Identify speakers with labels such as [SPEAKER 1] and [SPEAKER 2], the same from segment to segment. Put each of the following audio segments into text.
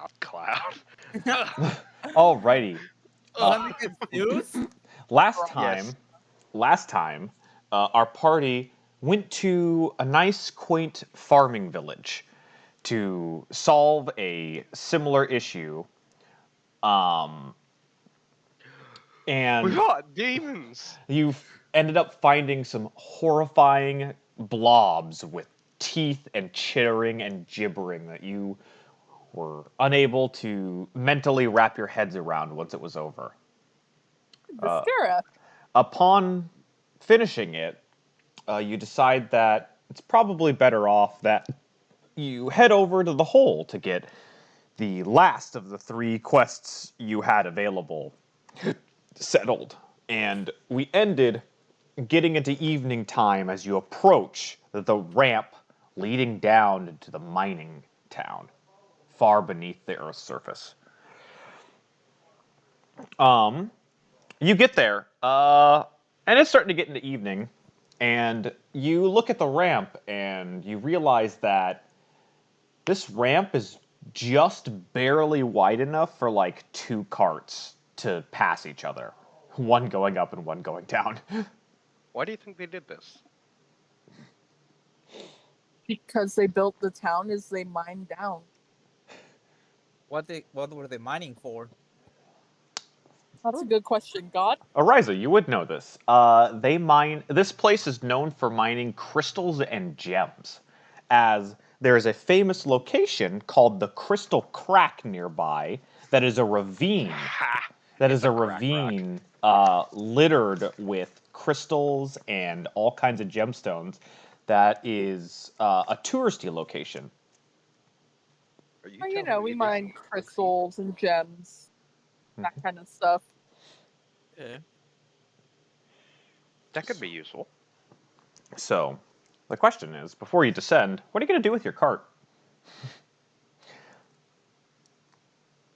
[SPEAKER 1] chaos cloud.
[SPEAKER 2] Alrighty.
[SPEAKER 3] I'm confused.
[SPEAKER 2] Last
[SPEAKER 1] Yes.
[SPEAKER 2] time, our party went to a nice, quaint farming village to solve a similar issue. Um,
[SPEAKER 1] We
[SPEAKER 2] and
[SPEAKER 1] fought demons.
[SPEAKER 2] you ended up finding some horrifying blobs with teeth and chittering and gibbering that you were unable to mentally wrap your heads around once it was over.
[SPEAKER 4] The Scarab.
[SPEAKER 2] Upon finishing it, you decide that it's probably better off that you head over to the hole to get the last of the 3 quests you had available settled. And we ended getting into evening time as you approach the ramp leading down into the mining town, far beneath the Earth's surface. You get there, and it's starting to get into evening, and you look at the ramp and you realize that this ramp is just barely wide enough for like 2 carts to pass each other, one going up and one going down.
[SPEAKER 1] Why do you think they did this?
[SPEAKER 4] Because they built the town as they mined down.
[SPEAKER 3] What were they mining for?
[SPEAKER 4] That's a good question, God.
[SPEAKER 2] Ariza, you would know this. They mine. This place is known for mining crystals and gems, as there is a famous location called the Crystal Crack nearby that is a ravine.
[SPEAKER 1] Ha!
[SPEAKER 2] That
[SPEAKER 1] It's
[SPEAKER 2] is a
[SPEAKER 1] a crack
[SPEAKER 2] ravine littered with crystals and all kinds of gemstones. That is a touristy location.
[SPEAKER 1] Are you
[SPEAKER 4] Well,
[SPEAKER 1] telling
[SPEAKER 4] we
[SPEAKER 1] me
[SPEAKER 4] mine
[SPEAKER 1] there's-
[SPEAKER 4] crystals and gems, that kind of stuff.
[SPEAKER 3] Yeah.
[SPEAKER 1] That could be useful.
[SPEAKER 2] So, the question is, before you descend, what are you going to do with your cart?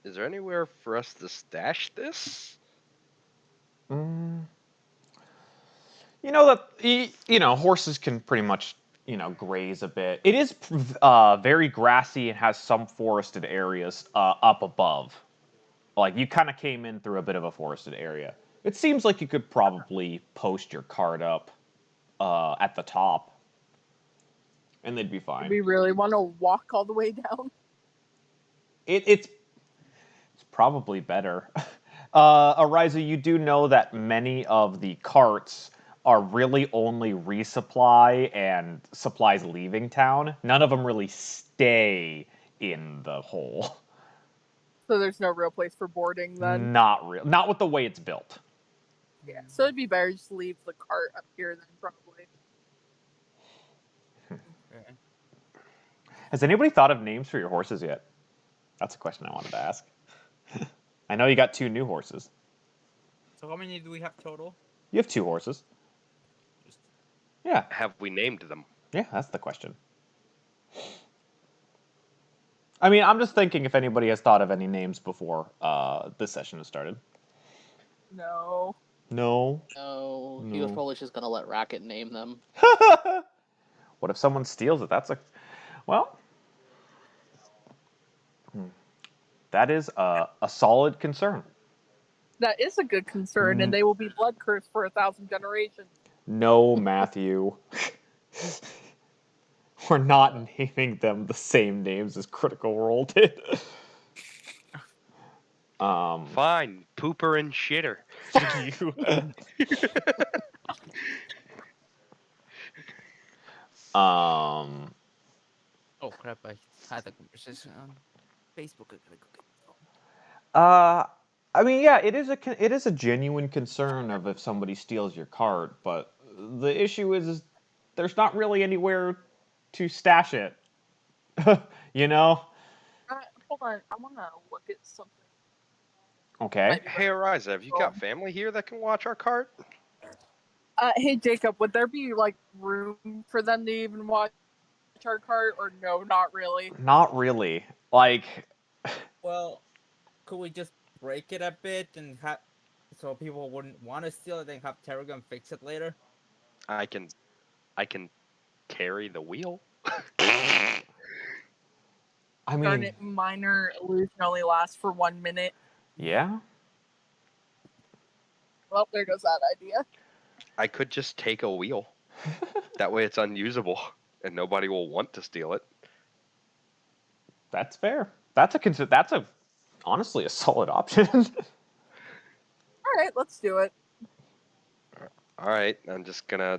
[SPEAKER 1] Is there anywhere for us to stash this?
[SPEAKER 2] You know that horses can pretty much graze a bit. It is very grassy and has some forested areas up above. Like you kind of came in through a bit of a forested area. It seems like you could probably post your cart up at the top, and they'd be
[SPEAKER 4] Do
[SPEAKER 2] fine.
[SPEAKER 4] we really want to walk all the way down?
[SPEAKER 2] It's probably better. Ariza, you do know that many of the carts are really only resupply and supplies leaving town. None of them really stay in the hole.
[SPEAKER 4] So there's no real place for boarding then?
[SPEAKER 2] Not real. Not with the way it's built.
[SPEAKER 4] Yeah, so it'd be better just leave the cart up here then, probably.
[SPEAKER 3] Okay.
[SPEAKER 2] Has anybody thought of names for your horses yet? That's a question I wanted to ask. I know you got 2 new horses.
[SPEAKER 3] So how many do we have total?
[SPEAKER 2] You have 2 horses. Yeah.
[SPEAKER 1] Have we named them?
[SPEAKER 2] Yeah, that's the question. I mean, I'm just thinking if anybody has thought of any names before this session has started.
[SPEAKER 4] No.
[SPEAKER 2] No.
[SPEAKER 5] No, he was probably just gonna let Racket name them.
[SPEAKER 2] What if someone steals it? That's a... Well... That is a solid concern.
[SPEAKER 4] That is a good concern, and they will be blood cursed for 1,000 generations.
[SPEAKER 2] No, Matthew. We're not naming them the same names as Critical Role did.
[SPEAKER 1] Fine, pooper and shitter.
[SPEAKER 2] Fuck you.
[SPEAKER 3] Oh crap! I had a conversation on Facebook. I gotta go get the phone.
[SPEAKER 2] I mean, yeah, it is a genuine concern of if somebody steals your cart, but the issue is there's not really anywhere to stash it. You know?
[SPEAKER 4] Hold on, I want to look at something.
[SPEAKER 2] Okay.
[SPEAKER 1] Hey, Ariza, have you got family here that can watch our cart?
[SPEAKER 4] Hey, Jacob, would there be, room for them to even watch our cart, or no, not really?
[SPEAKER 2] Not really. Like...
[SPEAKER 3] Well, could we just break it a bit and have so people wouldn't want to steal it and have Terragon fix it later?
[SPEAKER 1] I can carry the wheel.
[SPEAKER 2] I mean,
[SPEAKER 4] Darn it, minor illusion only lasts for 1 minute.
[SPEAKER 2] Yeah.
[SPEAKER 4] Well, there goes that idea.
[SPEAKER 1] I could just take a wheel. That way it's unusable, and nobody will want to steal it.
[SPEAKER 2] That's fair. That's honestly a solid option.
[SPEAKER 4] All right, let's do it.
[SPEAKER 1] All right, I'm just gonna.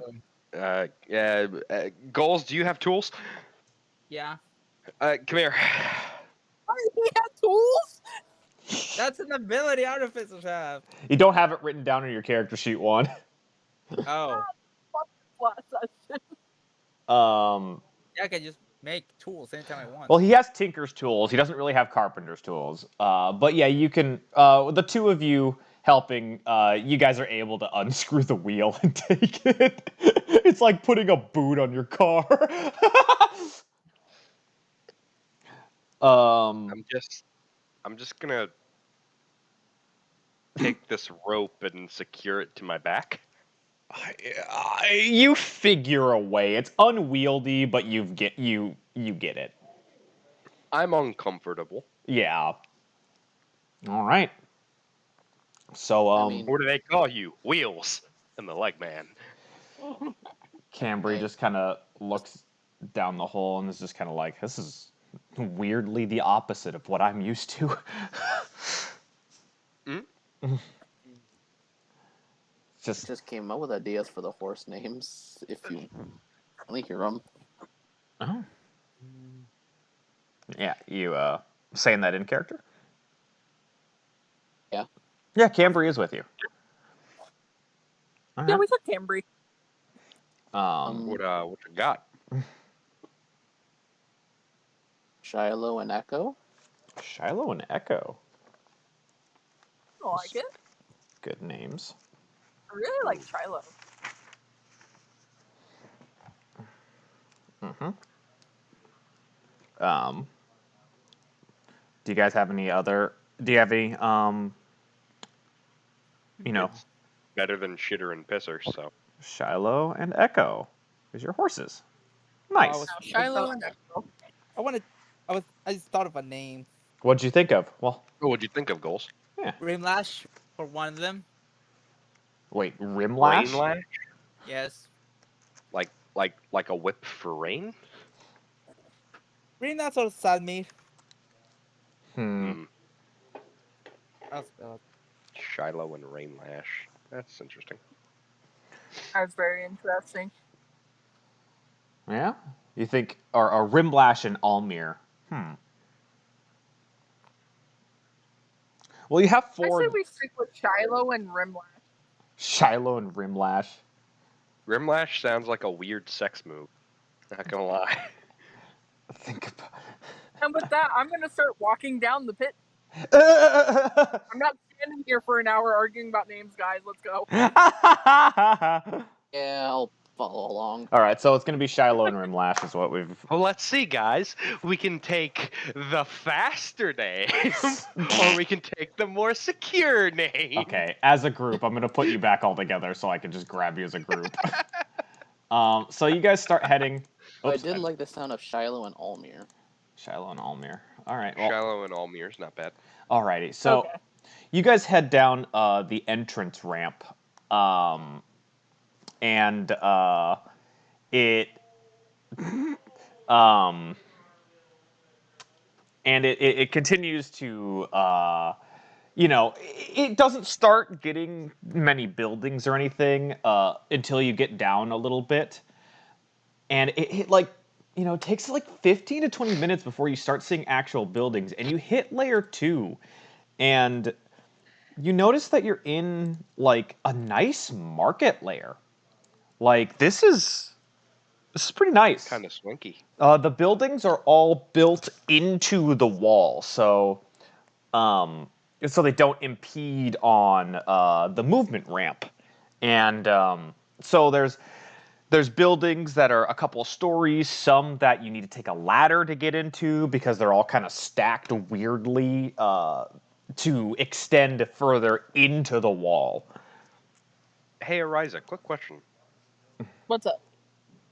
[SPEAKER 1] Goals, do you have tools?
[SPEAKER 3] Yeah.
[SPEAKER 1] Come here.
[SPEAKER 4] He had tools?
[SPEAKER 3] That's an ability artificers have.
[SPEAKER 2] You don't have it written down on your character sheet, Juan.
[SPEAKER 3] Oh.
[SPEAKER 4] Last session.
[SPEAKER 3] Yeah, I can just make tools anytime I want.
[SPEAKER 2] Well, he has Tinker's tools. He doesn't really have Carpenter's tools. But yeah, you can. The two of you helping, you guys are able to unscrew the wheel and take it. It's like putting a boot on your car.
[SPEAKER 1] I'm just gonna take this rope and secure it to my back.
[SPEAKER 2] You figure a way. It's unwieldy, but you get it.
[SPEAKER 1] I'm uncomfortable.
[SPEAKER 2] Yeah. All right. So,
[SPEAKER 5] I mean-
[SPEAKER 1] What do they call you? Wheels and the leg man.
[SPEAKER 2] Cambry just kind of looks down the hole and is just kind of like, this is weirdly the opposite of what I'm used to.
[SPEAKER 5] Just came up with ideas for the horse names. If you only hear them.
[SPEAKER 2] Oh. Yeah, you saying that in character?
[SPEAKER 5] Yeah.
[SPEAKER 2] Yeah, Cambry is with you.
[SPEAKER 4] Yeah, we took Cambry.
[SPEAKER 1] What you got?
[SPEAKER 5] Shiloh and Echo.
[SPEAKER 2] Shiloh and Echo.
[SPEAKER 4] I like it.
[SPEAKER 2] Good names.
[SPEAKER 4] I really like Shiloh.
[SPEAKER 2] Do you guys have any other? Do you have any?
[SPEAKER 1] It's better than Shitter and Pisser, so.
[SPEAKER 2] Shiloh and Echo is your horses. Nice.
[SPEAKER 3] Oh,
[SPEAKER 4] Shiloh and Echo.
[SPEAKER 3] I just thought of a name.
[SPEAKER 2] What'd you think of? Well,
[SPEAKER 1] What'd you think of, Goals?
[SPEAKER 3] Rimlash for one of them.
[SPEAKER 2] wait, Rimlash?
[SPEAKER 1] Rain lash?
[SPEAKER 3] Yes.
[SPEAKER 1] Like a whip for rain?
[SPEAKER 3] Rim not so sad me.
[SPEAKER 2] Hmm.
[SPEAKER 3] I'll spell it.
[SPEAKER 1] Shiloh and Rain Lash. That's interesting.
[SPEAKER 4] That's very interesting.
[SPEAKER 2] Yeah. You think or Rimlash and Almir? Well, you have
[SPEAKER 4] I
[SPEAKER 2] four.
[SPEAKER 4] say we stick with Shiloh and Rimlash.
[SPEAKER 2] Shiloh and Rimlash.
[SPEAKER 1] Rimlash sounds like a weird sex move. Not gonna lie.
[SPEAKER 2] Think about.
[SPEAKER 4] And with that, I'm gonna start walking down the pit. I'm not standing here for an hour arguing about names, guys. Let's go.
[SPEAKER 5] Yeah, I'll follow along.
[SPEAKER 2] All right, so it's gonna be Shiloh and Rimlash is what we've.
[SPEAKER 1] Well, let's see, guys. We can take the faster name, or we can take the more secure name.
[SPEAKER 2] Okay, as a group, I'm gonna put you back all together so I can just grab you as a group. So you guys start heading.
[SPEAKER 5] I
[SPEAKER 2] Oops,
[SPEAKER 5] did like the sound of Shiloh and Almir.
[SPEAKER 2] Shiloh and Almir. All right. Well,
[SPEAKER 1] Shiloh and Almir's not bad.
[SPEAKER 2] alrighty. So
[SPEAKER 4] Okay.
[SPEAKER 2] you guys head down the entrance ramp, and it it continues to it doesn't start getting many buildings or anything until you get down a little bit, and it like takes like 15 to 20 minutes before you start seeing actual buildings, and you hit layer 2, and you notice that you're in like a nice market layer. Like this is pretty nice.
[SPEAKER 1] Kind of swanky.
[SPEAKER 2] The buildings are all built into the wall, so they don't impede on the movement ramp. And so there's buildings that are a couple of stories, some that you need to take a ladder to get into because they're all kind of stacked weirdly to extend further into the wall.
[SPEAKER 1] Hey, Ariza, quick question.
[SPEAKER 4] What's up?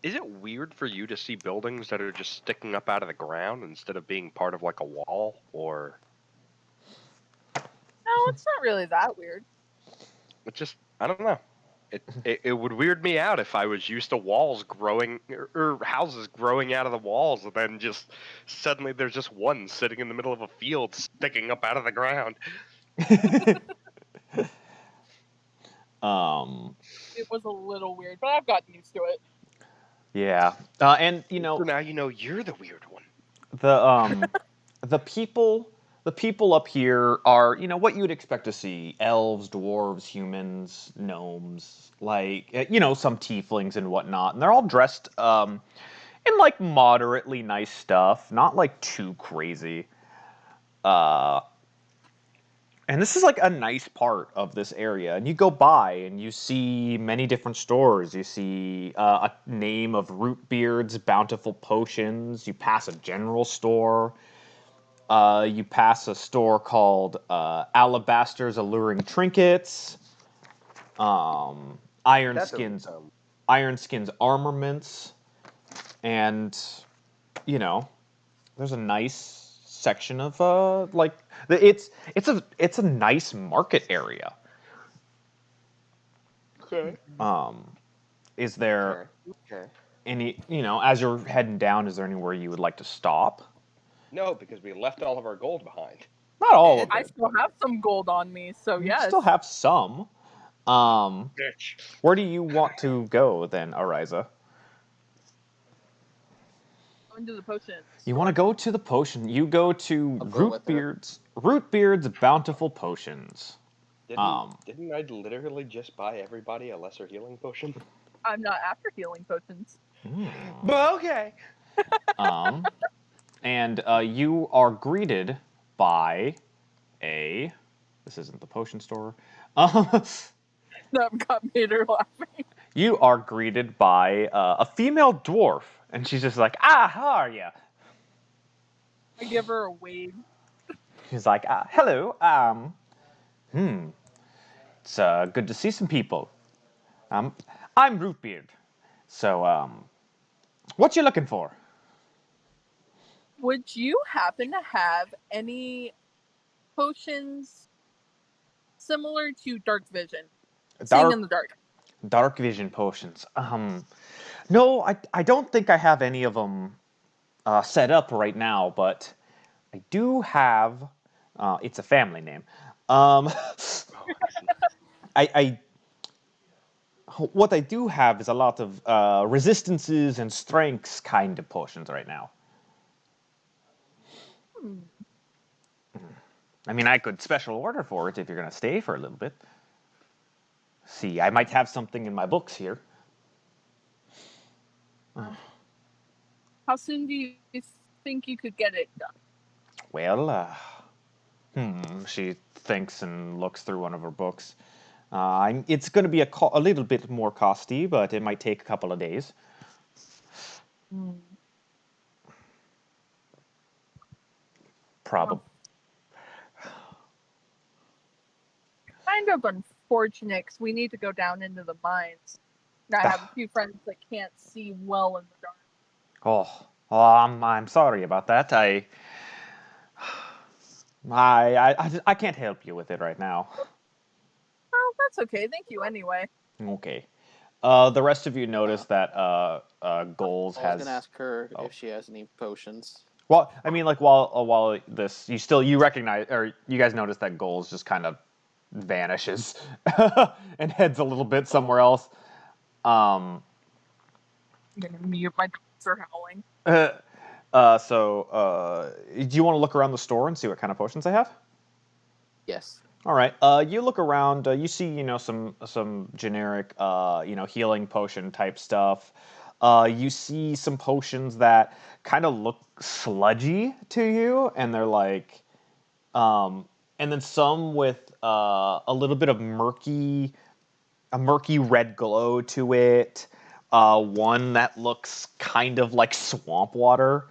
[SPEAKER 1] Is it weird for you to see buildings that are just sticking up out of the ground instead of being part of like a wall? Or
[SPEAKER 4] No, it's not really that weird.
[SPEAKER 1] it just, I don't know. It would weird me out if I was used to walls growing or houses growing out of the walls, and then just suddenly there's just one sitting in the middle of a field sticking up out of the ground.
[SPEAKER 4] It was a little weird, but I've gotten used to it.
[SPEAKER 2] Yeah, and you
[SPEAKER 1] So
[SPEAKER 2] know
[SPEAKER 1] now you know you're the weird one.
[SPEAKER 2] the people up here are, you know, what you would expect to see: elves, dwarves, humans, gnomes, like you know, some tieflings and whatnot, and they're all dressed in like moderately nice stuff, not like too crazy. Uh, and this is like a nice part of this area. And you go by and you see many different stores. You see a name of Rootbeard's Bountiful Potions. You pass a general store. You pass a store called Alabaster's Alluring Trinkets. Iron
[SPEAKER 1] That doesn't
[SPEAKER 2] Skins,
[SPEAKER 1] sound-
[SPEAKER 2] Iron Skins Armaments, and you know, there's a nice section of like it's a nice market area.
[SPEAKER 1] Okay.
[SPEAKER 2] Is there
[SPEAKER 1] Okay.
[SPEAKER 2] any, you know, as you're heading down, is there anywhere you would like to stop?
[SPEAKER 1] No, because we left all of our gold behind.
[SPEAKER 2] Not all of
[SPEAKER 4] I
[SPEAKER 2] it.
[SPEAKER 4] still have some gold on me, so
[SPEAKER 2] You
[SPEAKER 4] yes.
[SPEAKER 2] still have some.
[SPEAKER 1] Bitch.
[SPEAKER 2] Where do you want to go then, Ariza?
[SPEAKER 4] Into the potion.
[SPEAKER 2] You want to go to the potion. You go to
[SPEAKER 5] I'll go with her.
[SPEAKER 2] Rootbeard's Bountiful Potions.
[SPEAKER 1] Didn't I literally just buy everybody a lesser healing potion?
[SPEAKER 4] I'm not after healing potions.
[SPEAKER 1] But okay.
[SPEAKER 2] And you are greeted by a. This isn't the potion store.
[SPEAKER 4] That got Peter laughing.
[SPEAKER 2] You are greeted by a female dwarf, and she's just like, how are you?
[SPEAKER 4] I give her a wave.
[SPEAKER 2] She's like, hello, it's good to see some people. I'm Rootbeard. So, what you looking for?
[SPEAKER 4] Would you happen to have any potions similar to Dark Vision? Seeing in the dark.
[SPEAKER 2] Dark vision potions. No, I don't think I have any of them set up right now, but I do have. It's a family name. I what I do have is a lot of resistances and strengths kind of potions right now. I mean, I could special order for it if you're gonna stay for a little bit. See, I might have something in my books here.
[SPEAKER 4] How soon do you think you could get it done?
[SPEAKER 2] Well, she thinks and looks through one of her books. It's going to be a little bit more costly, but it might take a couple of days. Probably.
[SPEAKER 4] Kind of unfortunate because we need to go down into the mines. I have a few friends that can't see well in the dark.
[SPEAKER 2] I'm sorry about that. I can't help you with it right now.
[SPEAKER 4] Oh, that's okay. Thank you anyway.
[SPEAKER 2] Okay. The rest of you notice that Goals
[SPEAKER 5] I
[SPEAKER 2] has.
[SPEAKER 5] was gonna ask her if she has any potions.
[SPEAKER 2] Well, I mean, like while this, you recognize, or you guys notice that Goals just kind of vanishes and heads a little bit somewhere else.
[SPEAKER 4] I'm gonna mute my dogs are howling.
[SPEAKER 2] Do you want to look around the store and see what kind of potions they have?
[SPEAKER 5] Yes.
[SPEAKER 2] All right. You look around. You see, you know, some generic, you know, healing potion type stuff. You see some potions that kind of look sludgy to you, and they're like, and then some with a little bit of a murky red glow to it. One that looks kind of like swamp water.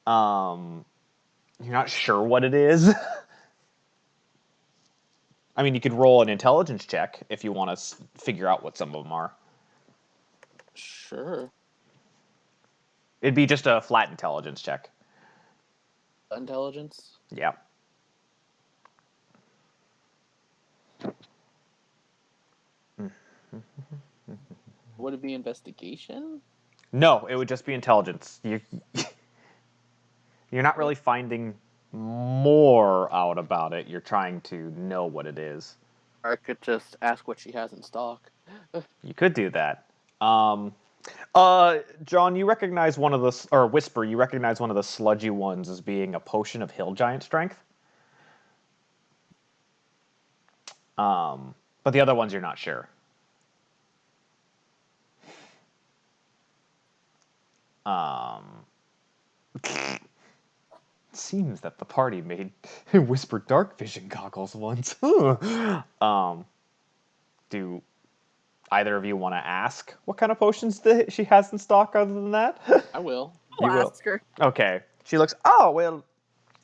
[SPEAKER 2] You're not sure what it is. I mean, you could roll an intelligence check if you want to figure out what some of them are.
[SPEAKER 5] Sure.
[SPEAKER 2] It'd be just a flat intelligence check.
[SPEAKER 5] Intelligence?
[SPEAKER 2] Yeah.
[SPEAKER 5] Would it be investigation?
[SPEAKER 2] No, it would just be intelligence. You're not really finding more out about it. You're trying to know what it is.
[SPEAKER 5] Or I could just ask what she has in stock.
[SPEAKER 2] You could do that. John, you recognize one of the, or Whisper, you recognize one of the sludgy ones as being a potion of hill giant strength. But the other ones you're not sure. Seems that the party made Whisper dark vision goggles once. Do either of you want to ask what kind of potions she has in stock other than that?
[SPEAKER 5] I will.
[SPEAKER 2] You will.
[SPEAKER 4] Ask her.
[SPEAKER 2] Okay. She looks, oh, well,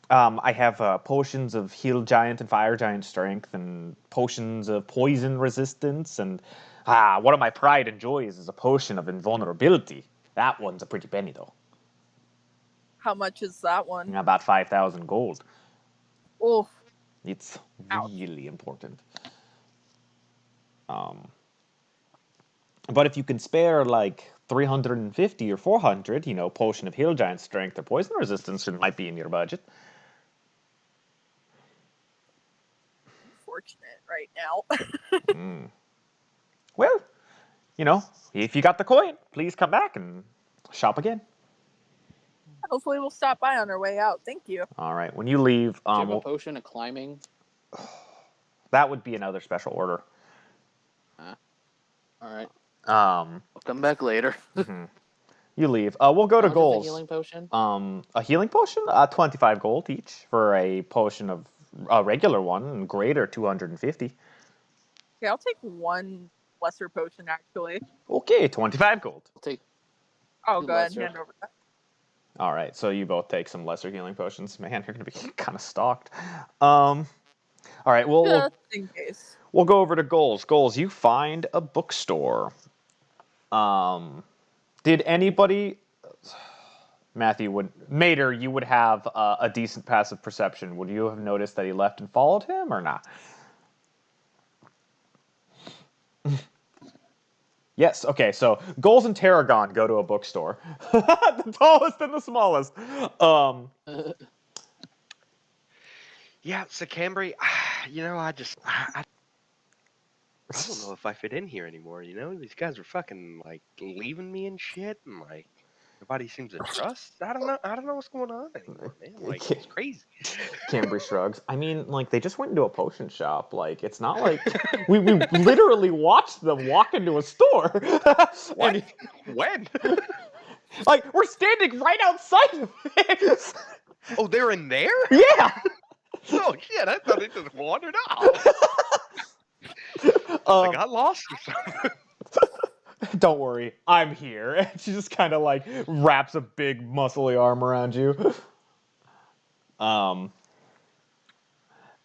[SPEAKER 2] I have potions of heal giant and fire giant strength and potions of poison resistance. And one of my pride and joys is a potion of invulnerability. That one's a pretty penny, though.
[SPEAKER 4] How much is that one?
[SPEAKER 2] About 5,000 gold.
[SPEAKER 4] Oof.
[SPEAKER 2] It's
[SPEAKER 4] Ouch.
[SPEAKER 2] really important. But if you can spare like 350 or 400, potion of heal giant strength or poison resistance, it might be in your budget.
[SPEAKER 4] Fortunate right now.
[SPEAKER 2] Well, if you got the coin, please come back and shop again.
[SPEAKER 4] Hopefully we'll stop by on our way out. Thank you.
[SPEAKER 2] All right. When you leave,
[SPEAKER 5] Do you have a potion of climbing?
[SPEAKER 2] that would be another special order.
[SPEAKER 5] All right.
[SPEAKER 2] Um,
[SPEAKER 5] I'll come back later.
[SPEAKER 2] You leave. We'll go to
[SPEAKER 5] How much is
[SPEAKER 2] goals.
[SPEAKER 5] a healing potion?
[SPEAKER 2] A healing potion, 25 gold each for a potion of a regular one, and greater 250.
[SPEAKER 4] Okay, I'll take one lesser potion actually.
[SPEAKER 2] Okay, 25 gold.
[SPEAKER 5] I'll take.
[SPEAKER 4] Oh,
[SPEAKER 5] Two
[SPEAKER 4] go ahead and
[SPEAKER 5] lesser.
[SPEAKER 4] hand over that.
[SPEAKER 2] All right, so you both take some lesser healing potions. Man, you're gonna be kind of stalked. All right,
[SPEAKER 4] Just in case.
[SPEAKER 2] we'll go over to goals. Goals, you find a bookstore. Did anybody, Mater, you would have a decent passive perception. Would you have noticed that he left and followed him or not? Yes, okay, so Goals and Tarragon go to a bookstore. The tallest and the smallest.
[SPEAKER 1] Yeah, so Cambry, I don't know if I fit in here anymore, These guys are fucking, leaving me and shit, and, nobody seems to trust. I don't know what's going on anymore, man. It's crazy.
[SPEAKER 2] Cambry shrugs. I mean, they just went into a potion shop. It's not like... we literally watched them walk into a store.
[SPEAKER 1] What? When?
[SPEAKER 2] We're standing right outside of it.
[SPEAKER 1] Oh, they're in there?
[SPEAKER 2] Yeah!
[SPEAKER 1] Oh, shit, I thought they just wandered off. I got lost or something.
[SPEAKER 2] Don't worry, I'm here. And she just kind of wraps a big muscly arm around you.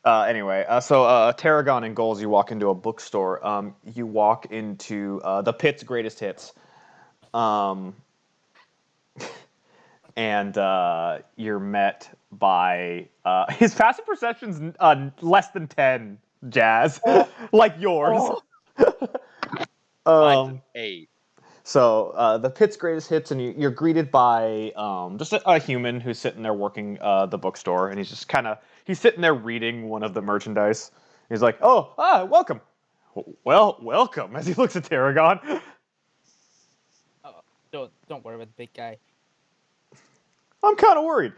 [SPEAKER 2] Anyway, so Tarragon and Goals, you walk into a bookstore. You walk into the Pit's Greatest Hits. And you're met by his passive perception's less than 10, Jazz, like yours.
[SPEAKER 1] Mine's an 8.
[SPEAKER 2] So the Pit's Greatest Hits, and you're greeted by just a human who's sitting there working the bookstore, and he's sitting there reading one of the merchandise. He's like, welcome. Well, welcome, as he looks at Tarragon.
[SPEAKER 3] Oh, don't worry about the big guy.
[SPEAKER 2] I'm kind of worried.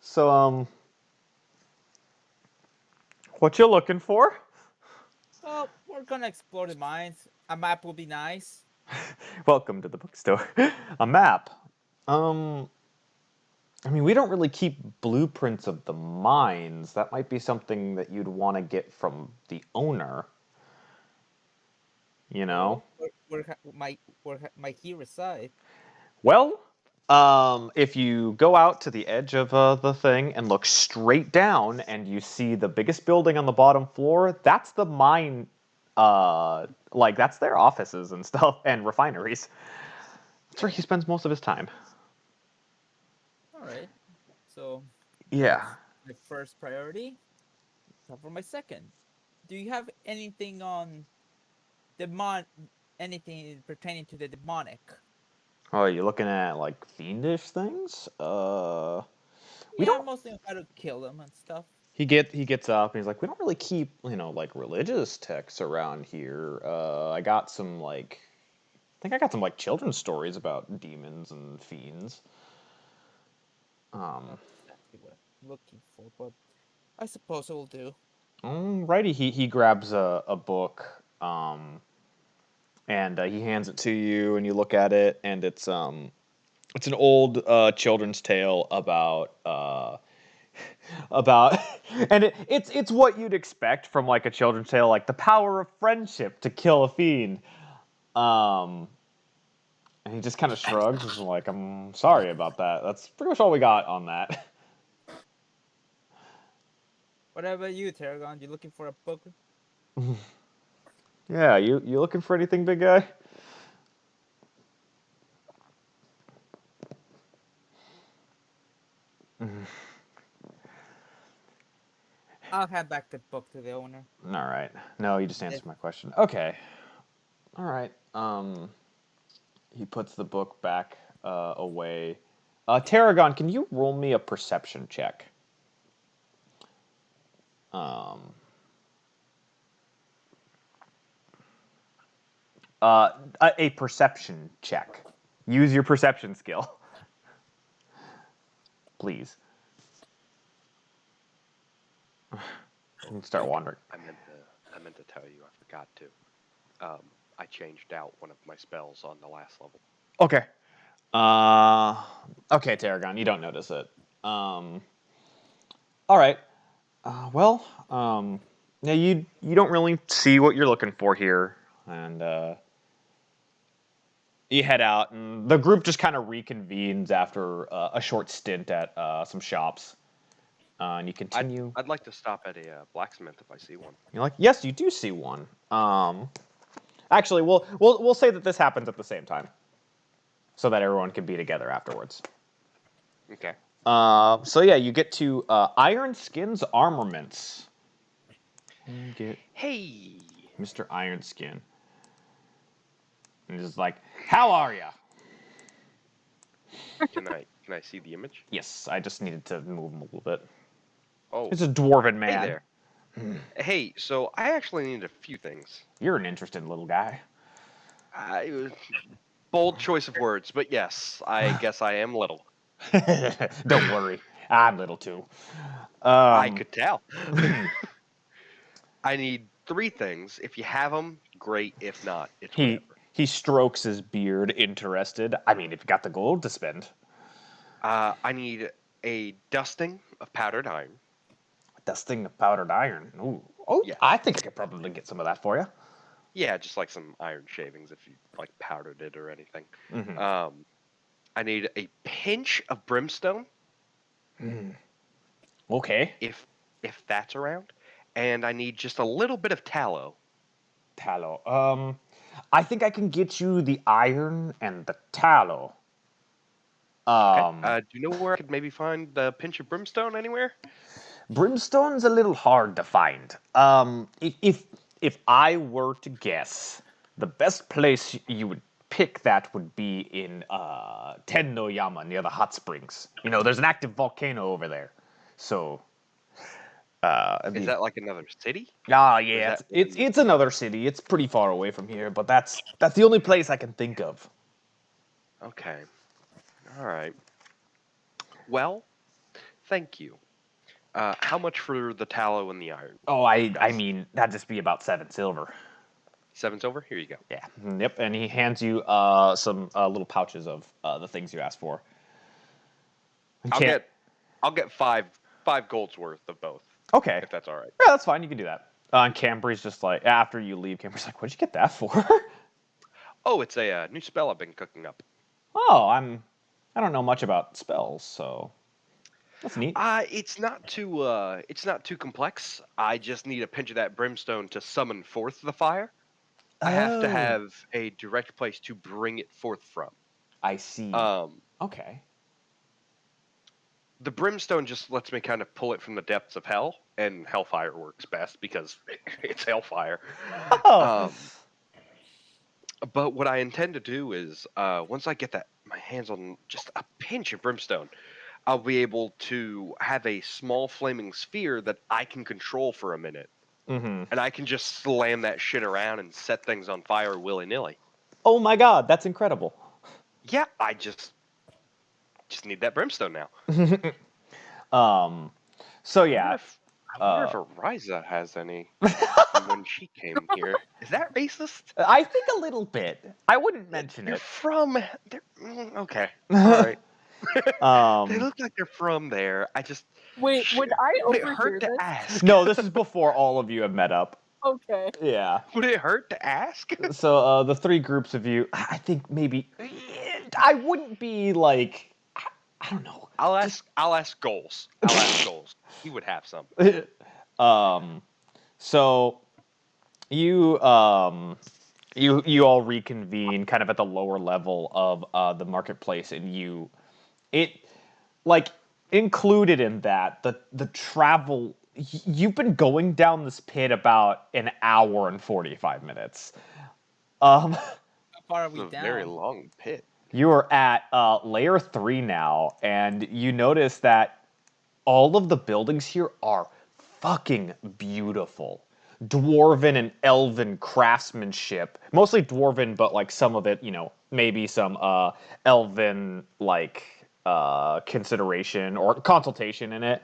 [SPEAKER 2] So, what you looking for?
[SPEAKER 3] Oh, we're gonna explore the mines. A map would be nice.
[SPEAKER 2] Welcome to the bookstore. A map. We don't really keep blueprints of the mines. That might be something that you'd want to get from the owner.
[SPEAKER 3] Where might he reside?
[SPEAKER 2] Well, if you go out to the edge of the thing and look straight down, and you see the biggest building on the bottom floor, that's the mine Like, that's their offices and stuff, and refineries. That's where he spends most of his time.
[SPEAKER 3] All right. So
[SPEAKER 2] Yeah.
[SPEAKER 3] that's my first priority. So for my second, do you have anything on anything pertaining to the demonic?
[SPEAKER 2] Oh, you looking at, like, fiendish things? We
[SPEAKER 3] Yeah,
[SPEAKER 2] don't...
[SPEAKER 3] mostly on how to kill them and stuff.
[SPEAKER 2] He gets up, and he's like, we don't really keep, like, religious texts around here. I got some, like... I think I got some, like, children's stories about demons and fiends.
[SPEAKER 3] Not exactly what I'm looking for, but I suppose it will do.
[SPEAKER 2] Alrighty, he grabs a book, and he hands it to you, and you look at it, and it's an old children's tale about and it's what you'd expect from like a children's tale, like the power of friendship to kill a fiend. And he just kind of shrugs, and is like, I'm sorry about that. That's pretty much all we got on that.
[SPEAKER 3] What about you, Tarragon? You looking for a book?
[SPEAKER 2] Yeah, you looking for anything, big guy?
[SPEAKER 3] I'll hand back the book to the owner.
[SPEAKER 2] All right. No, you just answered my question. Okay. All right. He puts the book back away. Tarragon, can you roll me a perception check? A perception check. Use your perception skill, please. You can start wandering.
[SPEAKER 1] I meant to tell you. I forgot to. I changed out one of my spells on the last level.
[SPEAKER 2] Okay. Okay, Tarragon, you don't notice it. All right. Yeah, you don't really see what you're looking for here, and you head out, and the group just kind of reconvenes after a short stint at some shops, and you continue.
[SPEAKER 1] I'd like to stop at a blacksmith if I see one.
[SPEAKER 2] You're like, yes, you do see one. Actually, we'll say that this happens at the same time, so that everyone can be together afterwards.
[SPEAKER 1] Okay.
[SPEAKER 2] So yeah, you get to Iron Skin's Armaments. Get
[SPEAKER 1] Hey.
[SPEAKER 2] Mr. Iron Skin. And he's like, how are ya?
[SPEAKER 1] Can I see the image?
[SPEAKER 2] Yes, I just needed to move him a little bit.
[SPEAKER 1] Oh.
[SPEAKER 2] He's a dwarven man.
[SPEAKER 1] Hey there. Hey, so I actually need a few things.
[SPEAKER 2] You're an interesting little guy.
[SPEAKER 1] Bold choice of words, but yes, I guess I am little.
[SPEAKER 2] Don't worry, I'm little too.
[SPEAKER 1] I could tell. I need 3 things. If you have them, great. If not, it's whatever.
[SPEAKER 2] He strokes his beard, interested. I mean, if you got the gold to spend.
[SPEAKER 1] I need a dusting of powdered iron.
[SPEAKER 2] Dusting of powdered iron. Ooh. Oh, yeah. I think I could probably get some of that for you.
[SPEAKER 1] Yeah, just like some iron shavings if you like powdered it or anything.
[SPEAKER 2] Mm-hmm.
[SPEAKER 1] I need a pinch of brimstone.
[SPEAKER 2] Okay.
[SPEAKER 1] If that's around, and I need just a little bit of tallow.
[SPEAKER 2] Tallow. I think I can get you the iron and the tallow.
[SPEAKER 1] Okay. Do you know where I could maybe find the pinch of brimstone anywhere?
[SPEAKER 2] Brimstone's a little hard to find. If I were to guess, the best place you would pick that would be in Tennoyama, near the hot springs. You know, there's an active volcano over there. So,
[SPEAKER 1] Is that like another city?
[SPEAKER 2] Ah, yeah, it's another city. It's pretty far away from here, but that's the only place I can think of.
[SPEAKER 1] Okay. All right. Well, thank you. How much for the tallow and the iron?
[SPEAKER 2] Oh, I mean, that'd just be about 7 silver.
[SPEAKER 1] 7 silver? Here you go.
[SPEAKER 2] Yeah. Yep. And he hands you some little pouches of the things you asked for.
[SPEAKER 1] I'll get five gold's worth of both.
[SPEAKER 2] Okay.
[SPEAKER 1] If that's all right.
[SPEAKER 2] Yeah, that's fine. You can do that. And Cambry's just like, after you leave, Cambry's like, what'd you get that for?
[SPEAKER 1] Oh, it's a new spell I've been cooking up.
[SPEAKER 2] Oh, I don't know much about spells, so. That's neat.
[SPEAKER 1] It's not too complex. I just need a pinch of that brimstone to summon forth the fire. I have to
[SPEAKER 2] Oh,
[SPEAKER 1] have a direct place to bring it forth from.
[SPEAKER 2] I see.
[SPEAKER 1] Um,
[SPEAKER 2] Okay.
[SPEAKER 1] the brimstone just lets me kind of pull it from the depths of hell, and hellfire works best because it's hellfire.
[SPEAKER 2] Oh.
[SPEAKER 1] Um, but what I intend to do is, once I get my hands on just a pinch of brimstone, I'll be able to have a small flaming sphere that I can control for a minute,
[SPEAKER 2] Mm-hmm.
[SPEAKER 1] and I can just slam that shit around and set things on fire willy nilly.
[SPEAKER 2] Oh my God, that's incredible.
[SPEAKER 1] Yeah, I just need that brimstone now.
[SPEAKER 2] um. So
[SPEAKER 1] I wonder
[SPEAKER 2] yeah.
[SPEAKER 1] if Ariza has any from when she came here. Is that racist?
[SPEAKER 2] I think a little bit. I wouldn't mention
[SPEAKER 1] They're
[SPEAKER 2] it.
[SPEAKER 1] from. Okay, all right. They
[SPEAKER 2] um.
[SPEAKER 1] look like they're from there.
[SPEAKER 4] Wait, would I
[SPEAKER 1] Would it
[SPEAKER 4] overhear
[SPEAKER 1] hurt to
[SPEAKER 4] this?
[SPEAKER 1] ask?
[SPEAKER 2] No, this is before all of you have met up.
[SPEAKER 4] Okay.
[SPEAKER 2] Yeah.
[SPEAKER 1] Would it hurt to ask?
[SPEAKER 2] So the three groups of you, I think maybe I wouldn't be like I don't know.
[SPEAKER 1] I'll ask goals. I'll ask goals. He would have some.
[SPEAKER 2] um. So you you all reconvene kind of at the lower level of the marketplace, and it like included in that the travel. You've been going down this pit about an hour and 45 minutes. Um,
[SPEAKER 3] How far are
[SPEAKER 1] It's
[SPEAKER 3] we
[SPEAKER 1] a very
[SPEAKER 3] down?
[SPEAKER 1] long pit.
[SPEAKER 2] you are at layer 3 now, and you notice that all of the buildings here are fucking beautiful. Dwarven and elven craftsmanship. Mostly dwarven, but like some of it, maybe some elven like consideration or consultation in it.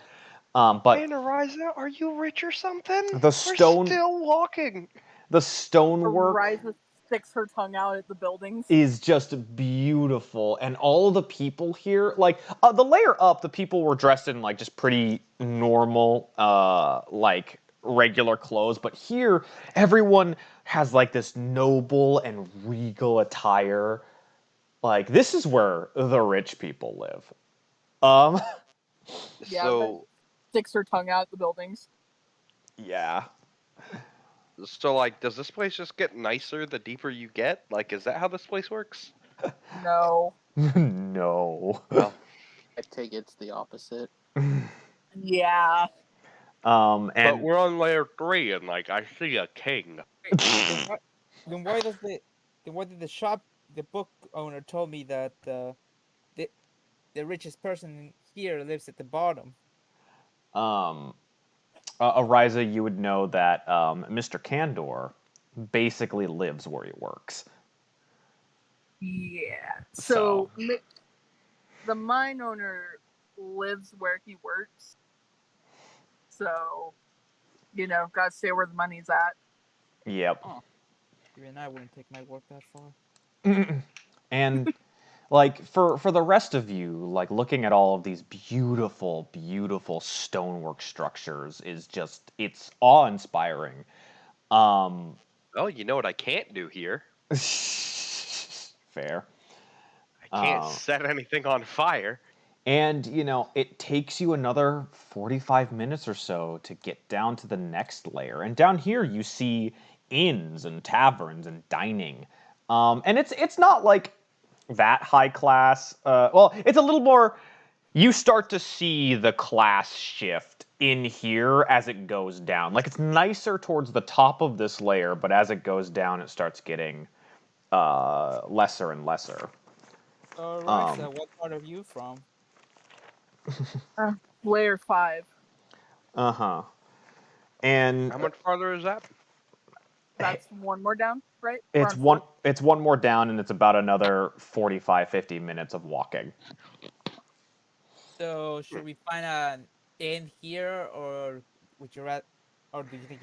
[SPEAKER 2] But
[SPEAKER 1] Man, Ariza, are you rich or something?
[SPEAKER 2] the
[SPEAKER 1] We're
[SPEAKER 2] stone
[SPEAKER 1] still walking.
[SPEAKER 2] the stonework
[SPEAKER 4] Ariza sticks her tongue out at the buildings.
[SPEAKER 2] is just beautiful, and all the people here, like the layer up, the people were dressed in like just pretty normal like regular clothes, but here everyone has like this noble and regal attire. Like this is where the rich people live. um
[SPEAKER 4] Yeah, but
[SPEAKER 1] So,
[SPEAKER 4] sticks her tongue out at the buildings.
[SPEAKER 2] yeah.
[SPEAKER 1] like, does this place just get nicer the deeper you get? Like, is that how this place works?
[SPEAKER 4] No.
[SPEAKER 2] No.
[SPEAKER 1] Well,
[SPEAKER 5] I take it's the opposite.
[SPEAKER 4] Yeah.
[SPEAKER 1] but
[SPEAKER 2] And
[SPEAKER 1] we're on layer 3, and like, I see a king.
[SPEAKER 3] Wait, then why did the book owner told me that the richest person here lives at the bottom?
[SPEAKER 2] Ariza, you would know that Mr. Candor basically lives where he works.
[SPEAKER 4] Yeah.
[SPEAKER 2] So-
[SPEAKER 4] So the mine owner lives where he works. So, gotta stay where the money's at.
[SPEAKER 2] Yep.
[SPEAKER 3] Even I wouldn't take my work that far.
[SPEAKER 2] And like for the rest of you, like looking at all of these beautiful, beautiful stonework structures is just it's awe-inspiring. Um
[SPEAKER 1] Oh, you know what I can't do here?
[SPEAKER 2] Fair.
[SPEAKER 1] I can't
[SPEAKER 2] Uh,
[SPEAKER 1] set anything on fire.
[SPEAKER 2] And, it takes you another 45 minutes or so to get down to the next layer. And down here, you see inns and taverns and dining. And it's not like that high class. Well, it's a little more. You start to see the class shift in here as it goes down. Like it's nicer towards the top of this layer, but as it goes down, it starts getting lesser and lesser.
[SPEAKER 3] Right, so what part are you from?
[SPEAKER 4] Layer 5.
[SPEAKER 2] Uh huh. And
[SPEAKER 1] How much farther is that?
[SPEAKER 4] That's one more down, right?
[SPEAKER 2] it's one more down, and it's about another 45, 50 minutes of walking.
[SPEAKER 3] So should we find an inn here, or would you rather, or do you think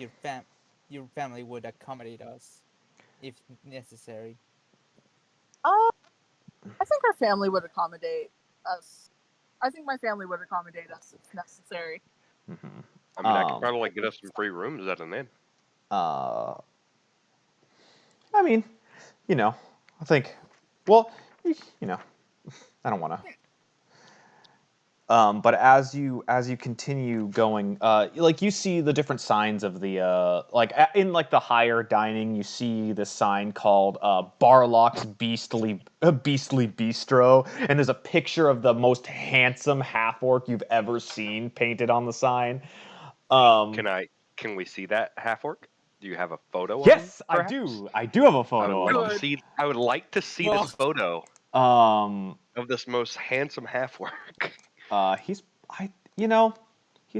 [SPEAKER 3] your family would accommodate us if necessary?
[SPEAKER 4] I think our family would accommodate us. I think my family would accommodate us if necessary.
[SPEAKER 2] Mm-hmm.
[SPEAKER 1] I mean, I could probably get us some free rooms at an inn.
[SPEAKER 2] I mean, I think, well, I don't want to. But as you continue going, like you see the different signs of the in like the higher dining, you see this sign called Barlock's Beastly Bistro, and there's a picture of the most handsome half orc you've ever seen painted on the sign.
[SPEAKER 1] Can we see that half orc? Do you have a photo of him?
[SPEAKER 2] Yes,
[SPEAKER 1] Perhaps?
[SPEAKER 2] I do have a photo
[SPEAKER 1] I would
[SPEAKER 2] of
[SPEAKER 1] like
[SPEAKER 2] him.
[SPEAKER 1] to see. I would like to see this photo of this most handsome half orc.
[SPEAKER 2] He's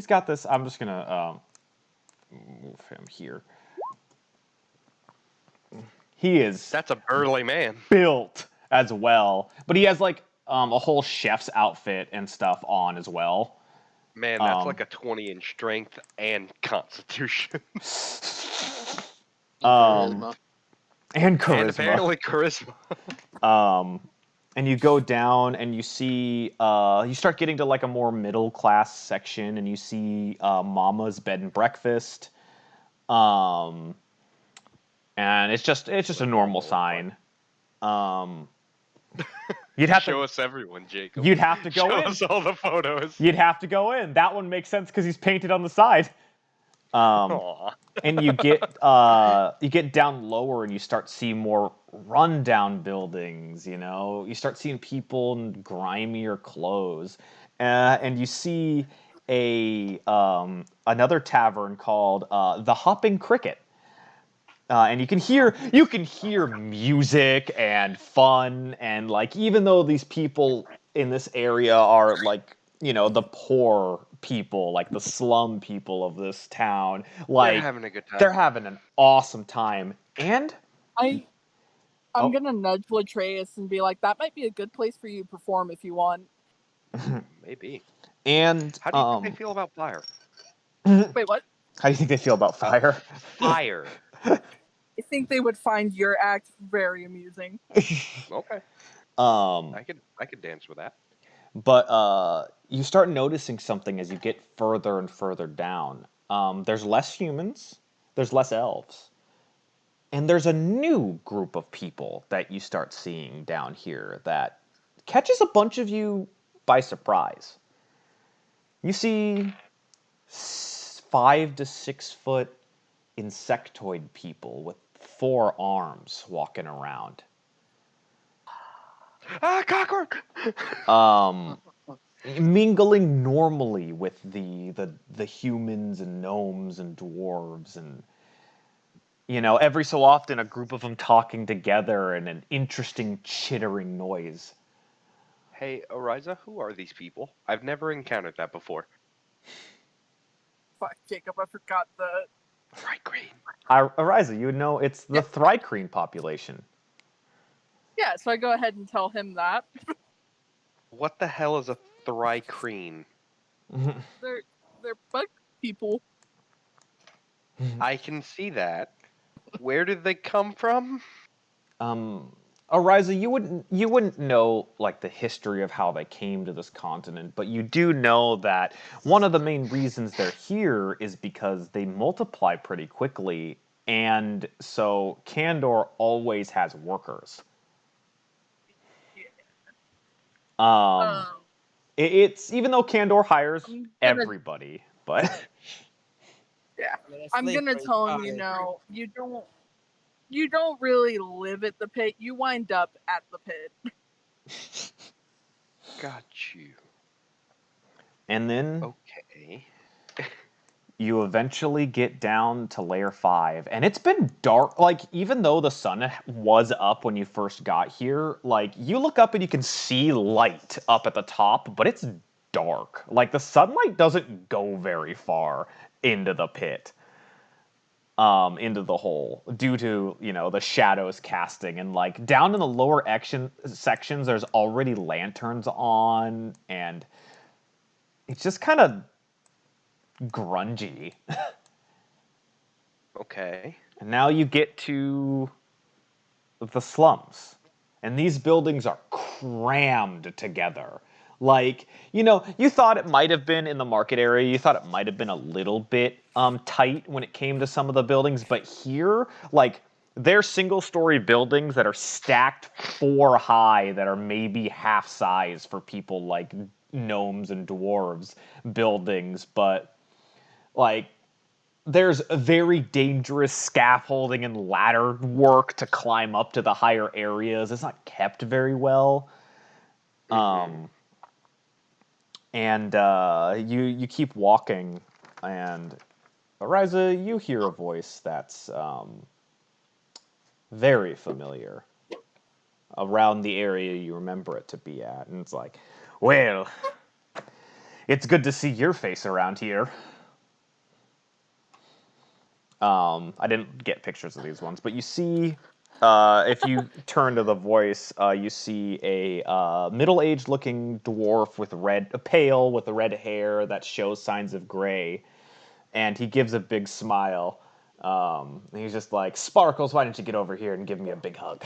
[SPEAKER 2] got this. I'm just gonna move him here. He is
[SPEAKER 1] That's a burly man.
[SPEAKER 2] built as well, but he has like a whole chef's outfit and stuff on as well.
[SPEAKER 1] Man, that's like a 20 in strength and constitution.
[SPEAKER 5] Charisma.
[SPEAKER 2] And charisma.
[SPEAKER 1] And apparently charisma.
[SPEAKER 2] And you go down and you see, you start getting to like a more middle class section, and you see Mama's Bed and Breakfast. And it's just a normal sign. You'd have
[SPEAKER 1] Show
[SPEAKER 2] to
[SPEAKER 1] us everyone, Jacob.
[SPEAKER 2] You'd have to go
[SPEAKER 1] Show
[SPEAKER 2] in.
[SPEAKER 1] us all the photos.
[SPEAKER 2] You'd have to go in. That one makes sense because he's painted on the side. And you get down lower and you start seeing more rundown buildings. You start seeing people in grimier clothes, and you see another tavern called the Hopping Cricket. And you can hear music and fun, and like even though these people in this area are like the poor people, like the slum people of this town, like
[SPEAKER 1] They're having a good time.
[SPEAKER 2] They're having an awesome time. And
[SPEAKER 4] I'm gonna nudge Latreus and be like, that might be a good place for you to perform if you want.
[SPEAKER 1] Maybe.
[SPEAKER 2] And
[SPEAKER 1] how do you think they feel about fire?
[SPEAKER 4] Wait, what?
[SPEAKER 2] How do you think they feel about fire?
[SPEAKER 1] Fire.
[SPEAKER 4] I think they would find your act very amusing.
[SPEAKER 1] Okay. I could dance with that.
[SPEAKER 2] But you start noticing something as you get further and further down. There's less humans, there's less elves, and there's a new group of people that you start seeing down here that catches a bunch of you by surprise. You see 5 to 6 foot insectoid people with 4 arms walking around.
[SPEAKER 1] Cockroach!
[SPEAKER 2] Mingling normally with the humans and gnomes and dwarves, and every so often a group of them talking together and an interesting chittering noise.
[SPEAKER 1] Hey, Oriza, who are these people? I've never encountered that before.
[SPEAKER 4] Fuck, Jacob, I forgot the...
[SPEAKER 1] Thrycreen.
[SPEAKER 2] Oriza, you would know it's the Thrycreen population.
[SPEAKER 4] Yeah, so I go ahead and tell him that.
[SPEAKER 1] What the hell is a Thrycreen?
[SPEAKER 4] They're bug people.
[SPEAKER 1] I can see that. Where did they come from?
[SPEAKER 2] Oriza, you wouldn't know like the history of how they came to this continent, but you do know that one of the main reasons they're here is because they multiply pretty quickly, and so Kandor always has workers. It's even though Kandor hires everybody, but
[SPEAKER 4] yeah, I'm gonna tell him, you don't really live at the pit. You wind up at the pit.
[SPEAKER 1] Got you.
[SPEAKER 2] And then
[SPEAKER 1] okay.
[SPEAKER 2] You eventually get down to layer 5, and it's been dark. Like, even though the sun was up when you first got here, like, you look up and you can see light up at the top, but it's dark. Like, the sunlight doesn't go very far into the pit, into the hole, due to, the shadows casting. And, like, down in the lower sections, there's already lanterns on, and it's just kind of grungy.
[SPEAKER 1] Okay.
[SPEAKER 2] And now you get to the slums. And these buildings are crammed together. Like, you thought it might have been in the market area, you thought it might have been a little bit tight when it came to some of the buildings, but here, like, they're single-story buildings that are stacked 4 high that are maybe half size for people, like, gnomes and dwarves buildings, but like there's very dangerous scaffolding and ladder work to climb up to the higher areas. It's not kept very well. And you keep walking, and Ariza, you hear a voice that's very familiar around the area you remember it to be at, and it's like, well, it's good to see your face around here. I didn't get pictures of these ones, but you see, if you turn to the voice, you see a middle-aged looking dwarf with pale with red hair that shows signs of gray, and he gives a big smile. And he's just like, Sparkles, why don't you get over here and give me a big hug?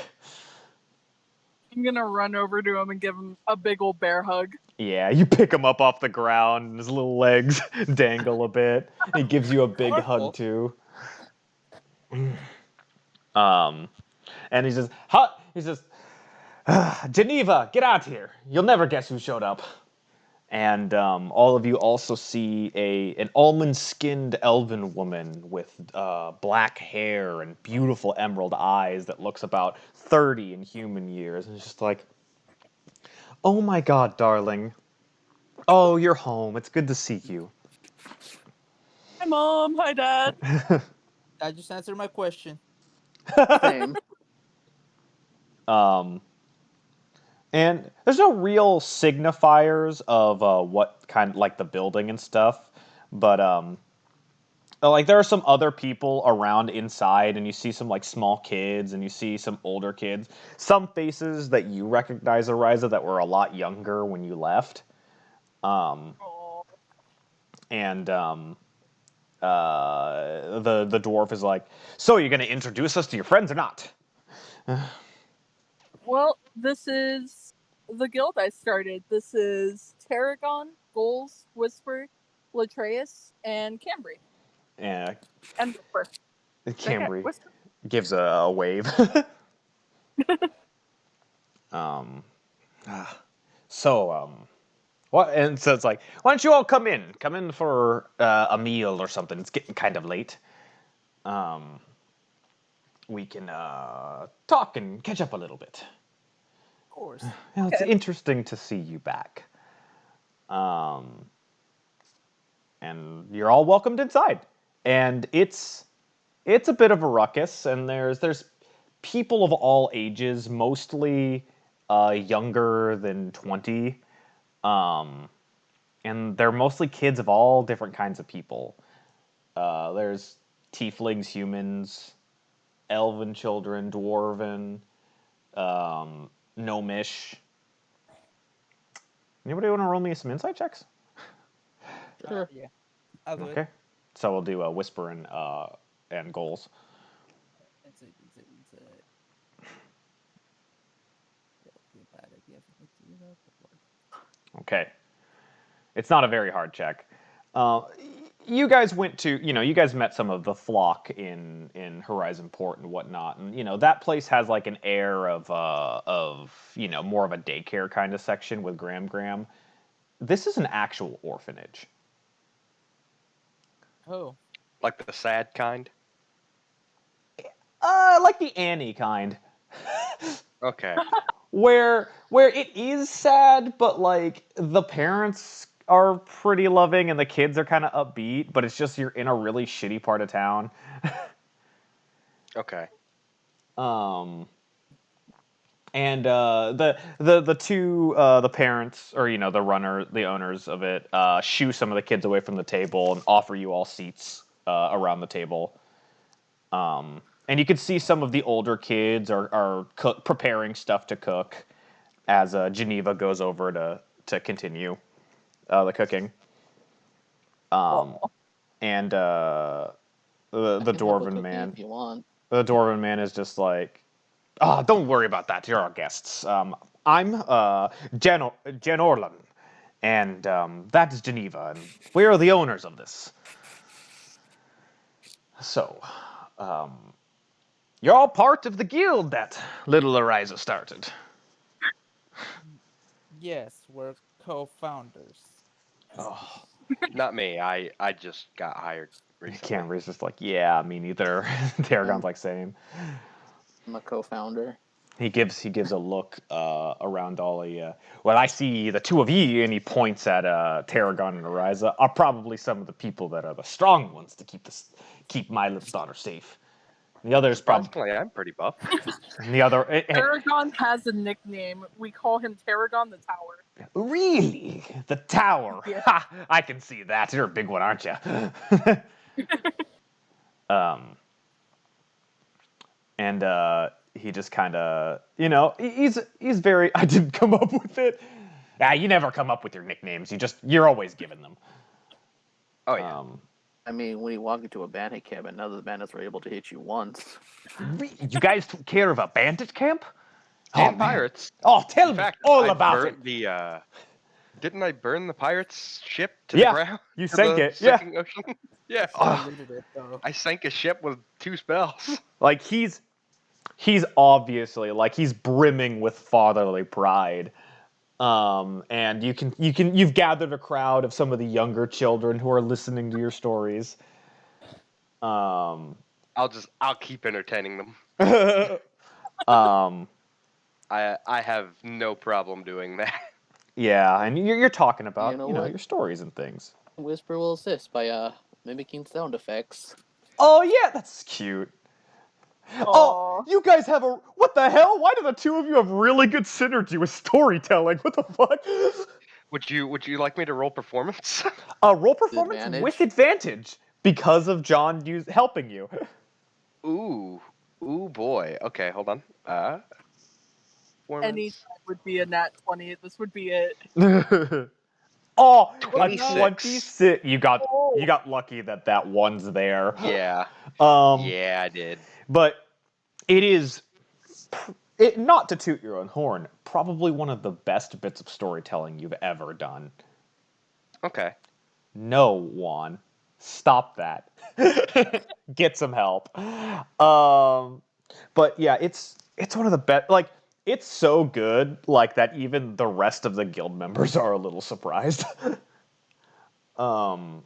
[SPEAKER 4] I'm gonna run over to him and give him a big old bear hug.
[SPEAKER 2] Yeah, you pick him up off the ground, and his little legs dangle a bit. He gives you a big hug too. And he's just, Geneva, get out here! You'll never guess who showed up. And all of you also see an almond-skinned elven woman with black hair and beautiful emerald eyes that looks about 30 in human years, and it's just like, oh my God, darling. Oh, you're home. It's good to see you.
[SPEAKER 4] Hi, Mom. Hi, Dad.
[SPEAKER 3] I just answered my question.
[SPEAKER 5] Same.
[SPEAKER 2] And there's no real signifiers of what kind of like the building and stuff, but like there are some other people around inside, and you see some like small kids, and you see some older kids, some faces that you recognize, Ariza, that were a lot younger when you left.
[SPEAKER 4] Aw.
[SPEAKER 2] And the dwarf is like, so you're gonna introduce us to your friends or not?
[SPEAKER 4] Well, this is the guild I started. This is Tarragon, Goals, Whisper, Latreus, and Cambry.
[SPEAKER 2] Yeah,
[SPEAKER 4] And Whisper.
[SPEAKER 2] Cambry
[SPEAKER 4] Whisper.
[SPEAKER 2] gives a wave. What? And so it's like, why don't you all come in? Come in for a meal or something. It's getting kind of late. We can talk and catch up a little bit.
[SPEAKER 3] Of course.
[SPEAKER 2] Well, it's
[SPEAKER 4] Okay.
[SPEAKER 2] interesting to see you back. And you're all welcomed inside. And it's a bit of a ruckus, and there's people of all ages, mostly younger than 20. And they're mostly kids of all different kinds of people. There's tieflings, humans, elven children, dwarven, gnomish. Anybody want to roll me some insight checks?
[SPEAKER 5] Sure.
[SPEAKER 3] Yeah. I'll do
[SPEAKER 2] Okay.
[SPEAKER 3] it.
[SPEAKER 2] So we'll do a whisper and goals.
[SPEAKER 3] It's a bad idea for me to do that.
[SPEAKER 2] Okay. It's not a very hard check. You guys you guys met some of the flock in Horizon Port and whatnot, and that place has like an air of more of a daycare kind of section with Gram. This is an actual orphanage.
[SPEAKER 3] Oh.
[SPEAKER 1] Like the sad kind?
[SPEAKER 2] Like the Annie kind.
[SPEAKER 1] Okay.
[SPEAKER 2] Where it is sad, but like the parents are pretty loving and the kids are kind of upbeat, but it's just you're in a really shitty part of town.
[SPEAKER 1] Okay.
[SPEAKER 2] And the two the parents, or the owners of it, shoo some of the kids away from the table and offer you all seats around the table. And you can see some of the older kids are preparing stuff to cook as Geneva goes over to continue the cooking. And the
[SPEAKER 5] I can help with
[SPEAKER 2] dwarven
[SPEAKER 5] cooking
[SPEAKER 2] man,
[SPEAKER 5] if you want.
[SPEAKER 2] the dwarven man is just like, oh, don't worry about that. You're our guests. I'm Jen Orlan, and that is Geneva, and we are the owners of this. So, you're all part of the guild that little Ariza started.
[SPEAKER 3] Yes, we're co-founders.
[SPEAKER 2] Oh,
[SPEAKER 1] Not me. I just got hired recently.
[SPEAKER 2] Cameron's just like, yeah, me neither. Tarragon's like, same.
[SPEAKER 5] I'm a co-founder.
[SPEAKER 2] He gives a look around all well, I see the two of you, and he points at Tarragon and Ariza, are probably some of the people that are the strong ones to keep my little daughter safe. The others probably.
[SPEAKER 1] Surprisingly, I'm pretty buff.
[SPEAKER 2] And the other.
[SPEAKER 4] Tarragon has a nickname. We call him Tarragon the Tower.
[SPEAKER 2] Really? The tower?
[SPEAKER 4] Yeah.
[SPEAKER 2] Ha! I can see that. You're a big one, aren't you? And he just kind of, he's very. I didn't come up with it. You never come up with your nicknames. You're always given them.
[SPEAKER 1] Oh yeah.
[SPEAKER 5] I mean, when you walk into a bandit cabin, none of the bandits were able to hit you once.
[SPEAKER 2] You guys took care of a bandit camp?
[SPEAKER 1] And
[SPEAKER 2] man.
[SPEAKER 1] pirates.
[SPEAKER 2] Oh, tell
[SPEAKER 1] In
[SPEAKER 2] me
[SPEAKER 1] fact,
[SPEAKER 2] all
[SPEAKER 1] I
[SPEAKER 2] about it.
[SPEAKER 1] burnt didn't I burn the pirates' ship to the ground?
[SPEAKER 2] You
[SPEAKER 1] to
[SPEAKER 2] sank
[SPEAKER 1] the
[SPEAKER 2] it. Yeah.
[SPEAKER 1] sinking ocean? Yeah.
[SPEAKER 3] I looted it though.
[SPEAKER 1] I sank a ship with 2 spells.
[SPEAKER 2] Like he's obviously like he's brimming with fatherly pride. And you've gathered a crowd of some of the younger children who are listening to your stories.
[SPEAKER 1] I'll keep entertaining them. I have no problem doing that.
[SPEAKER 2] Yeah, and you're talking about
[SPEAKER 5] You know what?
[SPEAKER 2] your stories and things.
[SPEAKER 5] Whisper will assist by mimicking sound effects.
[SPEAKER 2] Oh yeah, that's cute. Oh, you guys have what the hell? Why do the two of you have really good synergy with storytelling? What the fuck?
[SPEAKER 1] Would you like me to roll performance?
[SPEAKER 2] Roll performance
[SPEAKER 5] Advantage?
[SPEAKER 2] with advantage because of John helping you.
[SPEAKER 1] Ooh boy. Okay, hold on.
[SPEAKER 4] Any
[SPEAKER 1] Performance.
[SPEAKER 4] would be a nat 20. This would be it.
[SPEAKER 2] Oh,
[SPEAKER 1] 26.
[SPEAKER 2] a 26. You got lucky that one's there.
[SPEAKER 1] Yeah.
[SPEAKER 2] Yeah,
[SPEAKER 1] I did.
[SPEAKER 2] But it is, not to toot your own horn, probably one of the best bits of storytelling you've ever done.
[SPEAKER 1] Okay.
[SPEAKER 2] No, Juan. Stop that. Get some help. But yeah, it's one of the best. Like, it's so good, like that even the rest of the guild members are a little surprised. And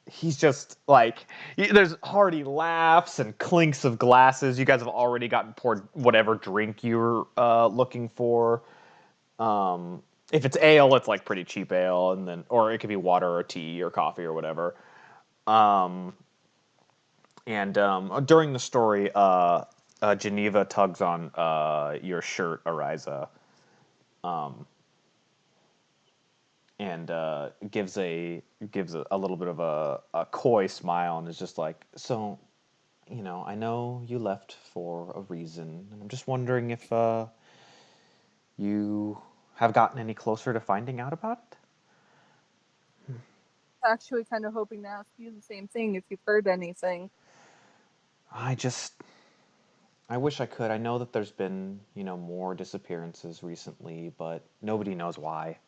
[SPEAKER 2] he's just like, there's hearty laughs and clinks of glasses. You guys have already gotten poured whatever drink you're looking for. If it's ale, it's like pretty cheap ale, or it could be water or tea or coffee or whatever. And during the story, Geneva tugs on your shirt, Ariza, and gives a little bit of a coy smile and is just like, so, I know you left for a reason, and I'm just wondering if you have gotten any closer to finding out about it?
[SPEAKER 4] Actually, kind of hoping to ask you the same thing if you've heard anything.
[SPEAKER 2] I wish I could. I know that there's been, more disappearances recently, but nobody knows why.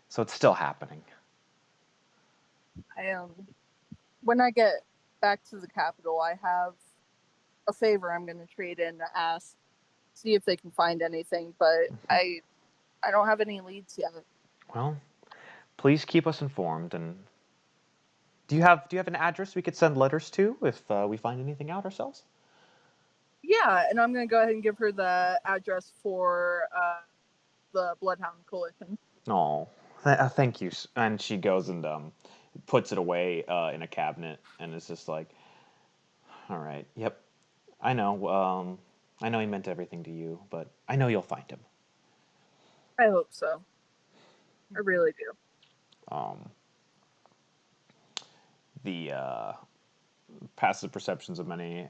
[SPEAKER 2] So it's still happening.
[SPEAKER 4] When I get back to the capital, I have a favor I'm going to trade in to ask, see if they can find anything, but I don't have any leads yet.
[SPEAKER 2] Well, please keep us informed. And do you have an address we could send letters to if we find anything out ourselves?
[SPEAKER 4] Yeah, and I'm going to go ahead and give her the address for the Bloodhound Coalition.
[SPEAKER 2] Oh, thank you. And she goes and puts it away in a cabinet and is just like, all right, yep, I know. I know he meant everything to you, but I know you'll find him.
[SPEAKER 4] I hope so. I really do.
[SPEAKER 2] The passive perceptions of many.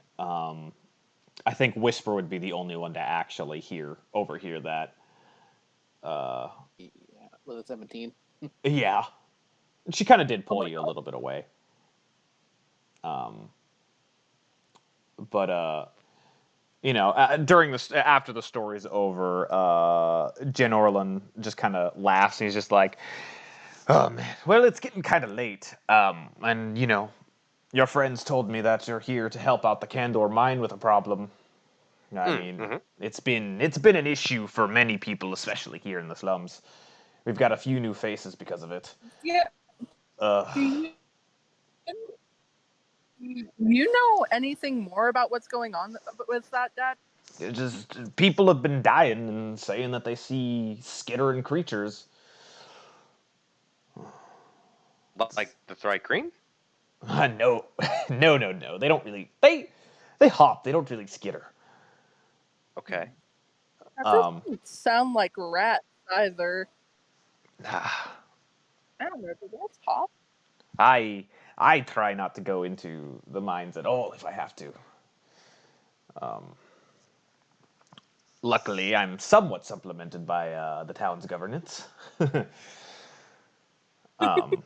[SPEAKER 2] I think Whisper would be the only one to actually overhear that.
[SPEAKER 5] Yeah, was it 17?
[SPEAKER 2] Yeah, she kind of did pull you a little bit away. But during after the story's over, Jen Orlin just kind of laughs and he's just like, "Oh man, well it's getting kind of late. And your friends told me that you're here to help out the Candor mine with a problem. I mean,
[SPEAKER 1] Mm-hmm.
[SPEAKER 2] it's been an issue for many people, especially here in the slums. We've got a few new faces because of it.
[SPEAKER 4] Yeah.
[SPEAKER 2] Uh,
[SPEAKER 4] Do you know anything more about what's going on with that, Dad?
[SPEAKER 2] it just people have been dying and saying that they see skittering creatures.
[SPEAKER 1] Like the Thrycreen?
[SPEAKER 2] No, no. They don't really. They hop. They don't really skitter.
[SPEAKER 1] Okay.
[SPEAKER 4] That
[SPEAKER 2] Um,
[SPEAKER 4] doesn't sound like rats either.
[SPEAKER 2] I
[SPEAKER 4] I don't know. Do rats hop?
[SPEAKER 2] I try not to go into the mines at all if I have to. Luckily, I'm somewhat supplemented by the town's governance. um,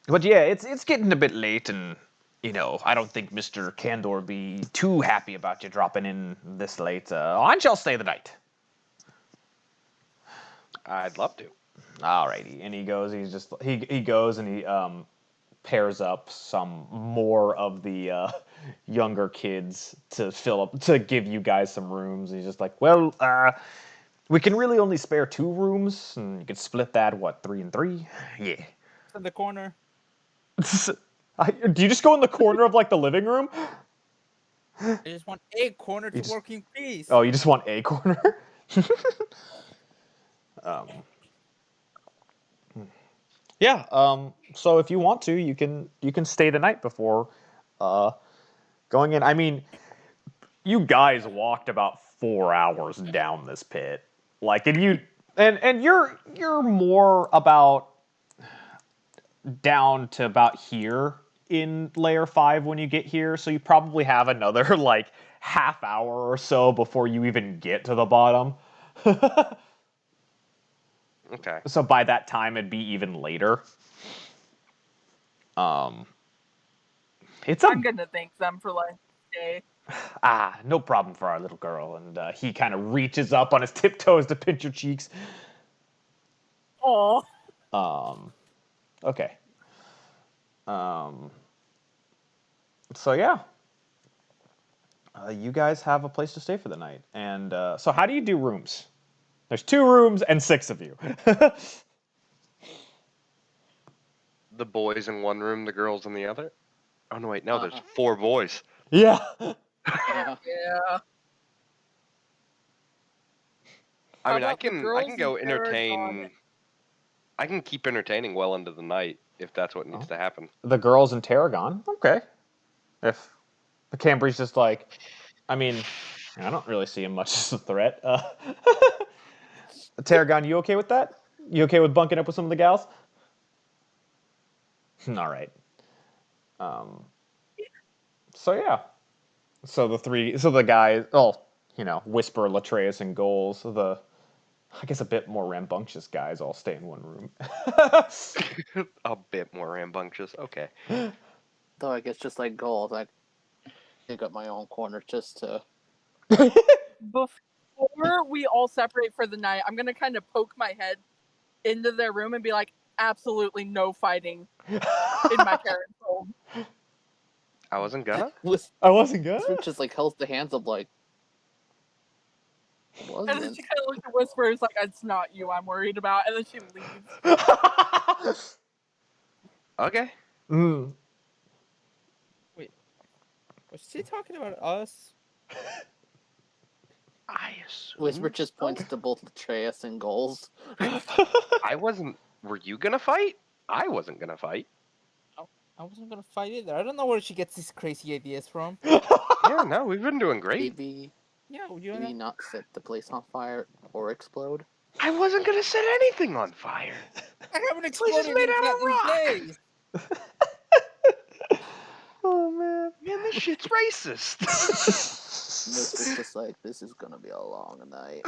[SPEAKER 2] but yeah, it's getting a bit late, and I don't think Mr. Candor will be too happy about you dropping in this late. I shall stay the night.
[SPEAKER 1] I'd love to.
[SPEAKER 2] Alrighty, and he goes. He goes and he pairs up some more of the younger kids to give you guys some rooms. And he's just like, well, we can really only spare 2 rooms, and you could split that 3 and 3. Yeah.
[SPEAKER 3] In the corner.
[SPEAKER 2] Do you just go in the corner of like the living room?
[SPEAKER 3] I just want a corner to
[SPEAKER 2] just-
[SPEAKER 3] work in peace.
[SPEAKER 2] Oh, you just want a corner? um, yeah. So if you want to, you can stay the night before going in. I mean, you guys walked about 4 hours down this pit. Like, and you're more about down to about here in layer 5 when you get here, so you probably have another like half hour or so before you even get to the bottom.
[SPEAKER 1] Okay.
[SPEAKER 2] So by that time it'd be even later. It's
[SPEAKER 4] I'm gonna thank them for letting me stay.
[SPEAKER 2] no problem for our little girl. And he kind of reaches up on his tiptoes to pinch your cheeks.
[SPEAKER 4] Oh,
[SPEAKER 2] Okay. So yeah, you guys have a place to stay for the night. And so how do you do rooms? There's 2 rooms and 6 of you.
[SPEAKER 1] The boys in one room, the girls in the other. Oh no, wait, no, there's 4 boys.
[SPEAKER 2] Yeah.
[SPEAKER 5] Uh,
[SPEAKER 4] yeah.
[SPEAKER 1] I
[SPEAKER 4] How
[SPEAKER 1] mean, I
[SPEAKER 4] about the
[SPEAKER 1] can
[SPEAKER 4] girls
[SPEAKER 1] go
[SPEAKER 4] and Paragon?
[SPEAKER 1] entertain. I can keep entertaining well into the night if that's what needs to happen.
[SPEAKER 2] The girls in Tarragon. Okay. If the Cambry's just like, I mean, I don't really see him much as a threat. Tarragon, you okay with that? You okay with bunking up with some of the gals? All right. So yeah. So the guys, Whisper, Latreus, and Goals, I guess a bit more rambunctious guys all stay in one room.
[SPEAKER 1] A bit more rambunctious. Okay.
[SPEAKER 5] though I guess just like gold, I dig up my own corner just to.
[SPEAKER 4] Before we all separate for the night, I'm gonna kind of poke my head into their room and be like, absolutely no fighting in my parents' home.
[SPEAKER 1] I wasn't gonna.
[SPEAKER 2] I wasn't good.
[SPEAKER 5] Whisper just like holds the hands up like.
[SPEAKER 4] And then
[SPEAKER 5] Wasn't.
[SPEAKER 4] she kind of looks at Whispers like, it's not you I'm worried about. And then she leaves.
[SPEAKER 1] Okay.
[SPEAKER 2] Mm.
[SPEAKER 3] Was she talking about us?
[SPEAKER 1] I assume.
[SPEAKER 5] Whisper just points to both Atreus and goals.
[SPEAKER 1] I wasn't. Were you gonna fight? I wasn't gonna fight.
[SPEAKER 3] I wasn't gonna fight either. I don't know where she gets these crazy ideas from.
[SPEAKER 1] Yeah, no, we've been doing great.
[SPEAKER 5] Maybe
[SPEAKER 3] Yeah, you know.
[SPEAKER 5] not set the place on fire or explode.
[SPEAKER 1] I wasn't gonna set anything on fire.
[SPEAKER 3] I haven't
[SPEAKER 1] Place is
[SPEAKER 3] exploded
[SPEAKER 1] made
[SPEAKER 3] in
[SPEAKER 1] out of rock.
[SPEAKER 3] days.
[SPEAKER 2] Oh man.
[SPEAKER 1] Man, this shit's racist.
[SPEAKER 5] Whisper's just like, this is gonna be a long night.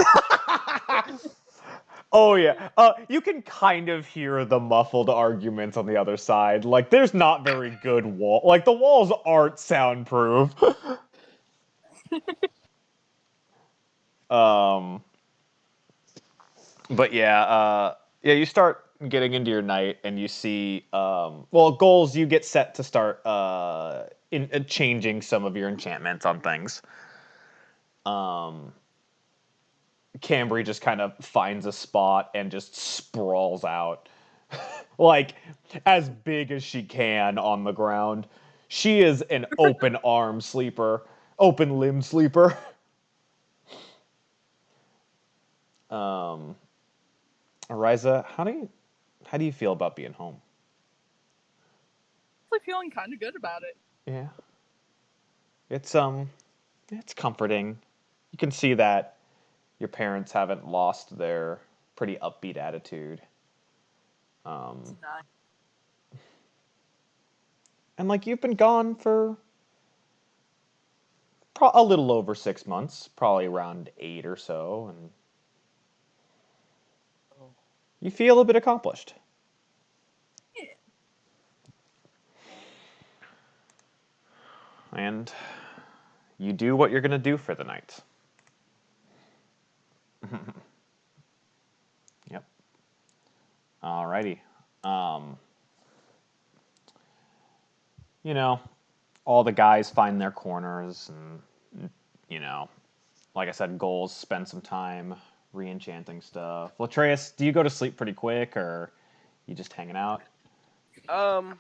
[SPEAKER 2] Oh yeah. You can kind of hear the muffled arguments on the other side. Like there's not very good wall. Like the walls aren't soundproof. But yeah, you start getting into your night and you see goals you get set to start changing some of your enchantments on things. Cambry just kind of finds a spot and just sprawls out. Like, as big as she can on the ground. She is an open arm sleeper, open limb sleeper. Ariza, how do you feel about being home?
[SPEAKER 4] I'm feeling kind of good about it.
[SPEAKER 2] Yeah. It's comforting. You can see that your parents haven't lost their pretty upbeat attitude.
[SPEAKER 4] It's nice.
[SPEAKER 2] And like you've been gone for a little over 6 months, probably around 8 or so, and you feel a bit accomplished.
[SPEAKER 4] Yeah.
[SPEAKER 2] And you do what you're gonna do for the night. Yep. Alrighty. You know, all the guys find their corners, and like I said, goals. Spend some time re-enchanting stuff. Latreus, do you go to sleep pretty quick, or you just hanging out?
[SPEAKER 1] I'll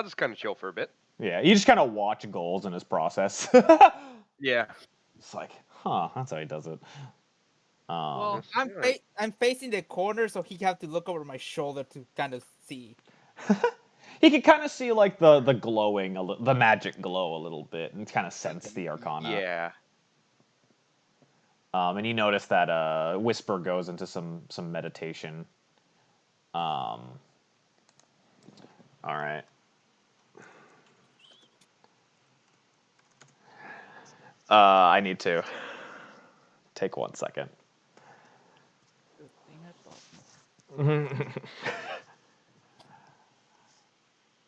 [SPEAKER 1] just kind of chill for a bit.
[SPEAKER 2] Yeah, you just kind of watch goals in his process.
[SPEAKER 1] Yeah.
[SPEAKER 2] It's like, huh, that's how he does it.
[SPEAKER 3] Well,
[SPEAKER 1] Yes,
[SPEAKER 3] I'm facing the corner, so he have to look over my shoulder to kind of see.
[SPEAKER 2] He can kind of see like the glowing, the magic glow a little bit, and kind of sense the arcana.
[SPEAKER 1] Yeah.
[SPEAKER 2] And you notice that Whisper goes into some meditation. All right. I need to take 1 second.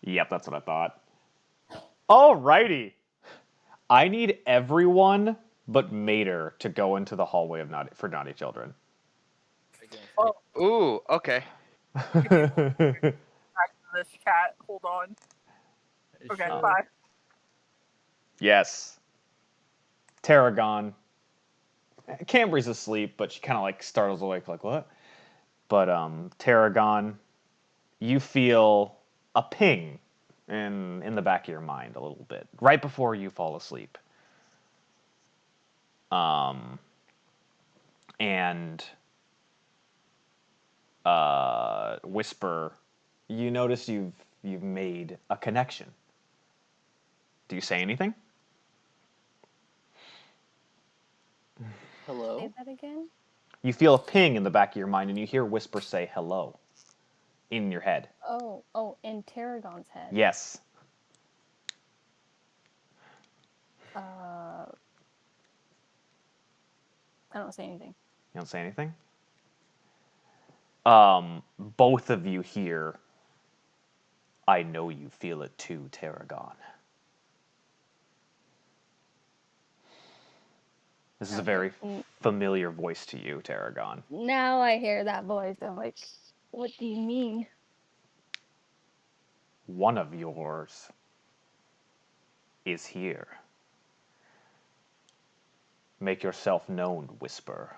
[SPEAKER 2] Yep, that's what I thought. Alrighty. I need everyone but Mater to go into the hallway of Naughty Children.
[SPEAKER 4] Oh,
[SPEAKER 1] Ooh. Okay.
[SPEAKER 4] back to this chat. Hold on. Okay,
[SPEAKER 3] Sure.
[SPEAKER 4] bye.
[SPEAKER 2] Yes. Tarragon. Cambry's asleep, but she kind of like startles awake, like what? But Tarragon, you feel a ping in the back of your mind a little bit right before you fall asleep. And Whisper, you notice you've made a connection. Do you say anything?
[SPEAKER 5] Hello?
[SPEAKER 6] Say that again?
[SPEAKER 2] You feel a ping in the back of your mind, and you hear Whisper say hello in your head.
[SPEAKER 6] Oh, in Tarragon's head.
[SPEAKER 2] Yes.
[SPEAKER 6] I don't say anything.
[SPEAKER 2] You don't say anything? Both of you hear, I know you feel it too, Tarragon. This is a very familiar voice to you, Tarragon.
[SPEAKER 6] Now I hear that voice. I'm like, what do you mean?
[SPEAKER 2] One of yours is here. Make yourself known, Whisper.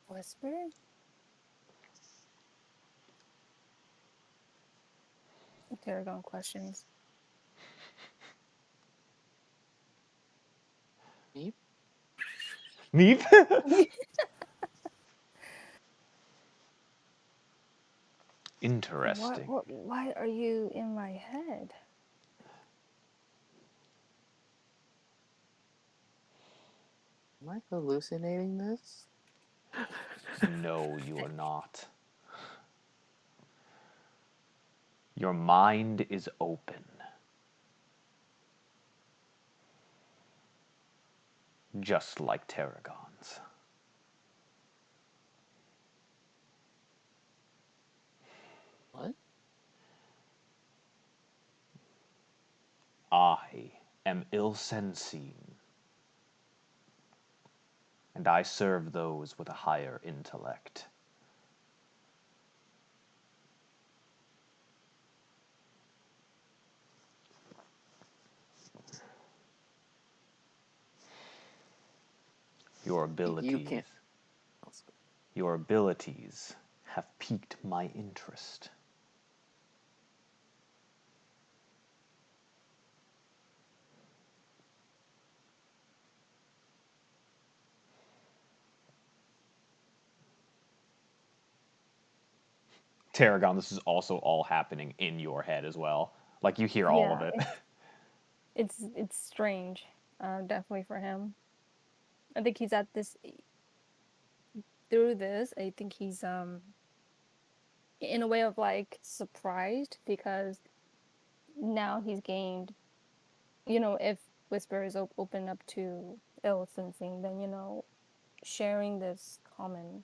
[SPEAKER 6] Whisper? Tarragon questions.
[SPEAKER 5] Me?
[SPEAKER 2] Meep? Interesting.
[SPEAKER 6] Why are you in my head?
[SPEAKER 5] Am I hallucinating this?
[SPEAKER 2] No, you are not. Your mind is open. Just like Tarragon's.
[SPEAKER 5] What?
[SPEAKER 2] I am ill-senseen, and I serve those with a higher intellect. Your abilities.
[SPEAKER 5] You can't.
[SPEAKER 2] Your abilities have piqued my interest. Tarragon, this is also all happening in your head as well. Like, you hear all of
[SPEAKER 6] Yeah,
[SPEAKER 2] it.
[SPEAKER 6] it's strange, definitely for him. I think he's at this through this. I think he's in a way of like surprised because now he's gained. If Whisper is open up to ill sensing, then sharing this common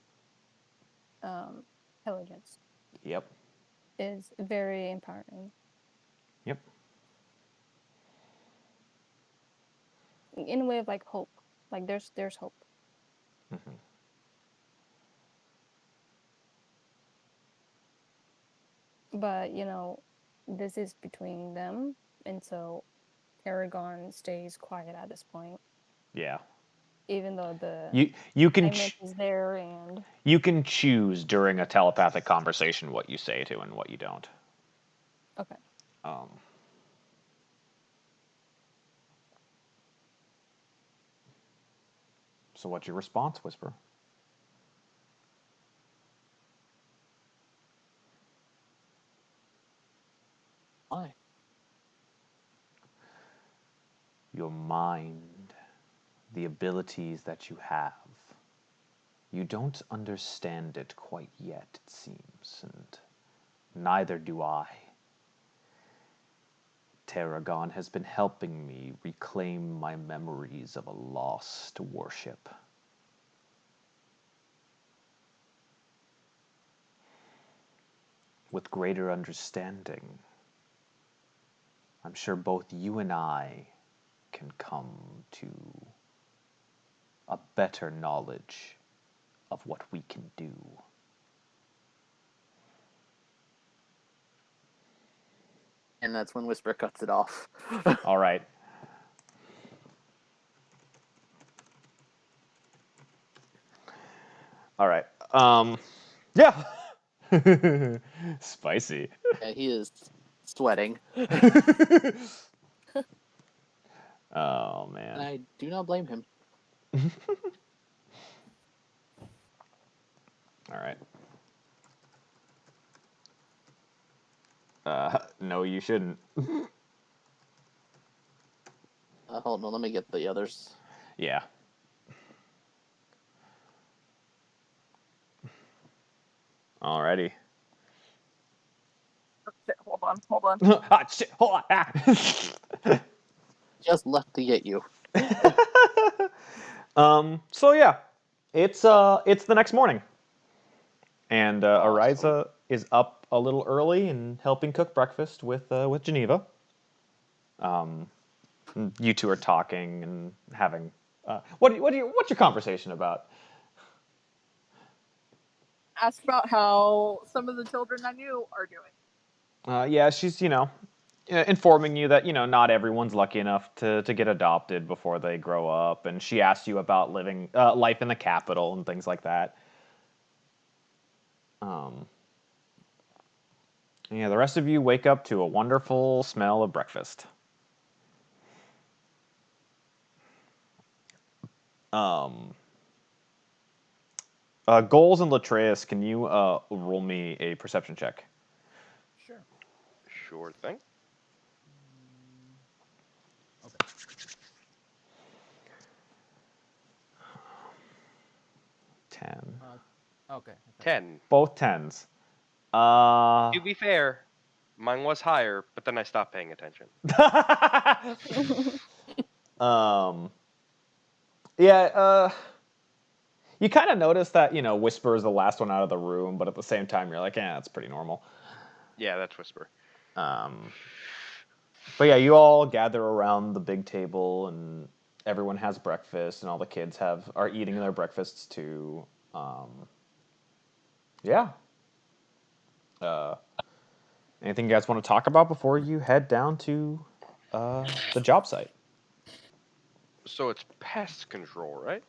[SPEAKER 6] intelligence
[SPEAKER 2] Yep.
[SPEAKER 6] is very empowering.
[SPEAKER 2] Yep.
[SPEAKER 6] In a way of like hope. Like there's hope.
[SPEAKER 2] Mm-hmm.
[SPEAKER 6] But this is between them, and so Aragon stays quiet at this point,
[SPEAKER 2] Yeah.
[SPEAKER 6] even though the
[SPEAKER 2] You can
[SPEAKER 6] alignment is there, and
[SPEAKER 2] you can choose during a telepathic conversation what you say to and what you don't.
[SPEAKER 6] okay.
[SPEAKER 2] So what's your response, Whisper?
[SPEAKER 5] Why?
[SPEAKER 2] Your mind, the abilities that you have. You don't understand it quite yet, it seems, and neither do I. Tarragon has been helping me reclaim my memories of a lost worship. With greater understanding, I'm sure both you and I can come to a better knowledge of what we can do.
[SPEAKER 5] And that's when Whisper cuts it off.
[SPEAKER 2] All right. All right. Yeah. Spicy.
[SPEAKER 5] Yeah, he is sweating.
[SPEAKER 2] Oh
[SPEAKER 5] And
[SPEAKER 2] man.
[SPEAKER 5] I do not blame him.
[SPEAKER 2] All right. No, you shouldn't.
[SPEAKER 5] Hold on, let me get the others.
[SPEAKER 2] Yeah. Alrighty.
[SPEAKER 4] Shit, hold on.
[SPEAKER 2] Ah, shit. Hold on. Ah.
[SPEAKER 5] Just left to get you.
[SPEAKER 2] So yeah, it's the next morning, and
[SPEAKER 5] Awesome.
[SPEAKER 2] Ariza is up a little early and helping cook breakfast with Geneva. You two are talking and having what's your conversation about?
[SPEAKER 4] Ask about how some of the children I knew are doing.
[SPEAKER 2] Yeah, she's informing you that not everyone's lucky enough to get adopted before they grow up, and she asks you about living life in the capital and things like that. Yeah, the rest of you wake up to a wonderful smell of breakfast. Goals and Latreus, can you roll me a perception check?
[SPEAKER 3] Sure.
[SPEAKER 1] Sure thing.
[SPEAKER 3] Okay.
[SPEAKER 2] 10.
[SPEAKER 3] Okay.
[SPEAKER 1] 10.
[SPEAKER 2] Both 10s.
[SPEAKER 1] To be fair, mine was higher, but then I stopped paying attention.
[SPEAKER 2] Yeah, you kind of notice that, Whisper is the last one out of the room, but at the same time, you're like, that's pretty normal.
[SPEAKER 1] Yeah, that's Whisper.
[SPEAKER 2] But yeah, you all gather around the big table, and everyone has breakfast, and all the kids are eating their breakfasts too. Yeah. Anything you guys want to talk about before you head down to the job site?
[SPEAKER 1] So it's pest control, right?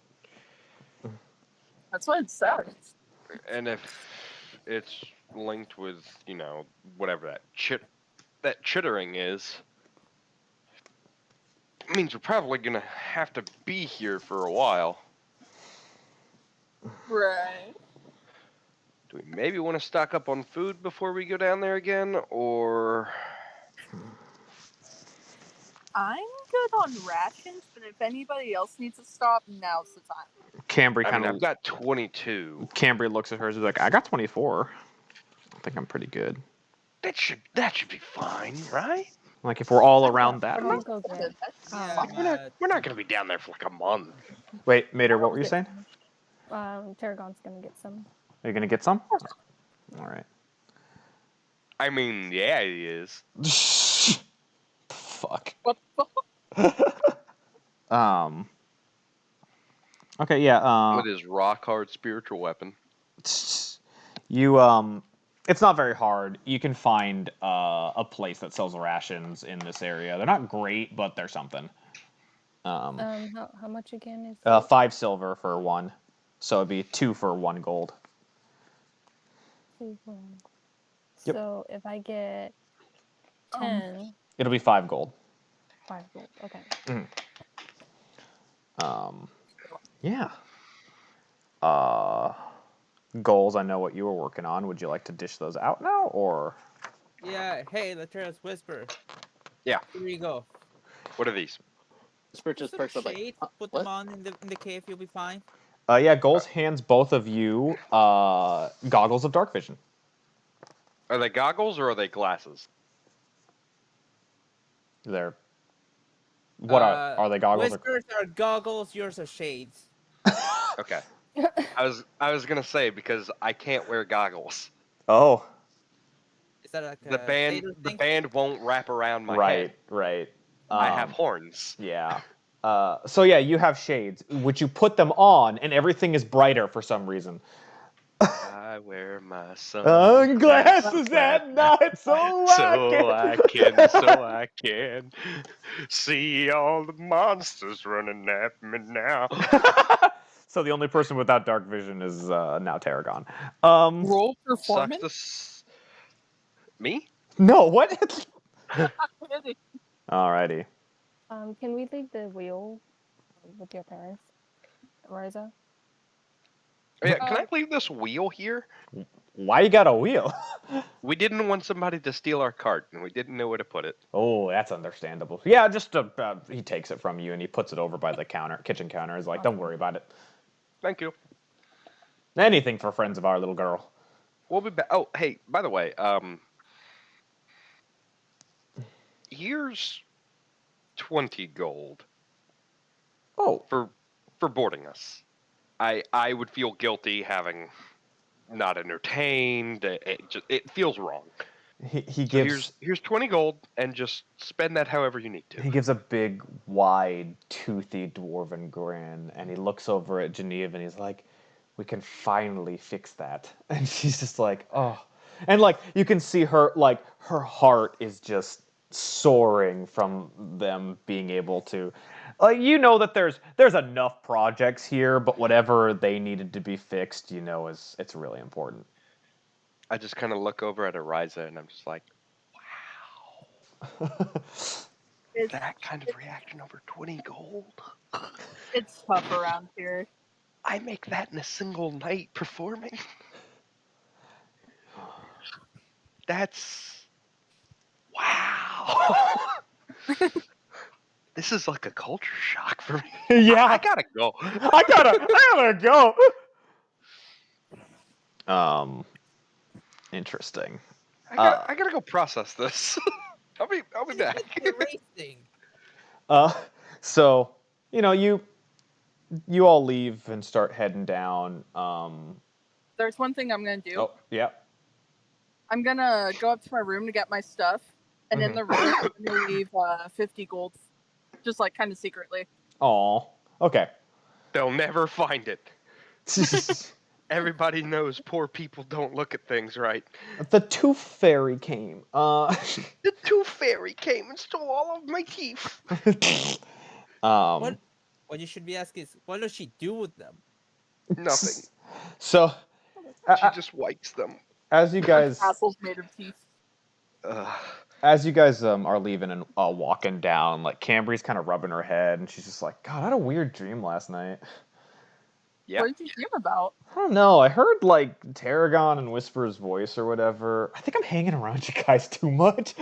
[SPEAKER 4] That's what it says.
[SPEAKER 1] And if it's linked with, whatever that chittering is, it means we're probably gonna have to be here for a while.
[SPEAKER 4] Right.
[SPEAKER 1] Do we maybe want to stock up on food before we go down there again, or?
[SPEAKER 4] I'm good on rations, but if anybody else needs to stop, now's the time.
[SPEAKER 2] Cambry
[SPEAKER 1] I
[SPEAKER 2] kind
[SPEAKER 1] mean,
[SPEAKER 2] of.
[SPEAKER 1] I've got 22.
[SPEAKER 2] Cambry looks at hers and is like, I got 24. I think I'm pretty good.
[SPEAKER 1] That should be fine, right?
[SPEAKER 2] Like if we're all around that.
[SPEAKER 6] I'll go get.
[SPEAKER 3] Yeah,
[SPEAKER 1] Like, we're not gonna be down there for like a month.
[SPEAKER 2] Wait, Mater, what were you saying?
[SPEAKER 6] Tarragon's gonna get some.
[SPEAKER 2] Are you gonna get some? All right.
[SPEAKER 1] I mean, yeah, he is.
[SPEAKER 2] Fuck.
[SPEAKER 4] What the
[SPEAKER 2] Okay, yeah.
[SPEAKER 1] With his rock hard spiritual weapon.
[SPEAKER 2] You it's not very hard. You can find a place that sells rations in this area. They're not great, but they're something.
[SPEAKER 6] How much again is it?
[SPEAKER 2] 5 silver for 1, so it'd be 2 for 1 gold.
[SPEAKER 6] 2 for 1.
[SPEAKER 2] Yep.
[SPEAKER 6] So if I get 10,
[SPEAKER 2] It'll be 5 gold.
[SPEAKER 6] 5 gold. Okay.
[SPEAKER 2] Yeah. Goals. I know what you were working on. Would you like to dish those out now, or?
[SPEAKER 3] Yeah, hey, Laterra's Whisper.
[SPEAKER 1] Yeah.
[SPEAKER 3] Here you go.
[SPEAKER 1] What are these?
[SPEAKER 5] Spirit just
[SPEAKER 3] Some
[SPEAKER 5] perks up like,
[SPEAKER 3] shades, put
[SPEAKER 5] what?
[SPEAKER 3] them on in the cave, you'll be fine.
[SPEAKER 2] Yeah. Goals hands both of you goggles of dark vision.
[SPEAKER 1] Are they goggles or are they glasses?
[SPEAKER 2] They're. What are they goggles?
[SPEAKER 3] Whiskers are goggles, yours are shades.
[SPEAKER 1] Okay. I was gonna say because I can't wear goggles.
[SPEAKER 2] Oh.
[SPEAKER 3] Is that like
[SPEAKER 1] The
[SPEAKER 3] a
[SPEAKER 1] band
[SPEAKER 3] satyr
[SPEAKER 1] the
[SPEAKER 3] thing?
[SPEAKER 1] band won't wrap around my head.
[SPEAKER 2] Right.
[SPEAKER 1] I have horns.
[SPEAKER 2] Yeah. So yeah, you have shades, which you put them on, and everything is brighter for some reason.
[SPEAKER 1] I wear my sunglasses
[SPEAKER 2] Glasses at night, so
[SPEAKER 1] I can see all the monsters running at me now.
[SPEAKER 2] So the only person without dark vision is now Tarragon.
[SPEAKER 4] roll performance?
[SPEAKER 1] Sucks me?
[SPEAKER 2] No, what? Alrighty.
[SPEAKER 6] Can we leave the wheel with your parents, Riza?
[SPEAKER 1] Yeah, can I leave this wheel here?
[SPEAKER 2] Why you got a wheel?
[SPEAKER 1] We didn't want somebody to steal our cart, and we didn't know where to put it.
[SPEAKER 2] Oh, that's understandable. Yeah, just he takes it from you and he puts it over by the kitchen counter. He's like, don't worry about it.
[SPEAKER 1] Thank you.
[SPEAKER 2] Anything for friends of our little girl.
[SPEAKER 1] We'll be back. Oh, hey, by the way, here's 20 gold.
[SPEAKER 2] Oh.
[SPEAKER 1] For boarding us. I would feel guilty having not entertained. It feels wrong.
[SPEAKER 2] He
[SPEAKER 1] So
[SPEAKER 2] gives.
[SPEAKER 1] here's 20 gold, and just spend that however you need to.
[SPEAKER 2] He gives a big, wide, toothy dwarven grin, and he looks over at Genevieve, and he's like, "We can finally fix that." And she's just like, "Oh," and like you can see her, like her heart is just soaring from them being able to, like that there's enough projects here, but whatever they needed to be fixed, it's really important.
[SPEAKER 1] I just kind of look over at Ariza, and I'm just like, wow. That kind of reaction over 20 gold?
[SPEAKER 4] It's tough around here.
[SPEAKER 1] I make that in a single night performing? That's... wow. This is like a culture shock for me.
[SPEAKER 2] Yeah.
[SPEAKER 1] I gotta go.
[SPEAKER 2] I gotta go. Interesting.
[SPEAKER 1] I gotta go process this. I'll be back.
[SPEAKER 3] Erasing.
[SPEAKER 2] So you all leave and start heading down.
[SPEAKER 4] There's one thing I'm gonna do.
[SPEAKER 2] Oh, yeah.
[SPEAKER 4] I'm gonna go up to my room to get my stuff, and in the room I'm gonna leave 50 gold, just like kind of secretly.
[SPEAKER 2] Aw. Okay.
[SPEAKER 1] They'll never find it. Everybody knows poor people don't look at things right.
[SPEAKER 2] The tooth fairy came.
[SPEAKER 1] The tooth fairy came and stole all of my teeth.
[SPEAKER 3] What you should be asking is, what does she do with them?
[SPEAKER 1] Nothing.
[SPEAKER 2] So,
[SPEAKER 1] She just wipes them.
[SPEAKER 2] as you guys
[SPEAKER 4] Castles made of teeth.
[SPEAKER 1] Ugh.
[SPEAKER 2] are leaving and walking down, like Cambry's kind of rubbing her head, and she's just like, "God, I had a weird dream last night.
[SPEAKER 1] Yeah.
[SPEAKER 4] What did you dream about?
[SPEAKER 2] I don't know. I heard like Tarragon and Whisper's voice or whatever. I think I'm hanging around you guys too much."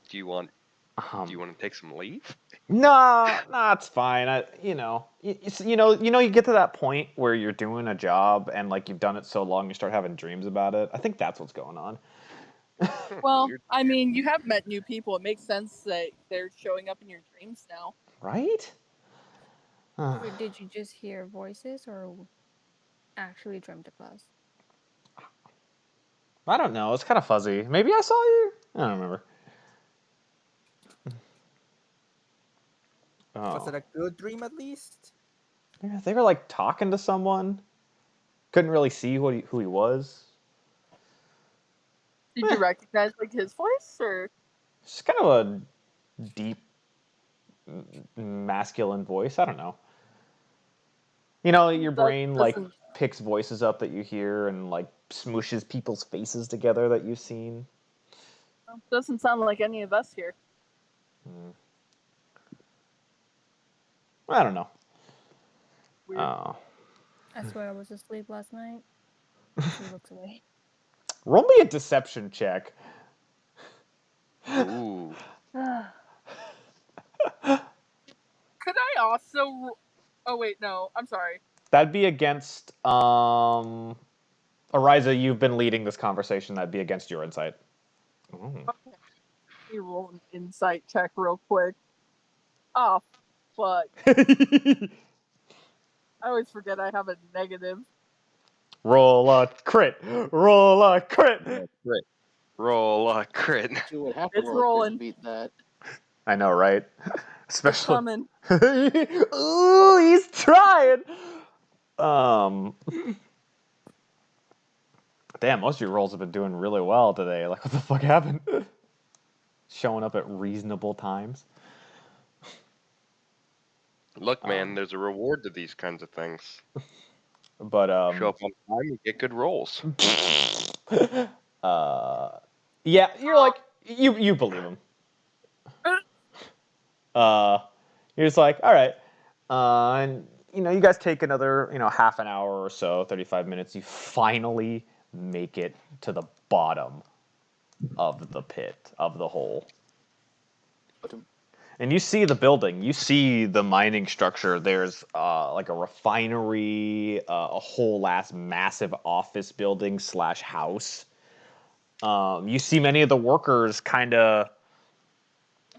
[SPEAKER 1] Do you want to take some leave?
[SPEAKER 2] Nah, it's fine. You get to that point where you're doing a job and like you've done it so long, you start having dreams about it. I think that's what's going on.
[SPEAKER 4] Well,
[SPEAKER 1] Weird.
[SPEAKER 4] I mean, you have met new people. It makes sense that they're showing up in your dreams now.
[SPEAKER 2] Right?
[SPEAKER 6] Or did you just hear voices or actually dreamt of us?
[SPEAKER 2] I don't know. It's kind of fuzzy. Maybe I saw you. I don't remember.
[SPEAKER 3] Was it
[SPEAKER 2] Oh,
[SPEAKER 3] a good dream at least?
[SPEAKER 2] yeah, they were like talking to someone. Couldn't really see who he was.
[SPEAKER 4] Did you recognize like his voice or?
[SPEAKER 2] It's just kind of a deep, masculine voice. I don't know. Your
[SPEAKER 4] That
[SPEAKER 2] brain like
[SPEAKER 4] doesn't
[SPEAKER 2] picks voices up that you hear and like smooshes people's faces together that you've seen.
[SPEAKER 4] doesn't sound like any of us here.
[SPEAKER 2] I don't know.
[SPEAKER 4] Weird.
[SPEAKER 6] I swear I was asleep last night. She looks away.
[SPEAKER 2] Roll me a deception check.
[SPEAKER 1] Ooh.
[SPEAKER 4] Could I also? Oh wait, no. I'm sorry.
[SPEAKER 2] That'd be against Ariza, you've been leading this conversation. That'd be against your insight.
[SPEAKER 4] Okay. Let me roll an insight check real quick. Oh, fuck. I always forget I have a negative.
[SPEAKER 2] Roll a crit. Roll a crit.
[SPEAKER 1] Crit. Roll a crit.
[SPEAKER 5] You would have to
[SPEAKER 4] It's
[SPEAKER 5] roll a crit
[SPEAKER 4] rolling.
[SPEAKER 5] to beat that.
[SPEAKER 2] I know, right?
[SPEAKER 4] It's
[SPEAKER 2] Especially.
[SPEAKER 4] coming.
[SPEAKER 2] Ooh, he's trying. Damn, most of your rolls have been doing really well today. Like, what the fuck happened? Showing up at reasonable times.
[SPEAKER 1] Look, man, there's a reward to these kinds of things.
[SPEAKER 2] But
[SPEAKER 1] Show up on time and get good rolls.
[SPEAKER 2] yeah, you're like you believe him. You're just like, all right, and you guys take another half an hour or so, 35 minutes. You finally make it to the bottom of the pit of the hole. And you see the building. You see the mining structure. There's like a refinery, a whole ass massive office building / house. You see many of the workers kind of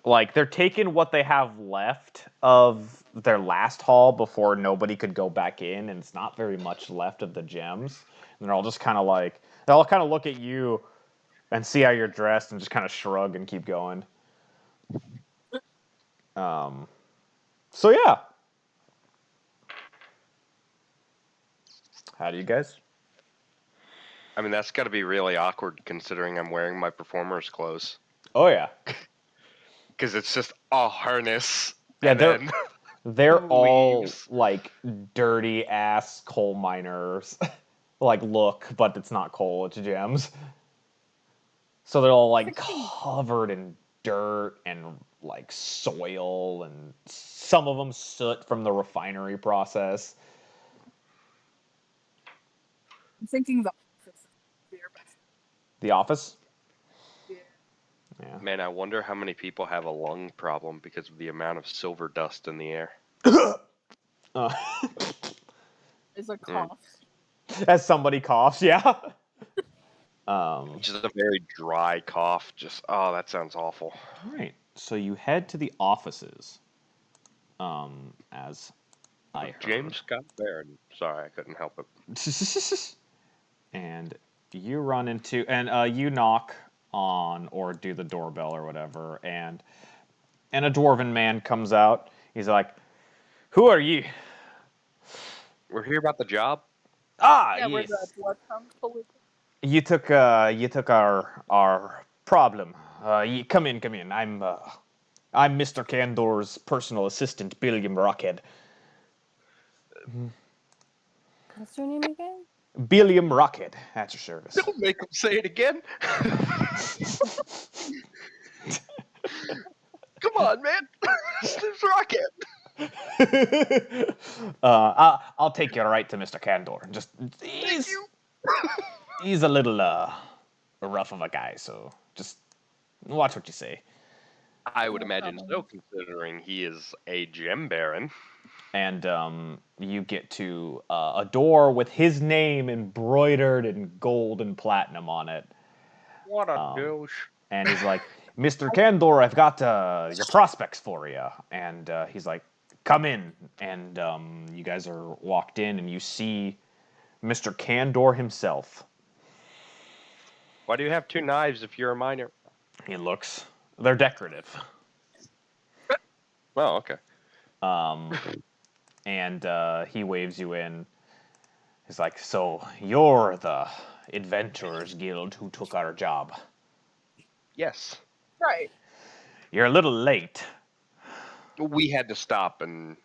[SPEAKER 2] like they're taking what they have left of their last haul before nobody could go back in, and it's not very much left of the gems. And they're all just kind of like they all kind of look at you and see how you're dressed and just kind of shrug and keep going. So yeah. How do you guys?
[SPEAKER 1] I mean, that's got to be really awkward considering I'm wearing my performer's clothes.
[SPEAKER 2] Oh yeah.
[SPEAKER 1] Because it's just a harness.
[SPEAKER 2] Yeah,
[SPEAKER 1] and then
[SPEAKER 2] they're all
[SPEAKER 1] leaves.
[SPEAKER 2] like dirty ass coal miners. Like look, but it's not coal, it's gems. So they're all like covered in dirt and like soil and some of them soot from the refinery process.
[SPEAKER 4] I'm thinking the office.
[SPEAKER 2] The office?
[SPEAKER 4] Yeah.
[SPEAKER 2] Yeah.
[SPEAKER 1] Man, I wonder how many people have a lung problem because of the amount of silver dust in the air.
[SPEAKER 4] It's a cough.
[SPEAKER 2] As somebody coughs, yeah.
[SPEAKER 1] Just a very dry cough. Just, oh, that sounds awful.
[SPEAKER 2] All right. So you head to the offices. As I heard.
[SPEAKER 1] James Scott Baird. Sorry, I couldn't help it.
[SPEAKER 2] And you run into and you knock on or do the doorbell or whatever, and a dwarven man comes out. He's like, "Who are you?"
[SPEAKER 1] We're here about the job.
[SPEAKER 2] Ah,
[SPEAKER 4] Yeah, where
[SPEAKER 2] yes.
[SPEAKER 4] the Bloodhounds collision.
[SPEAKER 2] You took our problem. Come in. I'm Mr. Candor's personal assistant, Billiam Rockhead.
[SPEAKER 6] What's your name again?
[SPEAKER 2] Billiam Rocket at your service.
[SPEAKER 1] Don't make him say it again. Come on, man. It's Rocket.
[SPEAKER 2] I'll take you right to Mr. Candor. Just
[SPEAKER 1] Thank you.
[SPEAKER 2] he's a little rough of a guy, so just watch what you say.
[SPEAKER 1] I would
[SPEAKER 6] No
[SPEAKER 1] imagine so,
[SPEAKER 6] problem.
[SPEAKER 1] considering he is a gem baron.
[SPEAKER 2] And you get to a door with his name embroidered in gold and platinum on it.
[SPEAKER 1] What a douche.
[SPEAKER 2] And he's like, Mr. Candor, I've got your prospects for you. And he's like, come in. And you guys are walked in, and you see Mr. Candor himself.
[SPEAKER 1] Why do you have two knives if you're a miner?
[SPEAKER 2] He looks. They're decorative.
[SPEAKER 1] Oh, okay.
[SPEAKER 2] And he waves you in. He's like, so you're the Adventurers Guild who took our job.
[SPEAKER 1] Yes.
[SPEAKER 4] Right.
[SPEAKER 2] You're a little late.
[SPEAKER 1] We had to stop and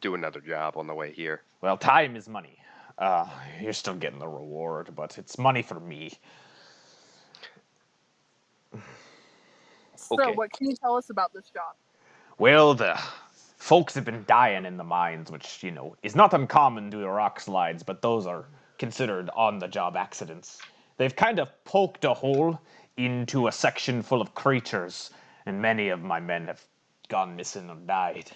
[SPEAKER 1] do another job on the way here.
[SPEAKER 2] Well, time is money. You're still getting the reward, but it's money for me.
[SPEAKER 4] So,
[SPEAKER 1] Okay.
[SPEAKER 4] what can you tell us about this job?
[SPEAKER 2] Well, the folks have been dying in the mines, which, is not uncommon due to rock slides, but those are considered on-the-job accidents. They've kind of poked a hole into a section full of creatures, and many of my men have gone missing or died.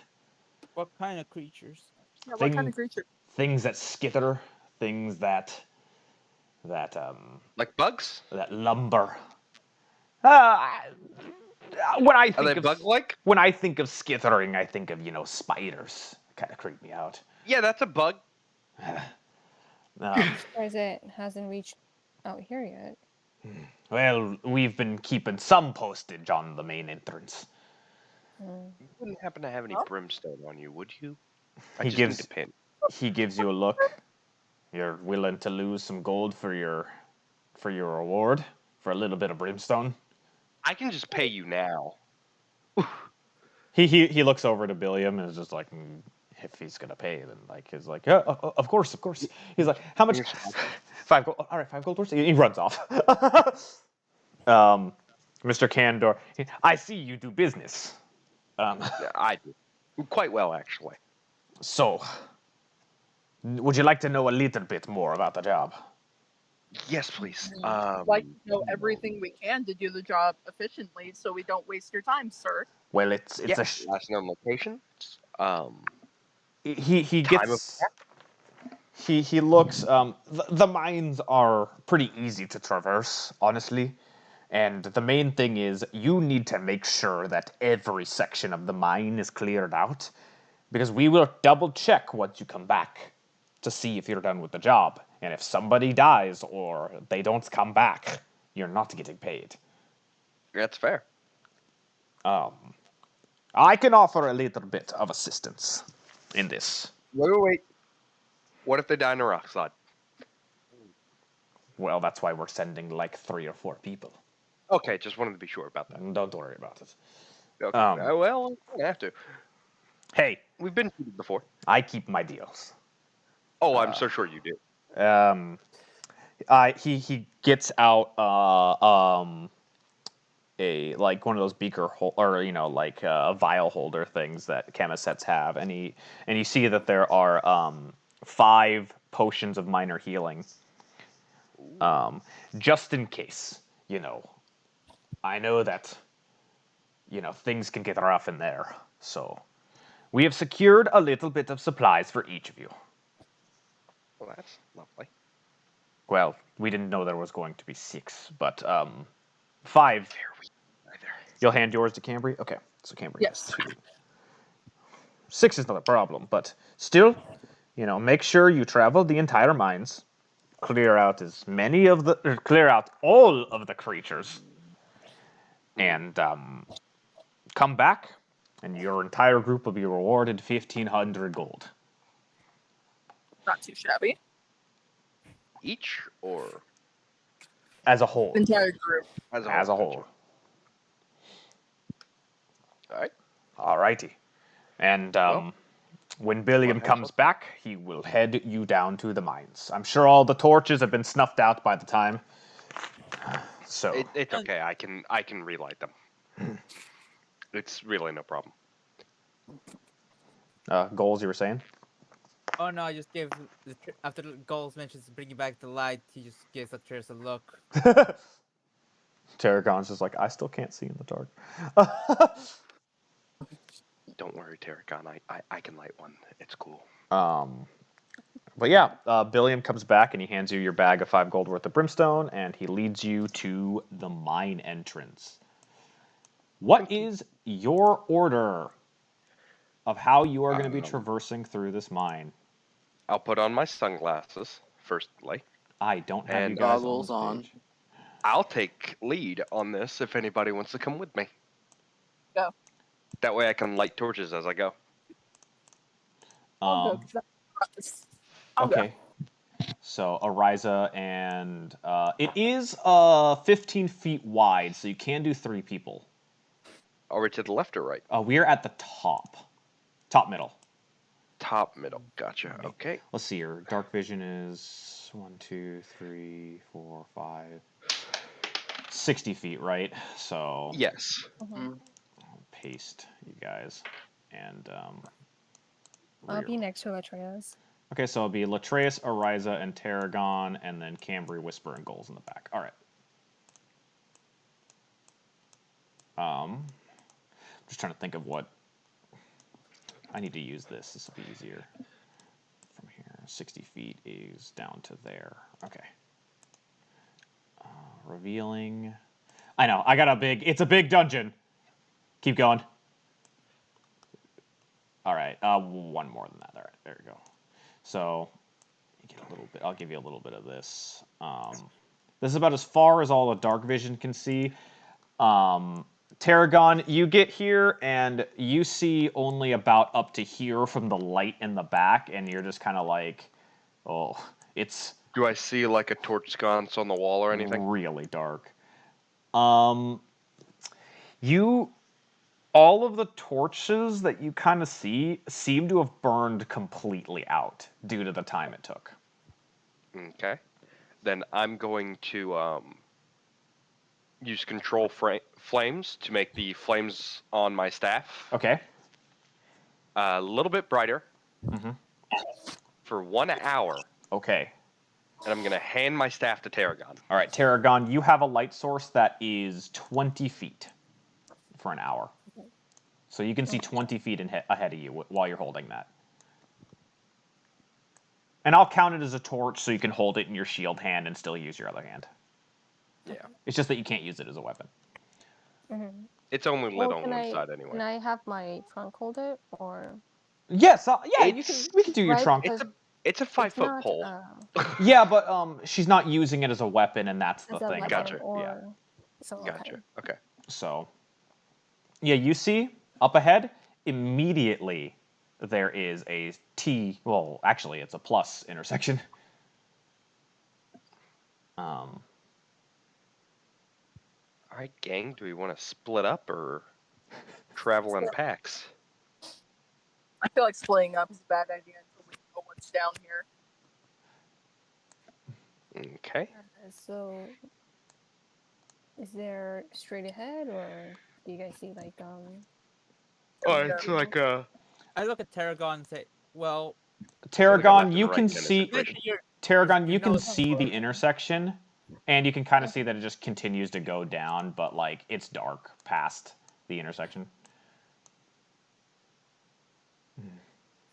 [SPEAKER 3] What kind of creatures?
[SPEAKER 4] Yeah, what kind of creature?
[SPEAKER 2] Things that skither, things that
[SPEAKER 1] Like bugs?
[SPEAKER 2] that lumber. When I
[SPEAKER 1] Are
[SPEAKER 2] think
[SPEAKER 1] they
[SPEAKER 2] of
[SPEAKER 1] bug-like?
[SPEAKER 2] when I think of skithering, I think of spiders. Kind of creep me out.
[SPEAKER 1] Yeah, that's a bug.
[SPEAKER 2] Um,
[SPEAKER 6] Surprised it hasn't reached out here yet.
[SPEAKER 2] well, we've been keeping some postage on the main entrance.
[SPEAKER 6] Mm.
[SPEAKER 1] You wouldn't happen to have any
[SPEAKER 4] Huh?
[SPEAKER 1] brimstone on you, would you? I
[SPEAKER 2] He
[SPEAKER 1] just need
[SPEAKER 2] gives
[SPEAKER 1] a pin.
[SPEAKER 2] he gives you a look. You're willing to lose some gold for your reward for a little bit of brimstone.
[SPEAKER 1] I can just pay you now.
[SPEAKER 2] He looks over to Billiam and is just like, if he's gonna pay, then he's like, yeah, of course. He's like, how much?
[SPEAKER 1] Here's
[SPEAKER 2] 5 gold. All right, 5 gold worth. He runs off. Mr. Candor, I see you do business.
[SPEAKER 1] Yeah, I do. Quite well, actually.
[SPEAKER 2] So, would you like to know a little bit more about the job?
[SPEAKER 1] Yes, please.
[SPEAKER 4] I'd like to know everything we can to do the job efficiently so we don't waste your time, sir.
[SPEAKER 2] Well, it's
[SPEAKER 1] Yeah,
[SPEAKER 2] a
[SPEAKER 1] last known location.
[SPEAKER 2] he
[SPEAKER 1] Time of
[SPEAKER 2] gets he looks the mines are pretty easy to traverse, honestly, and the main thing is you need to make sure that every section of the mine is cleared out, because we will double check once you come back to see if you're done with the job, and if somebody dies or they don't come back, you're not getting paid.
[SPEAKER 1] That's fair.
[SPEAKER 2] I can offer a little bit of assistance in this.
[SPEAKER 1] Wait. What if they die in a rock slide?
[SPEAKER 2] Well, that's why we're sending like 3 or 4 people.
[SPEAKER 1] Okay, just wanted to be sure about that.
[SPEAKER 2] Don't worry about it.
[SPEAKER 1] Okay. Well, I have to.
[SPEAKER 2] Hey,
[SPEAKER 1] We've been cheated before.
[SPEAKER 2] I keep my deals.
[SPEAKER 1] Oh, I'm so sure you do.
[SPEAKER 2] He gets out a one of those beaker or a vial holder things that chemisets have, and you see that there are 5 potions of minor healing. Just in case, I know that things can get rough in there, so we have secured a little bit of supplies for each of you.
[SPEAKER 1] Well, that's lovely.
[SPEAKER 2] Well, we didn't know there was going to be 6, but 5. You'll hand yours to Cambry? Okay, so Cambry
[SPEAKER 4] Yes.
[SPEAKER 2] has 2. 6 is not a problem, but still, make sure you travel the entire mines, clear out all of the creatures, and come back, and your entire group will be rewarded 1,500 gold.
[SPEAKER 4] Not too shabby.
[SPEAKER 1] Each or
[SPEAKER 2] As a whole.
[SPEAKER 4] Entire group.
[SPEAKER 1] as a
[SPEAKER 2] As a
[SPEAKER 1] whole?
[SPEAKER 2] whole.
[SPEAKER 1] All right.
[SPEAKER 2] Alrighty. And
[SPEAKER 1] Well.
[SPEAKER 2] When Billiam
[SPEAKER 1] Bloodhounds
[SPEAKER 2] comes
[SPEAKER 1] look?
[SPEAKER 2] back, he will head you down to the mines. I'm sure all the torches have been snuffed out by the time. So,
[SPEAKER 1] It's okay. I can relight them. It's really no problem.
[SPEAKER 2] goals you were saying?
[SPEAKER 3] Oh no, I just gave after the goals mentions bringing back the light. He just gives Atreus a look.
[SPEAKER 2] Tarragon's just like, I still can't see in the dark.
[SPEAKER 1] Don't worry, Terragon. I can light one. It's cool.
[SPEAKER 2] But yeah, Billiam comes back and he hands you your bag of 5 gold worth of brimstone, and he leads you to the mine entrance. What is your order of how you are going to be traversing through this mine?
[SPEAKER 1] I'll put on my sunglasses firstly.
[SPEAKER 2] I don't have you
[SPEAKER 1] And
[SPEAKER 2] guys
[SPEAKER 5] goggles
[SPEAKER 2] on
[SPEAKER 5] on.
[SPEAKER 2] this page.
[SPEAKER 1] I'll take lead on this if anybody wants to come with me.
[SPEAKER 4] Go.
[SPEAKER 1] That way I can light torches as I go.
[SPEAKER 4] I'll go. 'Cause I'll go.
[SPEAKER 2] Okay. So Ariza and it is 15 feet wide, so you can do 3 people.
[SPEAKER 1] Are we to the left or right?
[SPEAKER 2] We're at the top middle.
[SPEAKER 1] Top, middle. Gotcha. Okay.
[SPEAKER 2] Let's see here. Dark vision is 1, 2, 3, 4, 5, 60 feet, right? So
[SPEAKER 1] Yes.
[SPEAKER 6] Mhm.
[SPEAKER 2] I'll paste you guys, and
[SPEAKER 6] I'll be next to Atreus.
[SPEAKER 2] okay, so it'll be Latreus, Ariza, and Tarragon, and then Cambry, Whisper, and Goals in the back. All right. Just trying to think of what I need to use this. This will be easier. From here, 60 feet is down to there. Okay. Revealing. I know. I got a big. It's a big dungeon. Keep going. All right. One more than that. All right. There we go. So, you get a little bit. I'll give you a little bit of this. This is about as far as all the dark vision can see. Tarragon, you get here and you see only about up to here from the light in the back, and you're just kind of like, oh, it's
[SPEAKER 1] Do I see like a torch sconce on the wall or anything?
[SPEAKER 2] really dark. You, all of the torches that you kind of see seem to have burned completely out due to the time it took.
[SPEAKER 1] Okay. Then I'm going to use control flames to make the flames on my staff
[SPEAKER 2] Okay.
[SPEAKER 1] a little bit brighter
[SPEAKER 2] Mhm.
[SPEAKER 1] for 1 hour,
[SPEAKER 2] Okay.
[SPEAKER 1] and I'm going to hand my staff to Tarragon.
[SPEAKER 2] All right, Tarragon, you have a light source that is 20 feet for an hour. So you can see 20 feet ahead of you while you're holding that. And I'll count it as a torch so you can hold it in your shield hand and still use your other hand.
[SPEAKER 1] Yeah.
[SPEAKER 2] It's just that you can't use it as a weapon.
[SPEAKER 6] Mhm.
[SPEAKER 1] It's only lit
[SPEAKER 6] Well,
[SPEAKER 1] on one side anyway.
[SPEAKER 6] Can I have my trunk hold it, or
[SPEAKER 2] Yes, yeah, you can.
[SPEAKER 1] It's-
[SPEAKER 2] We can do your
[SPEAKER 6] right?
[SPEAKER 2] trunk.
[SPEAKER 6] Because
[SPEAKER 1] It's a
[SPEAKER 6] it's
[SPEAKER 1] 5-foot
[SPEAKER 6] not
[SPEAKER 1] pole.
[SPEAKER 2] Yeah, but she's not using it as a weapon, and that's the
[SPEAKER 6] as a
[SPEAKER 2] thing.
[SPEAKER 6] weapon,
[SPEAKER 1] Gotcha.
[SPEAKER 6] or
[SPEAKER 2] Yeah.
[SPEAKER 6] so okay.
[SPEAKER 1] Gotcha. Okay.
[SPEAKER 2] So, yeah, you see up ahead immediately there is a T. Well, actually, it's a plus intersection.
[SPEAKER 1] All right, gang. Do we want to split up or travel in packs?
[SPEAKER 4] I feel like splitting up is a bad idea until we know what's down here.
[SPEAKER 1] Okay.
[SPEAKER 6] So, is there straight ahead, or do you guys see like
[SPEAKER 1] Oh, it's like a.
[SPEAKER 3] I look at Tarragon and say, "Well,
[SPEAKER 2] Tarragon,
[SPEAKER 1] left
[SPEAKER 2] you
[SPEAKER 1] and right
[SPEAKER 2] can
[SPEAKER 1] kind of
[SPEAKER 2] see.
[SPEAKER 1] situation.
[SPEAKER 2] Tarragon,
[SPEAKER 3] you
[SPEAKER 2] you can
[SPEAKER 3] know-
[SPEAKER 2] see the intersection, and you can kind of see that it just continues to go down, but like it's dark past the intersection.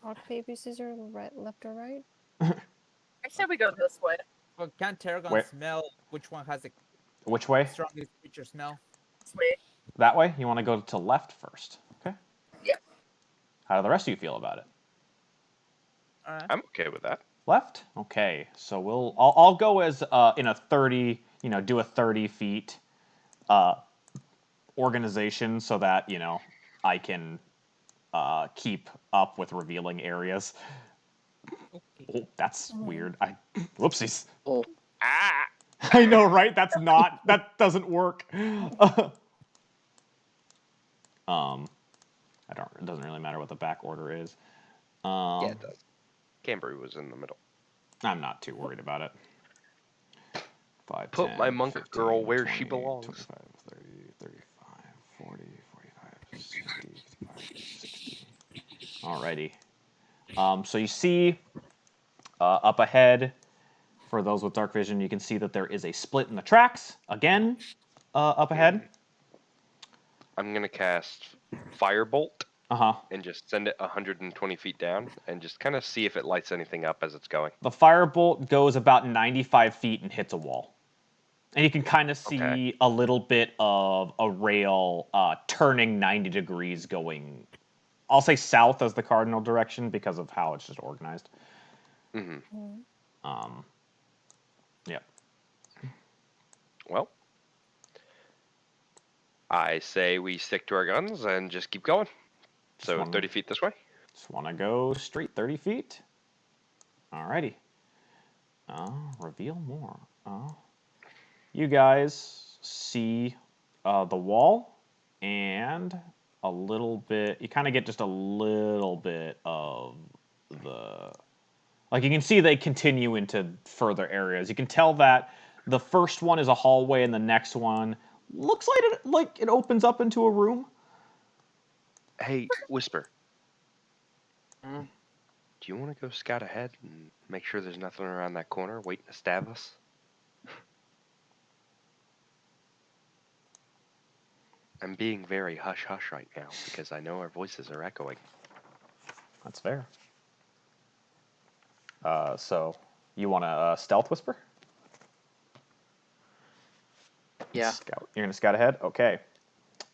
[SPEAKER 6] rock paper scissors, right, left or right?
[SPEAKER 4] I said we go this way.
[SPEAKER 3] well, can Tarragon
[SPEAKER 2] Where-
[SPEAKER 3] smell which one has the
[SPEAKER 2] Which way?
[SPEAKER 3] strongest creature smell?"
[SPEAKER 4] This way.
[SPEAKER 2] That way? You want to go to left first? Okay.
[SPEAKER 4] Yeah.
[SPEAKER 2] How do the rest of you feel about it?
[SPEAKER 3] All right.
[SPEAKER 1] I'm okay with that.
[SPEAKER 2] Left? Okay. So I'll go as in a 30, do a 30 feet organization so that, I can keep up with revealing areas.
[SPEAKER 3] Okay.
[SPEAKER 2] Oh, that's weird. Whoopsies.
[SPEAKER 5] Oh,
[SPEAKER 1] Ah!
[SPEAKER 2] I know, right? That doesn't work. It doesn't really matter what the back order is.
[SPEAKER 1] Yeah, it does. Cambry was in the middle.
[SPEAKER 2] I'm not too worried about it. 5,
[SPEAKER 1] Put
[SPEAKER 2] 10,
[SPEAKER 1] my monk
[SPEAKER 2] 15,
[SPEAKER 1] girl where
[SPEAKER 2] 20,
[SPEAKER 1] she belongs.
[SPEAKER 2] 25, 30, 35, 40, 45, 50, 55, 60. Alrighty. So you see up ahead, for those with dark vision, you can see that there is a split in the tracks. Again, up ahead.
[SPEAKER 1] I'm gonna cast Firebolt
[SPEAKER 2] Uh-huh.
[SPEAKER 1] and just send it 120 feet down and just kind of see if it lights anything up as it's going.
[SPEAKER 2] The firebolt goes about 95 feet and hits a wall. And you can kind of see
[SPEAKER 1] Okay.
[SPEAKER 2] a little bit of a rail turning 90 degrees going, I'll say south as the cardinal direction because of how it's just organized. Yep.
[SPEAKER 1] Well, I say we stick to our guns and just keep going. So 30 feet this way.
[SPEAKER 2] Just want to go straight 30 feet. Alrighty. Reveal more. You guys see the wall and a little bit. You kind of get just a little bit of the. Like you can see they continue into further areas. You can tell that the first one is a hallway and the next one looks like it opens up into a room.
[SPEAKER 1] Hey, Whisper. Do you want to go scout ahead and make sure there's nothing around that corner waiting to stab us? I'm being very hush-hush right now because I know our voices are echoing.
[SPEAKER 2] That's fair. So you want to stealth whisper?
[SPEAKER 5] Yeah.
[SPEAKER 2] Scout. You're gonna scout ahead. Okay.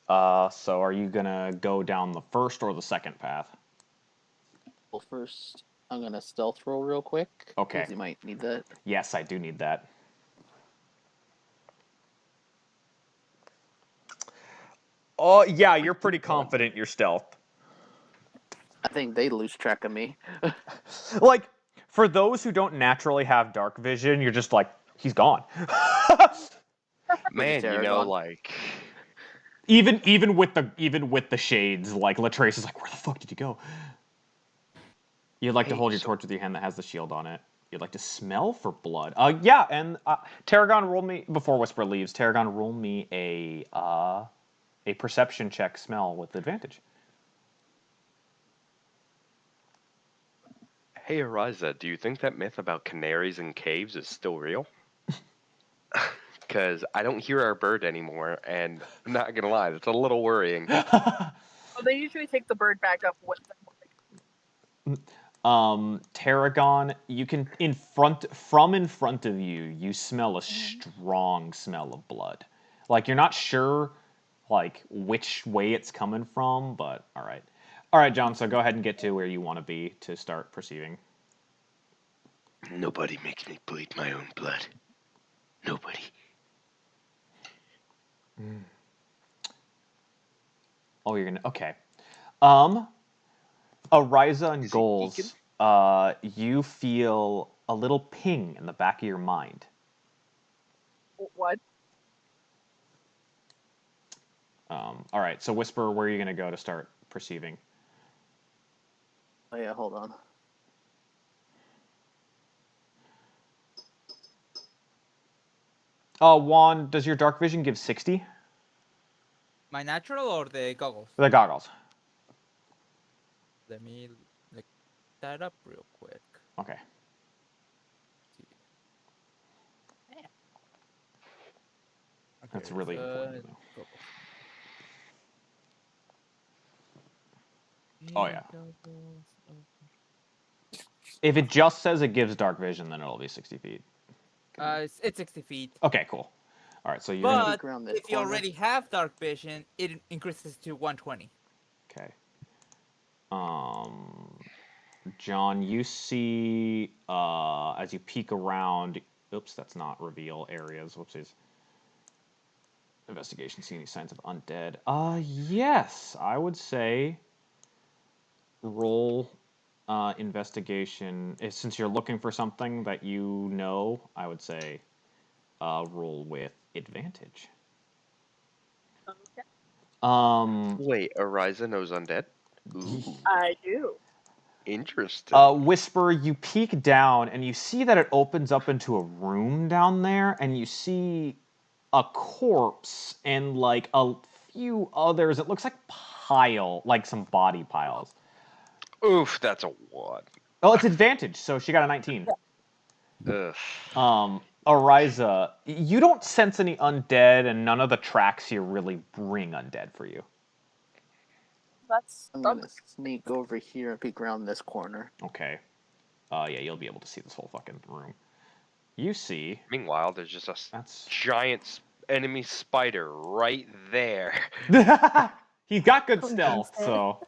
[SPEAKER 2] So are you gonna go down the first or the second path?
[SPEAKER 5] Well, first, I'm going to stealth roll real quick.
[SPEAKER 2] Okay.
[SPEAKER 5] Because you might need that.
[SPEAKER 2] Yes, I do need that. Oh, yeah, you're pretty confident you're stealth.
[SPEAKER 5] I think they lose track of me.
[SPEAKER 2] Like, for those who don't naturally have dark vision, you're just like, he's gone.
[SPEAKER 1] Man, you know, like...
[SPEAKER 2] even with the shades, like Latrace is like, where the fuck did you go? You'd like to hold your torch with your hand that has the shield on it. You'd like to smell for blood. Yeah, and Tarragon, roll me before Whisper leaves. Tarragon, roll me a perception check, smell with advantage.
[SPEAKER 1] Hey, Ariza, do you think that myth about canaries in caves is still real? Because I don't hear our bird anymore, and I'm not gonna lie, that's a little worrying.
[SPEAKER 4] Well, they usually take the bird back up with them.
[SPEAKER 2] Tarragon, you can in front of you, you smell a strong smell of blood. Like you're not sure, like which way it's coming from, but all right, John. So go ahead and get to where you want to be to start perceiving.
[SPEAKER 1] Nobody makes me bleed my own blood. Nobody.
[SPEAKER 2] Oh, you're gonna okay. Ariza and Goals, you feel a little ping in the back of your mind.
[SPEAKER 4] What?
[SPEAKER 2] All right, so Whisper, where are you gonna go to start perceiving?
[SPEAKER 5] Oh, yeah, hold on.
[SPEAKER 2] Juan, does your dark vision give 60?
[SPEAKER 3] My natural or the goggles?
[SPEAKER 2] The goggles.
[SPEAKER 3] Let me look that up real quick.
[SPEAKER 2] Okay.
[SPEAKER 3] Okay,
[SPEAKER 2] That's really important.
[SPEAKER 3] goggles.
[SPEAKER 2] Oh, yeah.
[SPEAKER 3] Goggles.
[SPEAKER 2] If it just says it gives dark vision, then it'll be 60 feet.
[SPEAKER 3] It's 60 feet.
[SPEAKER 2] Okay, cool. All right, so you're
[SPEAKER 3] But
[SPEAKER 2] gonna...
[SPEAKER 3] if you already have dark vision, it increases to 120.
[SPEAKER 2] Okay. John, you see as you peek around. Oops, that's not reveal areas. Whoopsies. Investigation. See any signs of undead? Yes, I would say. Roll investigation. Since you're looking for something that you know, I would say roll with advantage.
[SPEAKER 4] Okay.
[SPEAKER 1] Wait, Ariza knows undead? Ooh.
[SPEAKER 4] I do.
[SPEAKER 1] Interesting.
[SPEAKER 2] Whisper, you peek down and you see that it opens up into a room down there, and you see a corpse and like a few others. It looks like like some body piles.
[SPEAKER 1] Oof, that's a 1.
[SPEAKER 2] Oh, it's advantage, so she got a 19.
[SPEAKER 1] Ugh.
[SPEAKER 2] Ariza, you don't sense any undead, and none of the tracks here really bring undead for you.
[SPEAKER 4] That's
[SPEAKER 5] I'm gonna sneak over here and peek around this corner.
[SPEAKER 2] Okay. Yeah, you'll be able to see this whole fucking room. You see.
[SPEAKER 1] Meanwhile, there's just a
[SPEAKER 2] That's.
[SPEAKER 1] giant enemy spider right there.
[SPEAKER 2] He's got good
[SPEAKER 6] Who
[SPEAKER 2] stealth,
[SPEAKER 6] thinks
[SPEAKER 2] so.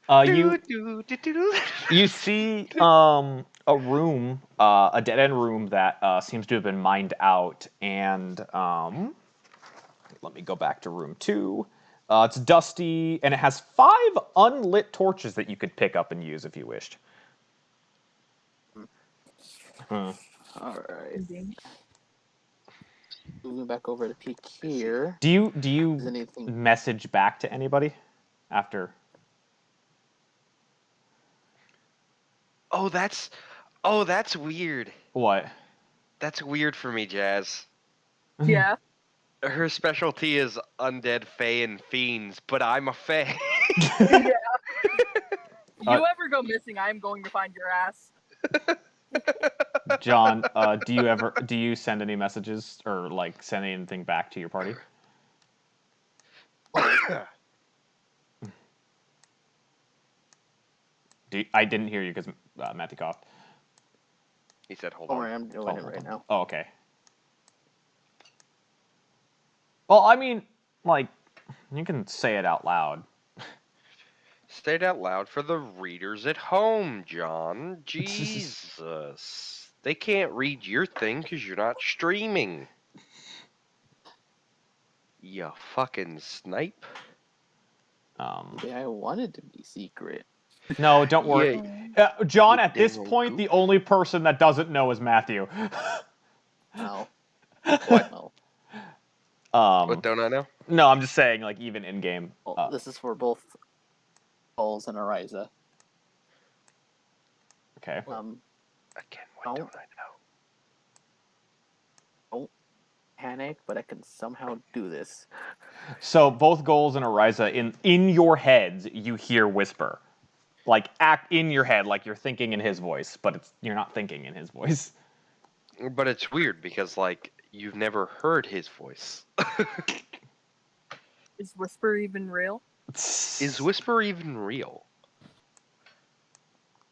[SPEAKER 1] Do, do, do, do, do.
[SPEAKER 2] You see a room, a dead end room that seems to have been mined out, and let me go back to room 2. It's dusty, and it has 5 unlit torches that you could pick up and use if you wished.
[SPEAKER 5] All right.
[SPEAKER 4] amazing.
[SPEAKER 5] Moving back over to peek here.
[SPEAKER 2] Do you
[SPEAKER 5] Is anything?
[SPEAKER 2] message back to anybody after?
[SPEAKER 1] Oh, that's weird.
[SPEAKER 2] What?
[SPEAKER 1] That's weird for me, Jazz.
[SPEAKER 4] Yeah.
[SPEAKER 1] Her specialty is undead fae and fiends, but I'm a fae.
[SPEAKER 4] Yeah.
[SPEAKER 2] Uh,
[SPEAKER 4] You ever go missing, I'm going to find your ass.
[SPEAKER 2] John, do you send any messages or like send anything back to your party? I didn't hear you because Matty coughed.
[SPEAKER 1] He said, "Hold
[SPEAKER 5] Don't
[SPEAKER 1] on."
[SPEAKER 5] worry, I'm doing it right now.
[SPEAKER 2] Oh, okay. Well, I mean, like, you can say it out loud.
[SPEAKER 1] Say it out loud for the readers at home, John. Jesus. They can't read your thing because you're not streaming. You fucking snipe.
[SPEAKER 5] Maybe I wanted to be secret.
[SPEAKER 2] No, don't worry. John, at this point, the only person that doesn't know is Matthew.
[SPEAKER 5] Oh.
[SPEAKER 1] What?
[SPEAKER 5] Oh.
[SPEAKER 1] What don't I know?
[SPEAKER 2] No, I'm just saying, like, even in game.
[SPEAKER 5] Well, this is for both Balls and Ariza.
[SPEAKER 2] Okay.
[SPEAKER 1] Again, what don't I know?
[SPEAKER 5] Don't panic, but I can somehow do this.
[SPEAKER 2] So both Goals and Ariza, in your heads, you hear Whisper. Like, act in your head like you're thinking in his voice, but you're not thinking in his voice.
[SPEAKER 1] But it's weird because, like, you've never heard his voice.
[SPEAKER 4] Is Whisper even real?
[SPEAKER 1] Is Whisper even real?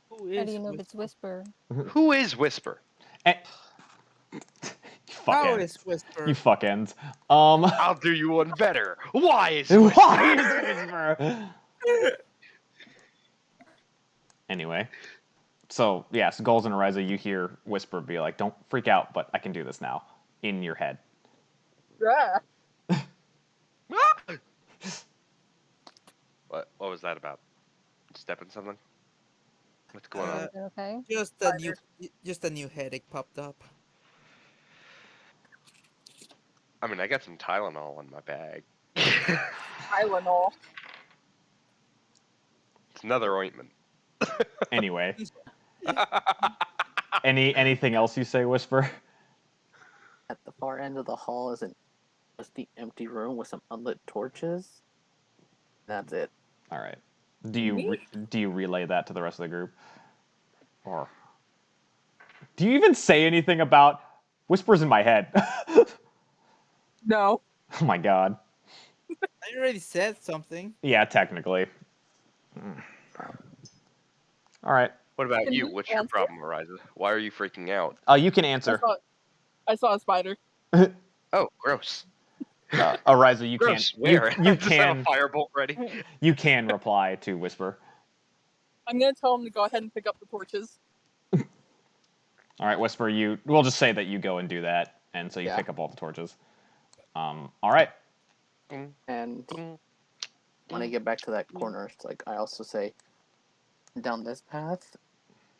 [SPEAKER 3] Who
[SPEAKER 6] How
[SPEAKER 3] is
[SPEAKER 6] do you know if it's Whisper?
[SPEAKER 1] Who is Whisper?
[SPEAKER 2] You
[SPEAKER 3] How
[SPEAKER 2] fuckends.
[SPEAKER 3] is Whisper?
[SPEAKER 2] You fuckends.
[SPEAKER 1] I'll do you one better. Why is Whisper?
[SPEAKER 2] Why is Whisper? Anyway. So, yes, Goals and Ariza, you hear Whisper be like, don't freak out, but I can do this now. In your head.
[SPEAKER 4] Yeah.
[SPEAKER 1] What was that about? Stepping something? What's going on?
[SPEAKER 6] Is it okay?
[SPEAKER 3] Just a new headache popped up.
[SPEAKER 1] I mean, I got some Tylenol in my bag.
[SPEAKER 4] Tylenol.
[SPEAKER 1] It's another ointment.
[SPEAKER 2] Anyway. Anything else you say, Whisper?
[SPEAKER 5] At the far end of the hall is an dusty, empty room with some unlit torches. That's it.
[SPEAKER 2] All right. Do you relay that to the rest of the group? Or do you even say anything about Whispers in my head?
[SPEAKER 4] No.
[SPEAKER 2] Oh my god.
[SPEAKER 3] I already said something.
[SPEAKER 2] Yeah, technically. All right.
[SPEAKER 1] What about
[SPEAKER 4] Can
[SPEAKER 1] you?
[SPEAKER 4] we
[SPEAKER 1] What's your
[SPEAKER 4] answer?
[SPEAKER 1] problem, Ariza? Why are you freaking out?
[SPEAKER 2] You can answer.
[SPEAKER 4] I saw a spider.
[SPEAKER 1] Oh, gross.
[SPEAKER 2] Ariza, you can.
[SPEAKER 1] Gross. Where?
[SPEAKER 2] You
[SPEAKER 1] Just have
[SPEAKER 2] can.
[SPEAKER 1] a firebolt ready.
[SPEAKER 2] You can reply to Whisper.
[SPEAKER 4] I'm gonna tell him to go ahead and pick up the torches.
[SPEAKER 2] All right, Whisper. We'll just say that you go and do that, and so you
[SPEAKER 5] Yeah.
[SPEAKER 2] pick up all the torches. All right.
[SPEAKER 5] And when I get back to that corner, it's like I also say, down this path,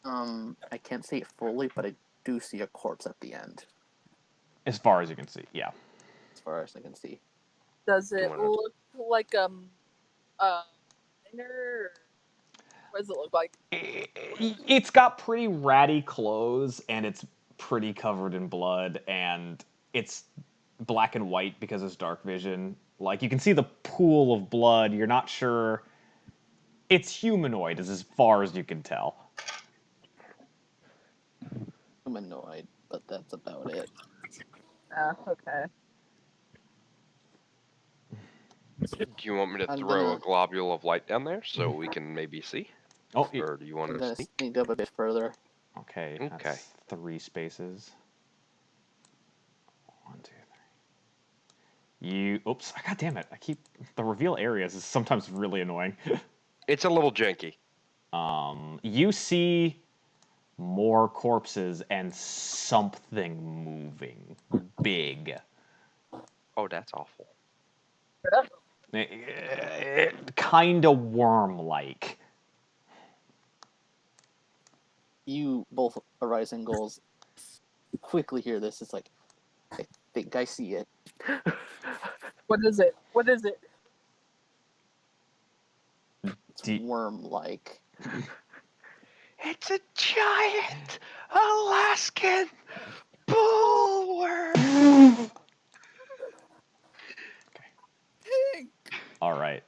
[SPEAKER 5] I can't see it fully, but I do see a corpse at the end,
[SPEAKER 2] As far as you can see, yeah.
[SPEAKER 5] as far as I can see.
[SPEAKER 4] Does it
[SPEAKER 1] wanna-
[SPEAKER 4] look like inner? What does it look like?
[SPEAKER 2] It's got pretty ratty clothes, and it's pretty covered in blood, and it's black and white because it's dark vision. Like, you can see the pool of blood. You're not sure. It's humanoid, as far as you can tell.
[SPEAKER 5] Humanoid, but that's about it.
[SPEAKER 4] Okay.
[SPEAKER 1] Do you want me to
[SPEAKER 5] I'm
[SPEAKER 1] throw
[SPEAKER 5] gonna-
[SPEAKER 1] a globule of light down there so we can maybe see?
[SPEAKER 2] Oh,
[SPEAKER 1] Or do you want
[SPEAKER 5] I'm
[SPEAKER 1] to
[SPEAKER 5] gonna
[SPEAKER 1] sneak?
[SPEAKER 5] sneak up a bit further.
[SPEAKER 2] okay.
[SPEAKER 1] Okay.
[SPEAKER 2] That's 3 spaces. 1, 2, 3. You. Oops. God damn it. The reveal areas is sometimes really annoying.
[SPEAKER 1] It's a little janky.
[SPEAKER 2] You see more corpses and something moving. Big.
[SPEAKER 1] Oh, that's awful.
[SPEAKER 2] Kind of worm-like.
[SPEAKER 5] You both Arising Goals quickly hear this. It's like, I think I see it.
[SPEAKER 4] What is it? What is it?
[SPEAKER 5] It's worm-like.
[SPEAKER 1] It's a giant Alaskan bullworm.
[SPEAKER 2] All right.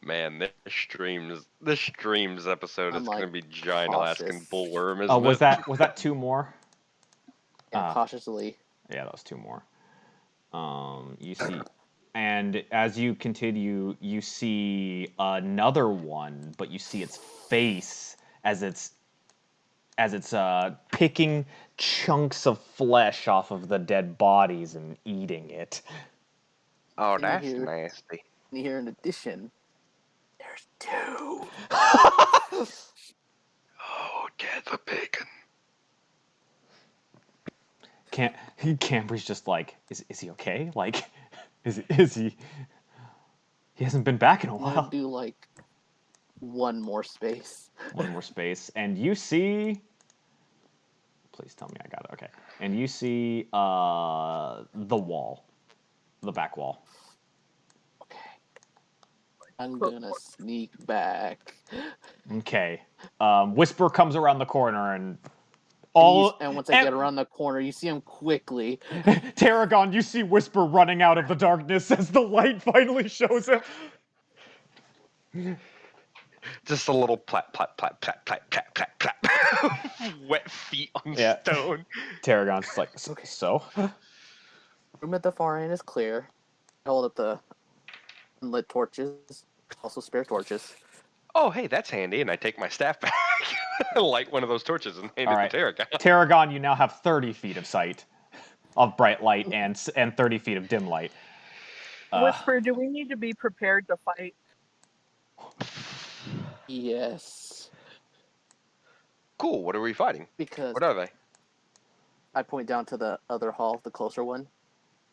[SPEAKER 1] Man, this streams episode
[SPEAKER 5] I'm
[SPEAKER 1] is
[SPEAKER 5] like,
[SPEAKER 1] gonna be giant
[SPEAKER 5] cautious.
[SPEAKER 1] Alaskan bullworm, isn't
[SPEAKER 2] Oh, was
[SPEAKER 1] it?
[SPEAKER 2] that 2 more?
[SPEAKER 5] Yeah, cautiously.
[SPEAKER 2] Yeah, that was 2 more. You see, and as you continue, you see another one, but you see its face as it's picking chunks of flesh off of the dead bodies and eating it.
[SPEAKER 1] Oh,
[SPEAKER 5] And you
[SPEAKER 1] that's
[SPEAKER 5] hear-
[SPEAKER 1] nasty.
[SPEAKER 5] And here, in addition, there's 2.
[SPEAKER 1] Oh, get the bacon.
[SPEAKER 2] Cambry's just like, is he okay? Like, is he? He hasn't been back in a
[SPEAKER 5] I'm gonna
[SPEAKER 2] while.
[SPEAKER 5] do like 1 more space.
[SPEAKER 2] 1 more space, and you see. Please tell me I got it. Okay, and you see the wall, the back wall.
[SPEAKER 5] Okay. I'm gonna sneak back.
[SPEAKER 2] Okay. Whisper comes around the corner and
[SPEAKER 5] And once I get around the corner, you see him quickly.
[SPEAKER 2] Tarragon, you see Whisper running out of the darkness as the light finally shows him.
[SPEAKER 1] Just a little plat, plat, plat, plat, plat, plat, plat, plat. Wet feet on
[SPEAKER 2] Yeah.
[SPEAKER 1] stone.
[SPEAKER 2] Tarragon's just like,
[SPEAKER 5] Okay.
[SPEAKER 2] so?
[SPEAKER 5] Room at the far end is clear. Hold up the unlit torches. Also spare torches.
[SPEAKER 1] Oh, hey, that's handy. And I take my staff back, light one of those torches, and hand
[SPEAKER 2] All
[SPEAKER 1] it
[SPEAKER 2] right.
[SPEAKER 1] to Tarragon.
[SPEAKER 2] Tarragon, you now have 30 feet of sight of bright light and 30 feet of dim light.
[SPEAKER 4] Whisper, do we need to be prepared to fight?
[SPEAKER 5] Yes.
[SPEAKER 1] Cool. What are we fighting?
[SPEAKER 5] Because
[SPEAKER 1] What are they?
[SPEAKER 5] I point down to the other hall, the closer one.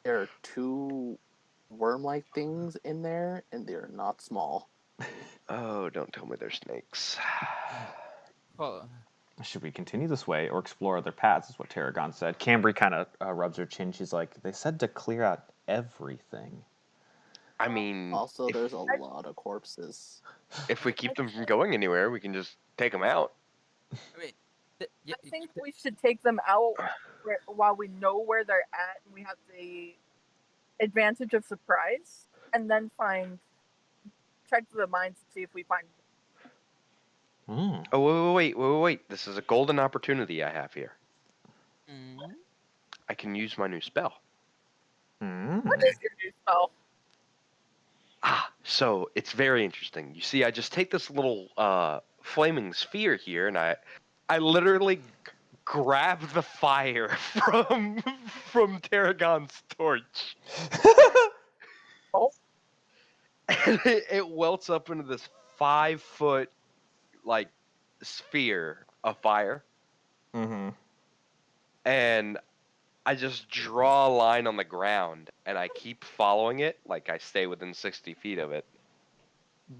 [SPEAKER 5] There are 2 worm-like things in there, and they're not small.
[SPEAKER 1] Oh, don't tell me they're snakes.
[SPEAKER 3] Well,
[SPEAKER 2] Should we continue this way or explore other paths, is what Tarragon said. Cambry kind of rubs her chin. She's like, they said to clear out everything.
[SPEAKER 1] I mean,
[SPEAKER 5] Also, there's a lot of corpses.
[SPEAKER 1] if we keep them from going anywhere, we can just take them out.
[SPEAKER 3] I mean,
[SPEAKER 4] I think we should take them out while we know where they're at and we have the advantage of surprise, and then check the mines and see if we find.
[SPEAKER 1] Oh, wait. This is a golden opportunity I have here.
[SPEAKER 3] mm,
[SPEAKER 1] I can use my new spell.
[SPEAKER 4] What is your new spell?
[SPEAKER 1] So it's very interesting. You see, I just take this little flaming sphere here, and I literally grab the fire from Tarragon's torch.
[SPEAKER 4] Oh.
[SPEAKER 1] And it welts up into this 5-foot like sphere of fire.
[SPEAKER 2] Mm-hmm.
[SPEAKER 1] And I just draw a line on the ground and I keep following it, like I stay within 60 feet of it.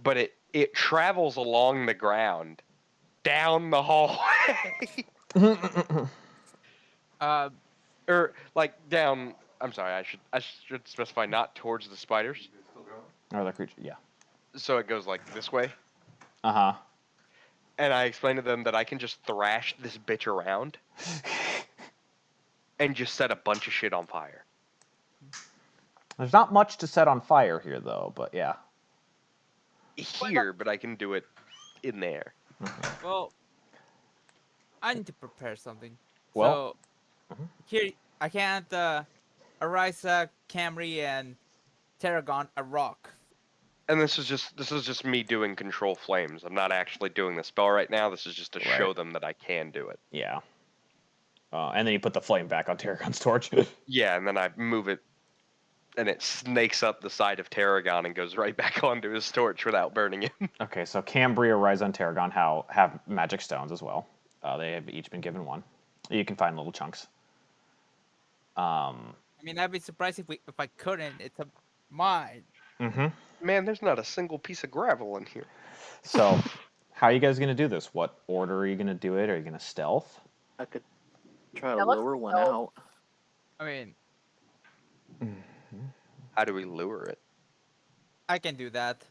[SPEAKER 1] But it travels along the ground down the hallway. Or like down, I'm sorry, I should specify not towards the spiders.
[SPEAKER 2] Or the creature, yeah.
[SPEAKER 1] So it goes like this way,
[SPEAKER 2] Uh-huh.
[SPEAKER 1] and I explain to them that I can just thrash this bitch around and just set a bunch of shit on fire.
[SPEAKER 2] There's not much to set on fire here, though, but yeah.
[SPEAKER 1] Here, but I can do it in there.
[SPEAKER 3] Well, I need to prepare something.
[SPEAKER 2] Well,
[SPEAKER 3] So here I can't Arisa, Camry, and Tarragon a rock.
[SPEAKER 1] And this is just me doing control flames. I'm not actually doing the spell right now. This is just to show
[SPEAKER 2] Right.
[SPEAKER 1] them that I can do it.
[SPEAKER 2] yeah. And then you put the flame back on Tarragon's torch.
[SPEAKER 1] Yeah, and then I move it, and it snakes up the side of Tarragon and goes right back onto his torch without burning him.
[SPEAKER 2] Okay, so Cambria, Ryza, and Tarragon have magic stones as well. They have each been given one. You can find little chunks.
[SPEAKER 3] I mean, I'd be surprised if I couldn't. It's a mine.
[SPEAKER 2] Mm-hmm.
[SPEAKER 1] Man, there's not a single piece of gravel in here.
[SPEAKER 2] So, how are you guys gonna do this? What order are you gonna do it? Are you gonna stealth?
[SPEAKER 5] I could try to
[SPEAKER 4] Yeah, let's
[SPEAKER 5] lure one
[SPEAKER 4] go.
[SPEAKER 5] out.
[SPEAKER 3] I mean,
[SPEAKER 1] How do we lure it?
[SPEAKER 3] I can do that.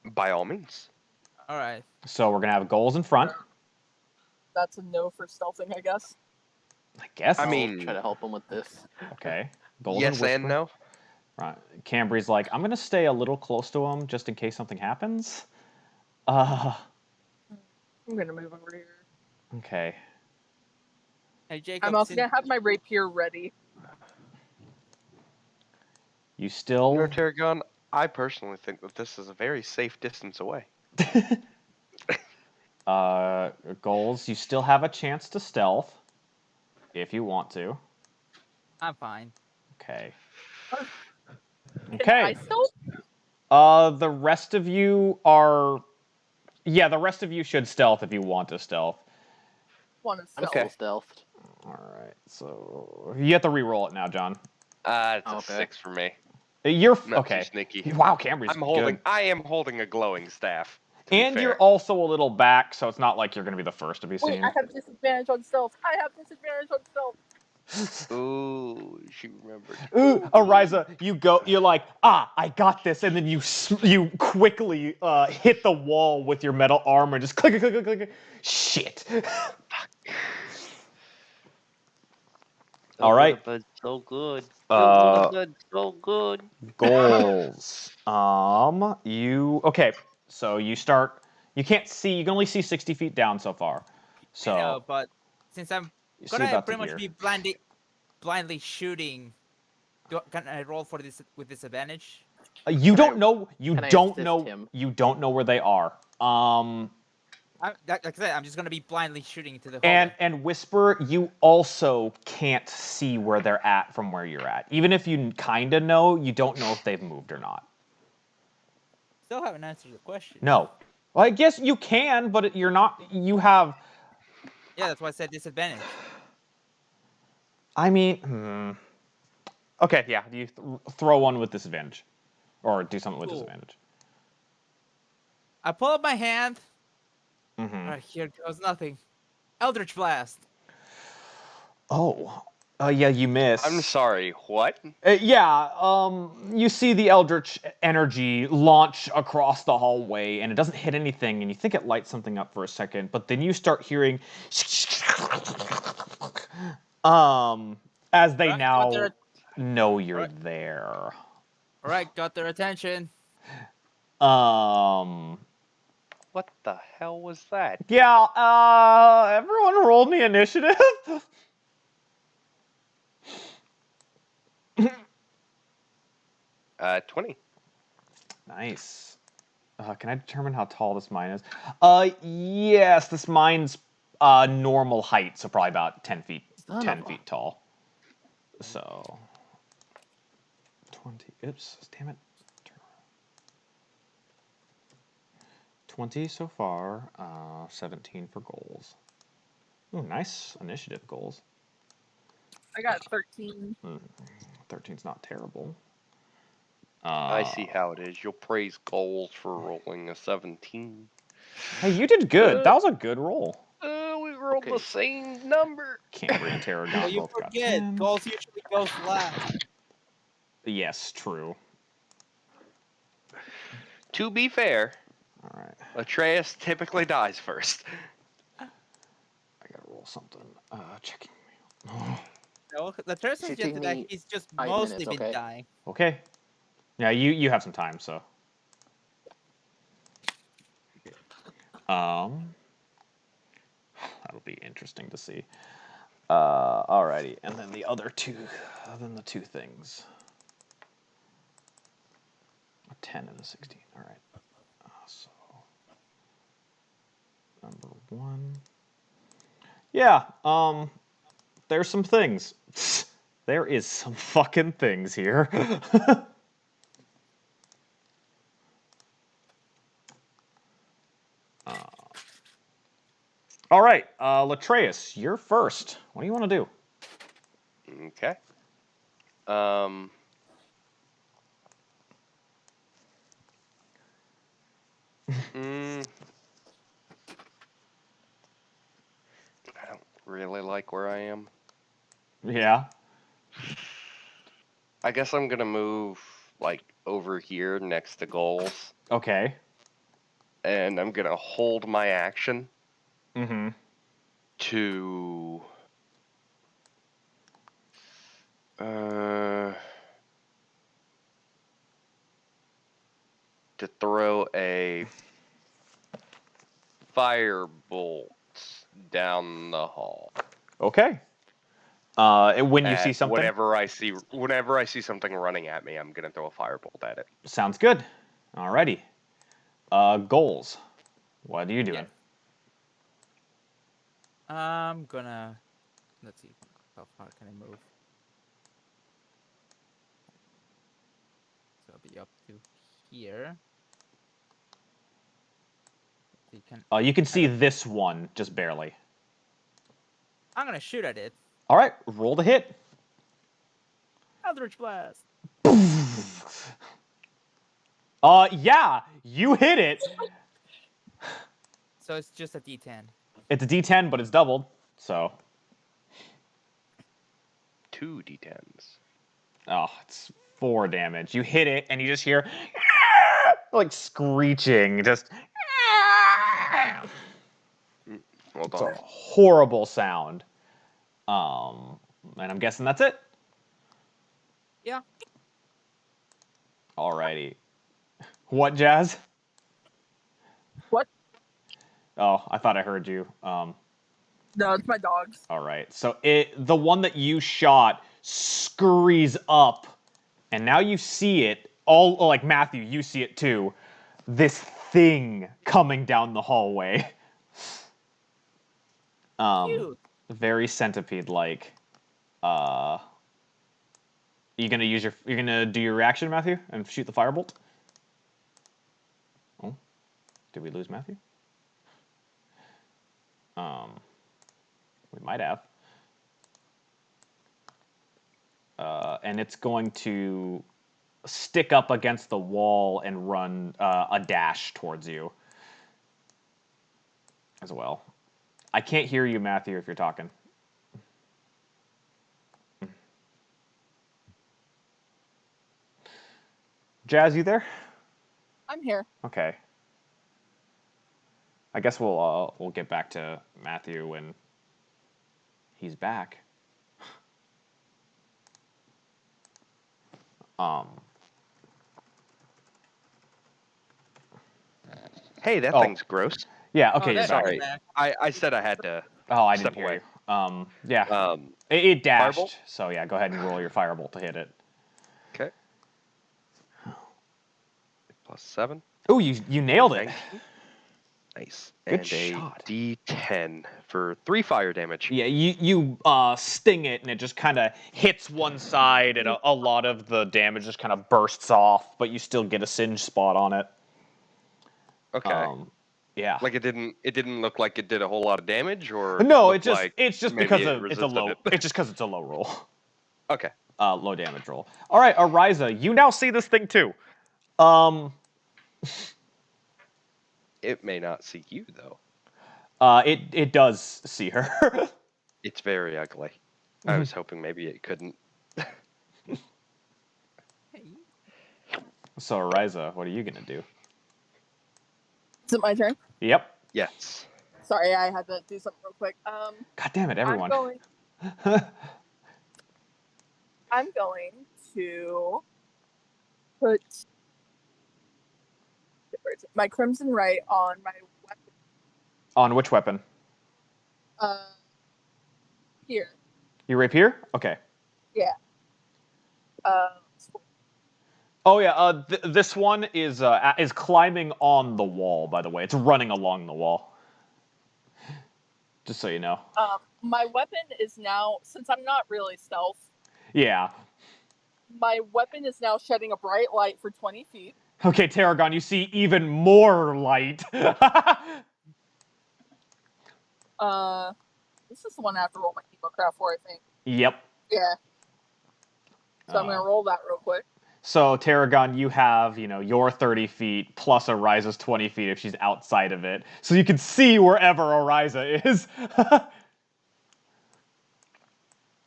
[SPEAKER 1] By all means.
[SPEAKER 3] All right.
[SPEAKER 2] So we're gonna have goals in front.
[SPEAKER 4] That's a no for stealthing, I guess.
[SPEAKER 2] I guess.
[SPEAKER 1] I
[SPEAKER 5] I'll
[SPEAKER 1] mean,
[SPEAKER 5] try to help him with this.
[SPEAKER 2] Okay. Goals
[SPEAKER 1] yes
[SPEAKER 2] and
[SPEAKER 1] and
[SPEAKER 2] whisper.
[SPEAKER 1] no.
[SPEAKER 2] Right. Cambri's like, I'm gonna stay a little close to him just in case something happens. Uh.
[SPEAKER 4] I'm gonna move over here.
[SPEAKER 2] Okay.
[SPEAKER 3] Hey, Jacob.
[SPEAKER 4] I'm also gonna have my rapier ready.
[SPEAKER 2] You still.
[SPEAKER 1] No, Tarragon, I personally think that this is a very safe distance away.
[SPEAKER 2] Goals. You still have a chance to stealth, if you want to.
[SPEAKER 3] I'm fine.
[SPEAKER 2] Okay.
[SPEAKER 4] Can
[SPEAKER 2] Okay.
[SPEAKER 4] I stealth?
[SPEAKER 2] The rest of you are. Yeah, the rest of you should stealth if you want to stealth.
[SPEAKER 4] Want to
[SPEAKER 5] I'm
[SPEAKER 4] stealth?
[SPEAKER 5] still stealthed.
[SPEAKER 2] All right. So you have to re-roll it now, John.
[SPEAKER 1] It's a
[SPEAKER 5] Okay.
[SPEAKER 1] 6 for me.
[SPEAKER 2] You're
[SPEAKER 1] Not
[SPEAKER 2] okay.
[SPEAKER 1] too sneaky.
[SPEAKER 2] Wow, Cambri's good.
[SPEAKER 1] I am holding a glowing staff. to be
[SPEAKER 2] And you're
[SPEAKER 1] fair.
[SPEAKER 2] also a little back, so it's not like you're gonna be the first to be
[SPEAKER 4] Wait,
[SPEAKER 2] seen.
[SPEAKER 4] I have disadvantage on stealth. I have disadvantage on stealth.
[SPEAKER 1] Ooh, she remembered.
[SPEAKER 2] Ooh, Ariza, you're like, I got this, and then you quickly hit the wall with your metal armor, just click, click, click, click. Shit. All right.
[SPEAKER 1] But so good. So good.
[SPEAKER 2] Goals. Okay. So you start. You can't see. You can only see 60 feet down so far. So
[SPEAKER 3] I know, but since I'm
[SPEAKER 2] you see
[SPEAKER 3] gonna
[SPEAKER 2] about
[SPEAKER 3] pretty
[SPEAKER 2] to
[SPEAKER 3] much
[SPEAKER 2] here.
[SPEAKER 3] be blindly shooting, can I roll for this with disadvantage?
[SPEAKER 2] You don't know. You
[SPEAKER 5] can I
[SPEAKER 2] don't
[SPEAKER 5] assist
[SPEAKER 2] know.
[SPEAKER 5] him?
[SPEAKER 2] You don't know where they are.
[SPEAKER 3] Like I said, I'm just gonna be blindly shooting into the hallway.
[SPEAKER 2] And Whisper, you also can't see where they're at from where you're at. Even if you kind of know, you don't know if they've moved or not.
[SPEAKER 3] Still haven't answered the question.
[SPEAKER 2] No. Well, I guess you can, but you're not. You have.
[SPEAKER 3] Yeah, that's why I said disadvantage.
[SPEAKER 2] I mean, Okay, yeah. You throw one with disadvantage, or do something with
[SPEAKER 3] Cool.
[SPEAKER 2] disadvantage.
[SPEAKER 3] I pull up my hand.
[SPEAKER 2] Mm-hmm.
[SPEAKER 3] All right, here goes nothing. Eldritch Blast.
[SPEAKER 2] Oh. Yeah, you miss.
[SPEAKER 1] I'm sorry, what?
[SPEAKER 2] You see the Eldritch energy launch across the hallway, and it doesn't hit anything, and you think it lights something up for a second, but then you start hearing, as they
[SPEAKER 3] Right,
[SPEAKER 2] now
[SPEAKER 3] got
[SPEAKER 2] know you're
[SPEAKER 3] Right.
[SPEAKER 2] there.
[SPEAKER 3] All right, got their attention.
[SPEAKER 1] What the hell was that?
[SPEAKER 2] Yeah, everyone roll me initiative.
[SPEAKER 1] 20.
[SPEAKER 2] Nice. Can I determine how tall this mine is? Yes, this mine's normal height, so probably about 10 feet.
[SPEAKER 5] Son of
[SPEAKER 2] 10
[SPEAKER 5] a-
[SPEAKER 2] feet tall. So 20. Oops, damn it. Turn around. 20 so far. 17 for goals. Ooh, nice initiative goals.
[SPEAKER 4] I got 13.
[SPEAKER 2] 13's not terrible.
[SPEAKER 1] I see how it is. You'll praise goals for rolling a 17.
[SPEAKER 2] Hey, you did good. That was a good roll.
[SPEAKER 1] We rolled
[SPEAKER 5] Okay.
[SPEAKER 1] the same number.
[SPEAKER 2] Cambria and Tarragon
[SPEAKER 3] Well, you
[SPEAKER 2] both got
[SPEAKER 3] forget,
[SPEAKER 2] 10.
[SPEAKER 3] goals usually goes last.
[SPEAKER 2] Yes, true.
[SPEAKER 1] to be fair,
[SPEAKER 2] All right.
[SPEAKER 1] Atreus typically dies first.
[SPEAKER 2] I gotta roll something. Checking.
[SPEAKER 3] No, the Terra
[SPEAKER 5] Should
[SPEAKER 3] suggested
[SPEAKER 5] take
[SPEAKER 3] that
[SPEAKER 5] me
[SPEAKER 3] he's just
[SPEAKER 5] 5
[SPEAKER 3] mostly
[SPEAKER 5] minutes,
[SPEAKER 3] been
[SPEAKER 5] okay?
[SPEAKER 3] dying.
[SPEAKER 2] Okay. Yeah, you have some time, so. That'll be interesting to see. Alrighty, and then the other two, the two things. A 10 and a 16. All right. So number 1. Yeah. There's some things. There is some fucking things here. All right, Latreus, you're first. What do you want to do?
[SPEAKER 1] Okay. I don't really like where I am.
[SPEAKER 2] Yeah.
[SPEAKER 1] I guess I'm gonna move like over here next to goals,
[SPEAKER 2] Okay.
[SPEAKER 1] and I'm gonna hold my action
[SPEAKER 2] Mm-hmm.
[SPEAKER 1] to throw a firebolt down the hall.
[SPEAKER 2] Okay. When you see
[SPEAKER 1] At
[SPEAKER 2] something,
[SPEAKER 1] whenever I see something running at me, I'm gonna throw a firebolt at it.
[SPEAKER 2] sounds good. Alrighty. Goals. What are you doing?
[SPEAKER 3] I'm gonna. Let's see. How far can I move? So I'll be up to here. So
[SPEAKER 2] You can see this one just barely.
[SPEAKER 3] I'm gonna shoot at it.
[SPEAKER 2] All right, roll to hit.
[SPEAKER 3] Eldritch Blast.
[SPEAKER 2] Yeah, you hit it.
[SPEAKER 3] So it's just a D10.
[SPEAKER 2] It's a D10, but it's doubled. So.
[SPEAKER 1] 2 d10s.
[SPEAKER 2] Oh, it's 4 damage. You hit it, and you just hear like screeching. Just.
[SPEAKER 1] Hold
[SPEAKER 2] It's
[SPEAKER 1] on.
[SPEAKER 2] a horrible sound. And I'm guessing that's it.
[SPEAKER 3] Yeah.
[SPEAKER 2] Alrighty. What, Jazz?
[SPEAKER 4] What?
[SPEAKER 2] Oh, I thought I heard you.
[SPEAKER 4] No, it's my dogs.
[SPEAKER 2] All right. So the one that you shot scurries up, and now you see it. All like Matthew, you see it too. This thing coming down the hallway.
[SPEAKER 3] Cute.
[SPEAKER 2] Very centipede-like. You're gonna do your reaction, Matthew, and shoot the firebolt. Oh, did we lose Matthew? We might have. And it's going to stick up against the wall and run a dash towards you as well. I can't hear you, Matthew, if you're talking. Jazz, you there?
[SPEAKER 4] I'm here.
[SPEAKER 2] Okay. I guess we'll get back to Matthew when he's back.
[SPEAKER 1] Hey, that
[SPEAKER 2] Oh.
[SPEAKER 1] thing's gross.
[SPEAKER 2] Yeah. Okay.
[SPEAKER 3] Oh,
[SPEAKER 2] You're
[SPEAKER 3] that's
[SPEAKER 2] back.
[SPEAKER 1] Sorry.
[SPEAKER 3] back.
[SPEAKER 1] I said I had to.
[SPEAKER 2] Oh, I
[SPEAKER 1] Step
[SPEAKER 2] didn't hear
[SPEAKER 1] away.
[SPEAKER 2] you. Yeah. It dashed.
[SPEAKER 1] Firebolt?
[SPEAKER 2] So yeah, go ahead and roll your firebolt to hit it.
[SPEAKER 1] Okay. +7.
[SPEAKER 2] Oh, you nailed it.
[SPEAKER 1] 19. Nice.
[SPEAKER 2] Good
[SPEAKER 1] And
[SPEAKER 2] shot.
[SPEAKER 1] a D10 for 3 fire damage.
[SPEAKER 2] Yeah, you sting it, and it just kind of hits one side, and a lot of the damage just kind of bursts off, but you still get a singe spot on it.
[SPEAKER 1] Okay.
[SPEAKER 2] Yeah.
[SPEAKER 1] Like it didn't look like it did a whole lot of damage, or
[SPEAKER 2] No,
[SPEAKER 1] looked like
[SPEAKER 2] it's just
[SPEAKER 1] maybe
[SPEAKER 2] because
[SPEAKER 1] it
[SPEAKER 2] it's a
[SPEAKER 1] resisted
[SPEAKER 2] low.
[SPEAKER 1] it.
[SPEAKER 2] It's just because it's a low roll.
[SPEAKER 1] Okay.
[SPEAKER 2] Low damage roll. All right, Ariza, you now see this thing too.
[SPEAKER 1] It may not see you though.
[SPEAKER 2] It does see her.
[SPEAKER 1] It's very ugly. I was hoping maybe it couldn't.
[SPEAKER 3] Hey.
[SPEAKER 2] So Ariza, what are you gonna do?
[SPEAKER 4] Is it my turn?
[SPEAKER 2] Yep.
[SPEAKER 1] Yes.
[SPEAKER 4] Sorry, I had to do something real quick.
[SPEAKER 2] God damn it, everyone.
[SPEAKER 4] I'm going to put my Crimson Right on my weapon.
[SPEAKER 2] On which weapon?
[SPEAKER 4] Here.
[SPEAKER 2] Your rapier? Okay.
[SPEAKER 4] Yeah.
[SPEAKER 2] Oh yeah. This one is climbing on the wall. By the way, it's running along the wall. Just so you know.
[SPEAKER 4] My weapon is now, since I'm not really stealth.
[SPEAKER 2] Yeah.
[SPEAKER 4] My weapon is now shedding a bright light for 20 feet.
[SPEAKER 2] Okay, Tarragon, you see even more light.
[SPEAKER 4] This is the one I have to roll my hemocraft for, I think.
[SPEAKER 2] Yep.
[SPEAKER 4] Yeah. So I'm gonna roll that real quick.
[SPEAKER 2] So, Tarragon, you have, your 30 feet plus Ariza's 20 feet if she's outside of it. So you can see wherever Ariza is.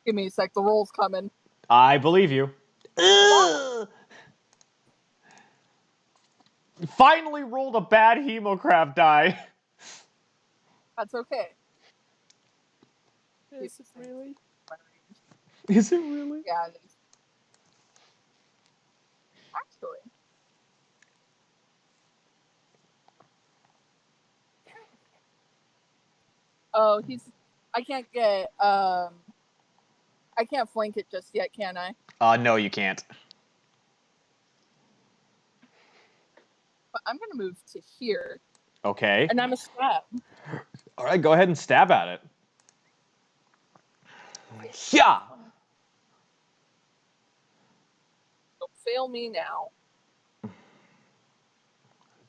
[SPEAKER 4] Give me a sec, the roll's coming.
[SPEAKER 2] I believe you. Finally rolled a bad hemocraft die.
[SPEAKER 4] That's okay.
[SPEAKER 3] Is it really?
[SPEAKER 2] Is it really?
[SPEAKER 4] Yeah, it is. Actually. Oh, I can't get, I can't flank it just yet, can I?
[SPEAKER 2] No, you can't.
[SPEAKER 4] But I'm gonna move to here.
[SPEAKER 2] Okay.
[SPEAKER 4] And I'm a stab.
[SPEAKER 2] All right, go ahead and stab at it. Yeah.
[SPEAKER 4] Don't fail me now.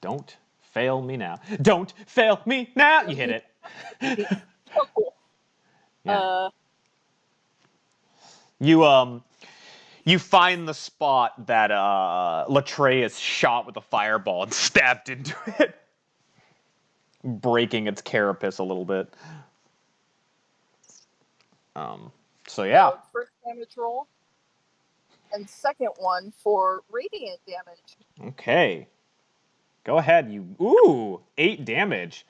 [SPEAKER 2] Don't fail me now. Don't fail me now. You hit it.
[SPEAKER 4] Oh, cool.
[SPEAKER 2] Yeah. You find the spot that Latreus shot with a fireball and stabbed into it, breaking its carapace a little bit. So yeah.
[SPEAKER 4] So first damage roll. And second one for radiant damage.
[SPEAKER 2] Okay. Go ahead. 8 damage.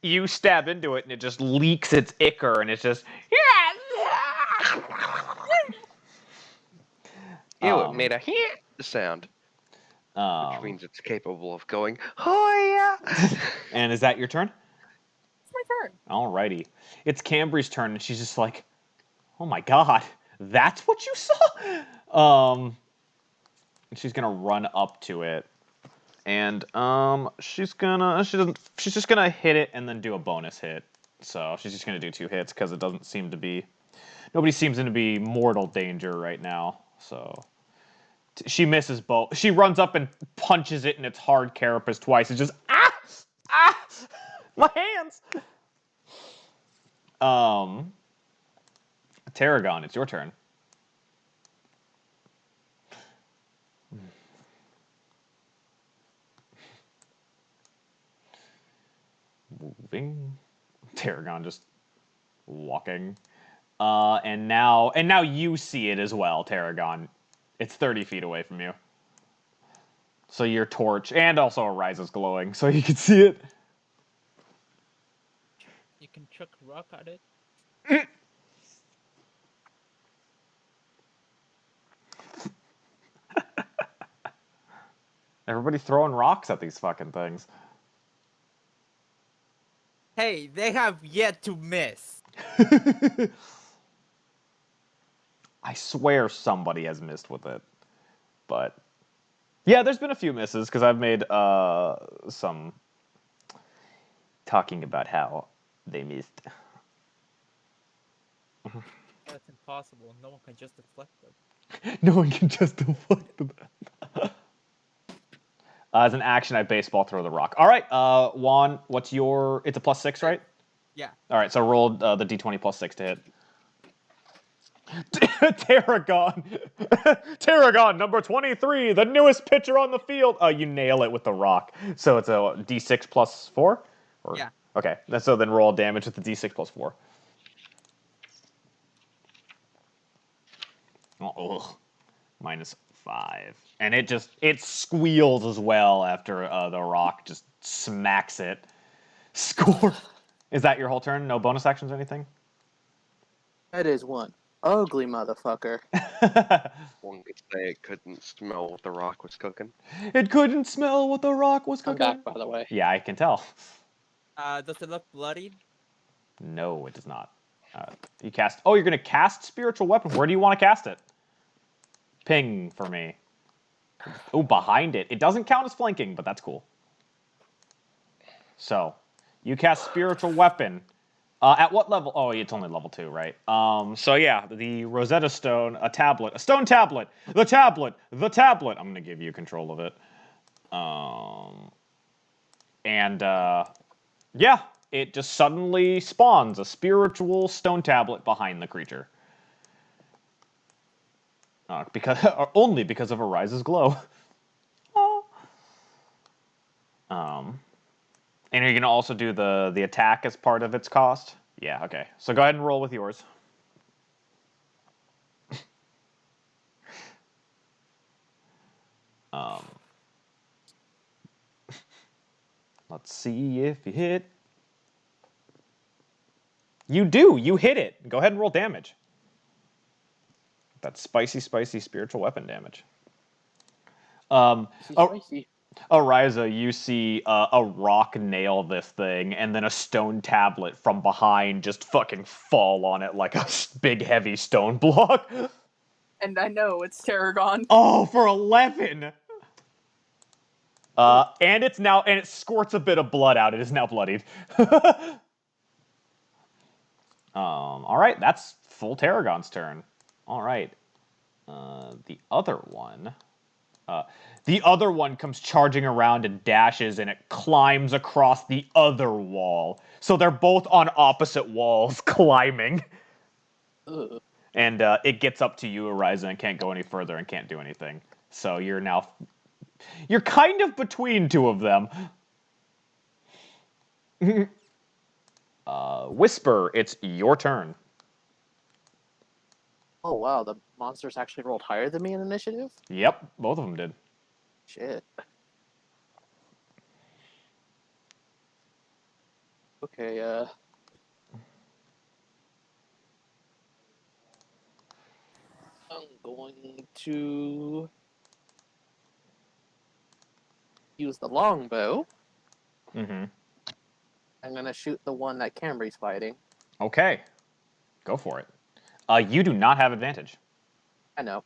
[SPEAKER 2] You stab into it and it just leaks its ichor and it's just
[SPEAKER 1] It made a sound, which means it's capable of going, oh yeah.
[SPEAKER 2] And is that your turn?
[SPEAKER 4] It's my turn.
[SPEAKER 2] Alrighty. It's Cambri's turn and she's just like, oh my god, that's what you saw? She's gonna run up to it. And she's just gonna hit it and then do a bonus hit. So she's just gonna do 2 hits because it doesn't seem to be, nobody seems to be mortal danger right now. So she misses both. She runs up and punches it in its hard carapace twice. It's just my hands. Tarragon, it's your turn. Moving. Tarragon just walking. And now you see it as well, Tarragon. It's 30 feet away from you. So your torch, and also Ariza's glowing, so you can see it.
[SPEAKER 3] You can chuck a rock at it.
[SPEAKER 2] Everybody throwing rocks at these fucking things.
[SPEAKER 3] Hey, they have yet to miss.
[SPEAKER 2] I swear somebody has missed with it. But yeah, there's been a few misses because I've made some talking about how they missed.
[SPEAKER 3] That's impossible. No one can just deflect them.
[SPEAKER 2] No one can just deflect them. As an action, I baseball throw the rock. All right, Juan, what's your? It's a +6, right?
[SPEAKER 3] Yeah.
[SPEAKER 2] All right, so roll the d20 +6 to hit. Tarragon, Tarragon, number 23, the newest pitcher on the field. You nail it with the rock. So it's a d6 +4. Or?
[SPEAKER 3] Yeah.
[SPEAKER 2] Okay, so then roll damage with the d6 +4. Oh, -5, and it squeals as well after the rock just smacks it. Score. Is that your whole turn? No bonus actions or anything?
[SPEAKER 5] That is one ugly motherfucker.
[SPEAKER 1] One could say it couldn't smell what the rock was cooking.
[SPEAKER 2] It couldn't smell what the rock was
[SPEAKER 5] I'm
[SPEAKER 2] cooking.
[SPEAKER 5] back, by the way.
[SPEAKER 2] Yeah, I can tell.
[SPEAKER 3] Does it look bloodied?
[SPEAKER 2] No, it does not. You cast. Oh, you're gonna cast spiritual weapon. Where do you want to cast it? Ping for me. Oh, behind it. It doesn't count as flanking, but that's cool. So, you cast spiritual weapon. At what level? Oh, it's only level 2, right? So yeah, the Rosetta Stone, a tablet, a stone tablet, the tablet, the tablet. I'm gonna give you control of it. Yeah, it just suddenly spawns a spiritual stone tablet behind the creature. Only because of Arise's glow. And are you gonna also do the attack as part of its cost? Yeah, okay. So go ahead and roll with yours. Let's see if you hit. You do. You hit it. Go ahead and roll damage. That's spicy, spicy spiritual weapon damage.
[SPEAKER 5] Spicy.
[SPEAKER 2] Ariza, you see a rock nail this thing, and then a stone tablet from behind just fucking fall on it like a big, heavy stone block.
[SPEAKER 4] And I know it's Tarragon.
[SPEAKER 2] Oh, for 11! And it squirts a bit of blood out. It is now bloodied. All right, that's full Tarragon's turn. All right. The other one comes charging around and dashes, and it climbs across the other wall. So they're both on opposite walls climbing.
[SPEAKER 5] Ugh.
[SPEAKER 2] And it gets up to you, Ariza, and can't go any further and can't do anything. So you're kind of between two of them. Whisper, it's your turn.
[SPEAKER 5] Oh wow, the monsters actually rolled higher than me in initiative?
[SPEAKER 2] Yep, both of them did.
[SPEAKER 5] Shit. Okay, I'm going to use the longbow.
[SPEAKER 2] Mm-hmm.
[SPEAKER 5] I'm gonna shoot the one that Camry's fighting.
[SPEAKER 2] Okay. Go for it. You do not have advantage.
[SPEAKER 5] I know.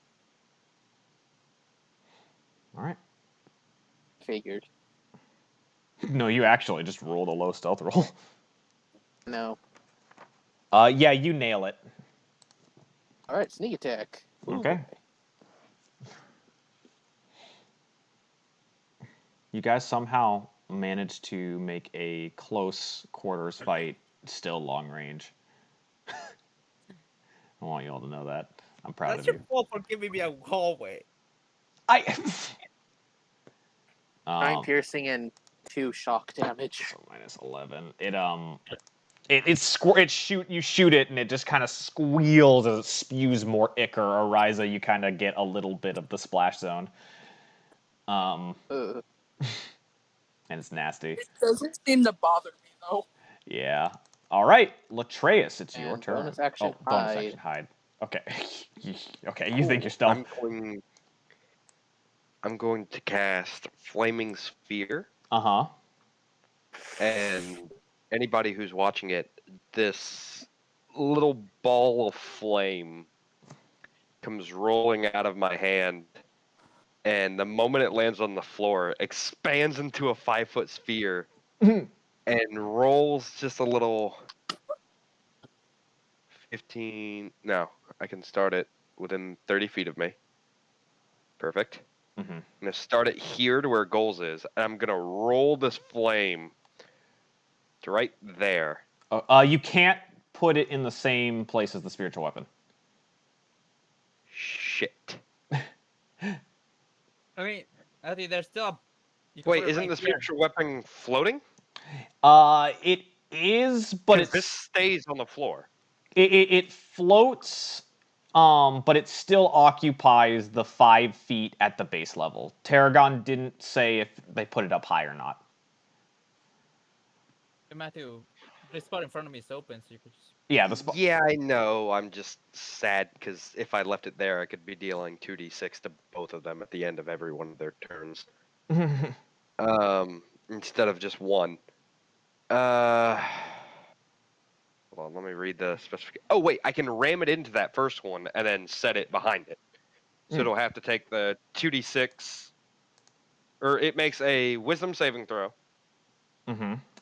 [SPEAKER 2] All right.
[SPEAKER 5] Figured.
[SPEAKER 2] No, you actually just rolled a low stealth roll.
[SPEAKER 5] No.
[SPEAKER 2] Yeah, you nail it.
[SPEAKER 5] Alright, sneak attack. Ooh,
[SPEAKER 2] Okay. You guys somehow managed to make a close quarters fight still long range. I want you all to know that. I'm proud
[SPEAKER 3] That's
[SPEAKER 2] of
[SPEAKER 3] your
[SPEAKER 2] you.
[SPEAKER 3] fault for giving me a hallway.
[SPEAKER 5] Nine piercing and 2 shock damage.
[SPEAKER 2] So minus 11. You shoot it and it just kind of squeals as it spews more ichor. Ariza, you kind of get a little bit of the splash zone. And it's nasty.
[SPEAKER 4] It doesn't seem to bother me though.
[SPEAKER 2] Yeah. All right, Latreus, it's your
[SPEAKER 5] And
[SPEAKER 2] turn.
[SPEAKER 5] bonus action,
[SPEAKER 2] bonus
[SPEAKER 5] hide.
[SPEAKER 2] action, hide. Okay. Okay, you think you're stealth.
[SPEAKER 1] I'm going to cast Flaming Sphere,
[SPEAKER 2] Uh-huh.
[SPEAKER 1] and anybody who's watching it, this little ball of flame comes rolling out of my hand, and the moment it lands on the floor, expands into a 5-foot sphere and rolls just a little 15. No, I can start it within 30 feet of me. Perfect.
[SPEAKER 2] Mm-hmm.
[SPEAKER 1] I'm going to start it here to where goals is, and I'm going to roll this flame to right there.
[SPEAKER 2] You can't put it in the same place as the spiritual weapon.
[SPEAKER 1] Shit.
[SPEAKER 3] I mean, I think there's still.
[SPEAKER 1] Wait, isn't the spiritual weapon floating?
[SPEAKER 2] It is, but
[SPEAKER 1] this stays on the floor.
[SPEAKER 2] It floats, but it still occupies the 5 feet at the base level. Tarragon didn't say if they put it up high or not.
[SPEAKER 3] Hey, Matthew, the spot in front of me is open, so you could just.
[SPEAKER 2] Yeah, the spot.
[SPEAKER 1] Yeah, I know. I'm just sad because if I left it there, I could be dealing 2d6 to both of them at the end of every one of their turns. Instead of just one. Hold on, let me read the specification. Oh wait, I can ram it into that first one and then set it behind it. So it'll have to take the 2d6, or it makes a wisdom saving throw.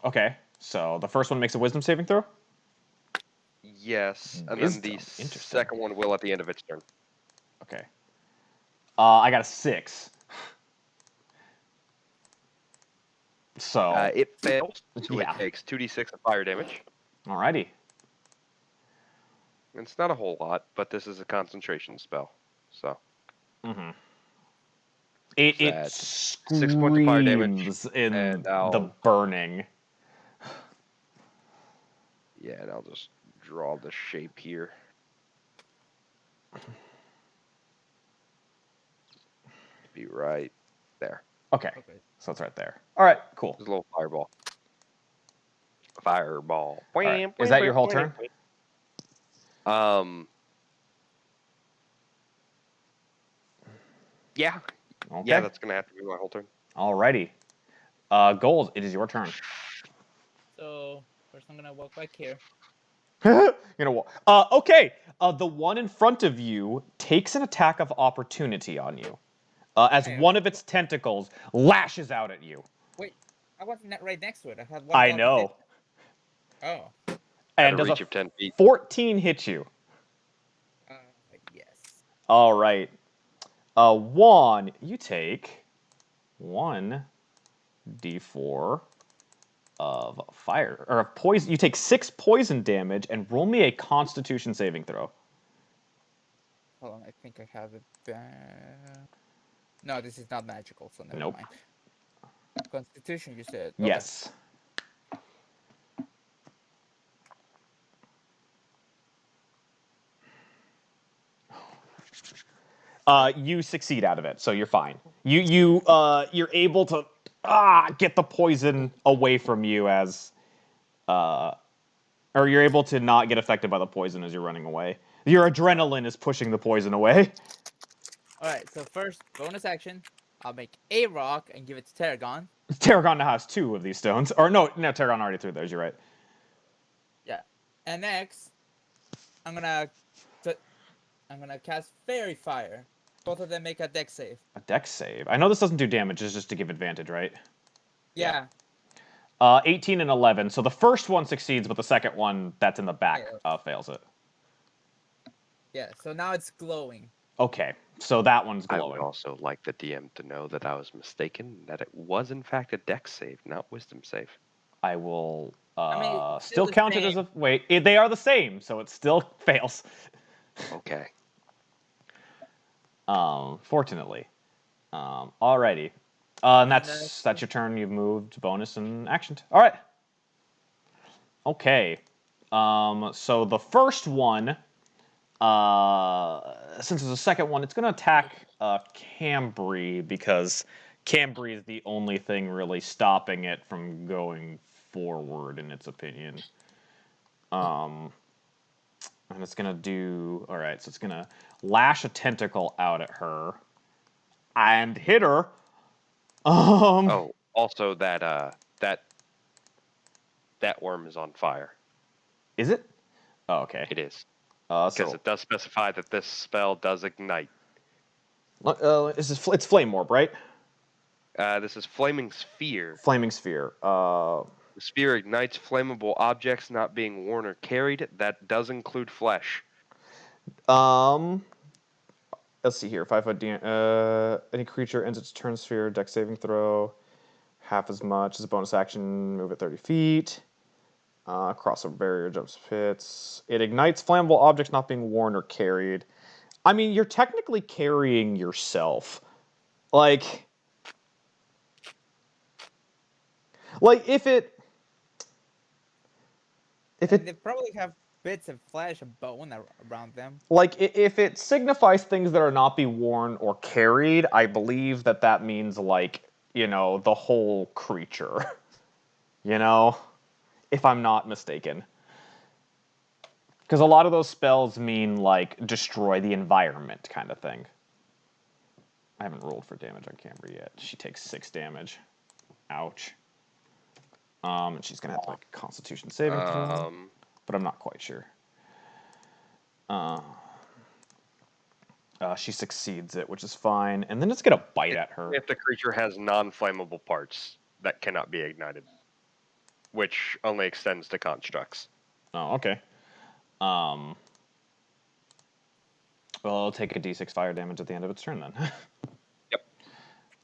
[SPEAKER 2] Okay, so the first one makes a wisdom saving throw?
[SPEAKER 1] Yes, and
[SPEAKER 2] Wisdom,
[SPEAKER 1] then the
[SPEAKER 2] interesting.
[SPEAKER 1] second one will at the end of its turn.
[SPEAKER 2] Okay. I got a 6. So,
[SPEAKER 1] It fails, so
[SPEAKER 2] yeah.
[SPEAKER 1] it takes 2d6 of fire damage.
[SPEAKER 2] Alrighty.
[SPEAKER 1] It's not a whole lot, but this is a concentration spell, so.
[SPEAKER 2] It
[SPEAKER 1] Sad. 6 points of fire damage,
[SPEAKER 2] screams in
[SPEAKER 1] and
[SPEAKER 2] the
[SPEAKER 1] I'll
[SPEAKER 2] burning.
[SPEAKER 1] yeah, and I'll just draw the shape here. Be right there.
[SPEAKER 2] Okay,
[SPEAKER 3] Okay.
[SPEAKER 2] so it's right there. Alright, cool.
[SPEAKER 1] There's a little fireball. Fireball.
[SPEAKER 2] Alright, is that your whole turn?
[SPEAKER 1] Yeah.
[SPEAKER 2] Okay.
[SPEAKER 1] Yeah, that's gonna have to be my whole turn.
[SPEAKER 2] Alrighty. Gold, it is your turn.
[SPEAKER 3] So first, I'm gonna walk back here.
[SPEAKER 2] You know what? Okay. The one in front of you takes an attack of opportunity on you, as
[SPEAKER 3] Hey,
[SPEAKER 2] one of its tentacles lashes out at you.
[SPEAKER 3] Wait, I wasn't right next to it. I had one.
[SPEAKER 2] I
[SPEAKER 3] block of
[SPEAKER 2] know.
[SPEAKER 3] it. Oh.
[SPEAKER 2] And
[SPEAKER 1] At a
[SPEAKER 2] does
[SPEAKER 1] reach
[SPEAKER 2] a
[SPEAKER 1] of 10 feet.
[SPEAKER 2] 14 hit you?
[SPEAKER 3] Uh, yes.
[SPEAKER 2] All right. Juan, you take 1d4 of fire or of poison. You take 6 poison damage and roll me a Constitution saving throw.
[SPEAKER 3] Hold on, I think I have it. No, this is not magical, so never
[SPEAKER 2] Nope.
[SPEAKER 3] mind. Constitution, you said. Okay.
[SPEAKER 2] Yes. You succeed out of it, so you're fine. You're able to get the poison away from you as, or you're able to not get affected by the poison as you're running away. Your adrenaline is pushing the poison away.
[SPEAKER 3] All right. So first, bonus action. I'll make a rock and give it to Tarragon.
[SPEAKER 2] Tarragon now has 2 of these stones, or no, Tarragon already threw those. You're right.
[SPEAKER 3] Yeah. And next, I'm gonna cast Fairy Fire. Both of them make a dex save.
[SPEAKER 2] A dex save. I know this doesn't do damage, it's just to give advantage, right?
[SPEAKER 3] Yeah.
[SPEAKER 2] 18 and 11. So the first one succeeds, but the second one that's in the back fails it.
[SPEAKER 3] Yeah. So now it's glowing.
[SPEAKER 2] Okay, so that one's
[SPEAKER 1] I would
[SPEAKER 2] glowing.
[SPEAKER 1] also like the DM to know that I was mistaken, that it was in fact a dex save, not wisdom save.
[SPEAKER 2] I will
[SPEAKER 3] it's
[SPEAKER 2] still
[SPEAKER 3] the
[SPEAKER 2] count it as
[SPEAKER 3] same.
[SPEAKER 2] a... Wait, they are the same, so it still fails.
[SPEAKER 1] Okay.
[SPEAKER 2] Fortunately. Alrighty. And
[SPEAKER 3] And
[SPEAKER 2] that's your turn. You've moved, bonus, and actioned. Alright. Okay. So the first one, since there's a second one, it's going to attack Cambry because Cambry is the only thing really stopping it from going forward, in its opinion. And it's going to do... Alright, so it's going to lash a tentacle out at her and hit her.
[SPEAKER 1] Oh, also that worm is on fire.
[SPEAKER 2] Is it? Oh, okay.
[SPEAKER 1] It is. Because
[SPEAKER 2] So
[SPEAKER 1] it does specify that this spell does ignite.
[SPEAKER 2] it's Flame Orb, right?
[SPEAKER 1] This is Flaming Sphere.
[SPEAKER 2] Flaming Sphere.
[SPEAKER 1] The sphere ignites flammable objects not being worn or carried. That does include flesh.
[SPEAKER 2] Let's see here. 5 foot. Any creature ends its turn sphere. Dex saving throw. Half as much as a bonus action. Move it 30 feet. Cross a barrier. Jumps pits. It ignites flammable objects not being worn or carried. I mean, you're technically carrying yourself. Like if it
[SPEAKER 3] They probably have bits of flesh and bone around them.
[SPEAKER 2] like if it signifies things that are not be worn or carried, I believe that means like, the whole creature. if I'm not mistaken. Because a lot of those spells mean, like, destroy the environment kind of thing. I haven't rolled for damage on Camber yet. She takes 6 damage. Ouch. And she's going to have, like, a Constitution saving throw. But I'm not quite sure. She succeeds it, which is fine. And then it's going to bite at her.
[SPEAKER 1] If the creature has non-flammable parts that cannot be ignited, which only extends to constructs.
[SPEAKER 2] Oh, okay. Well, it'll take a d6 fire damage at the end of its turn then.
[SPEAKER 1] Yep.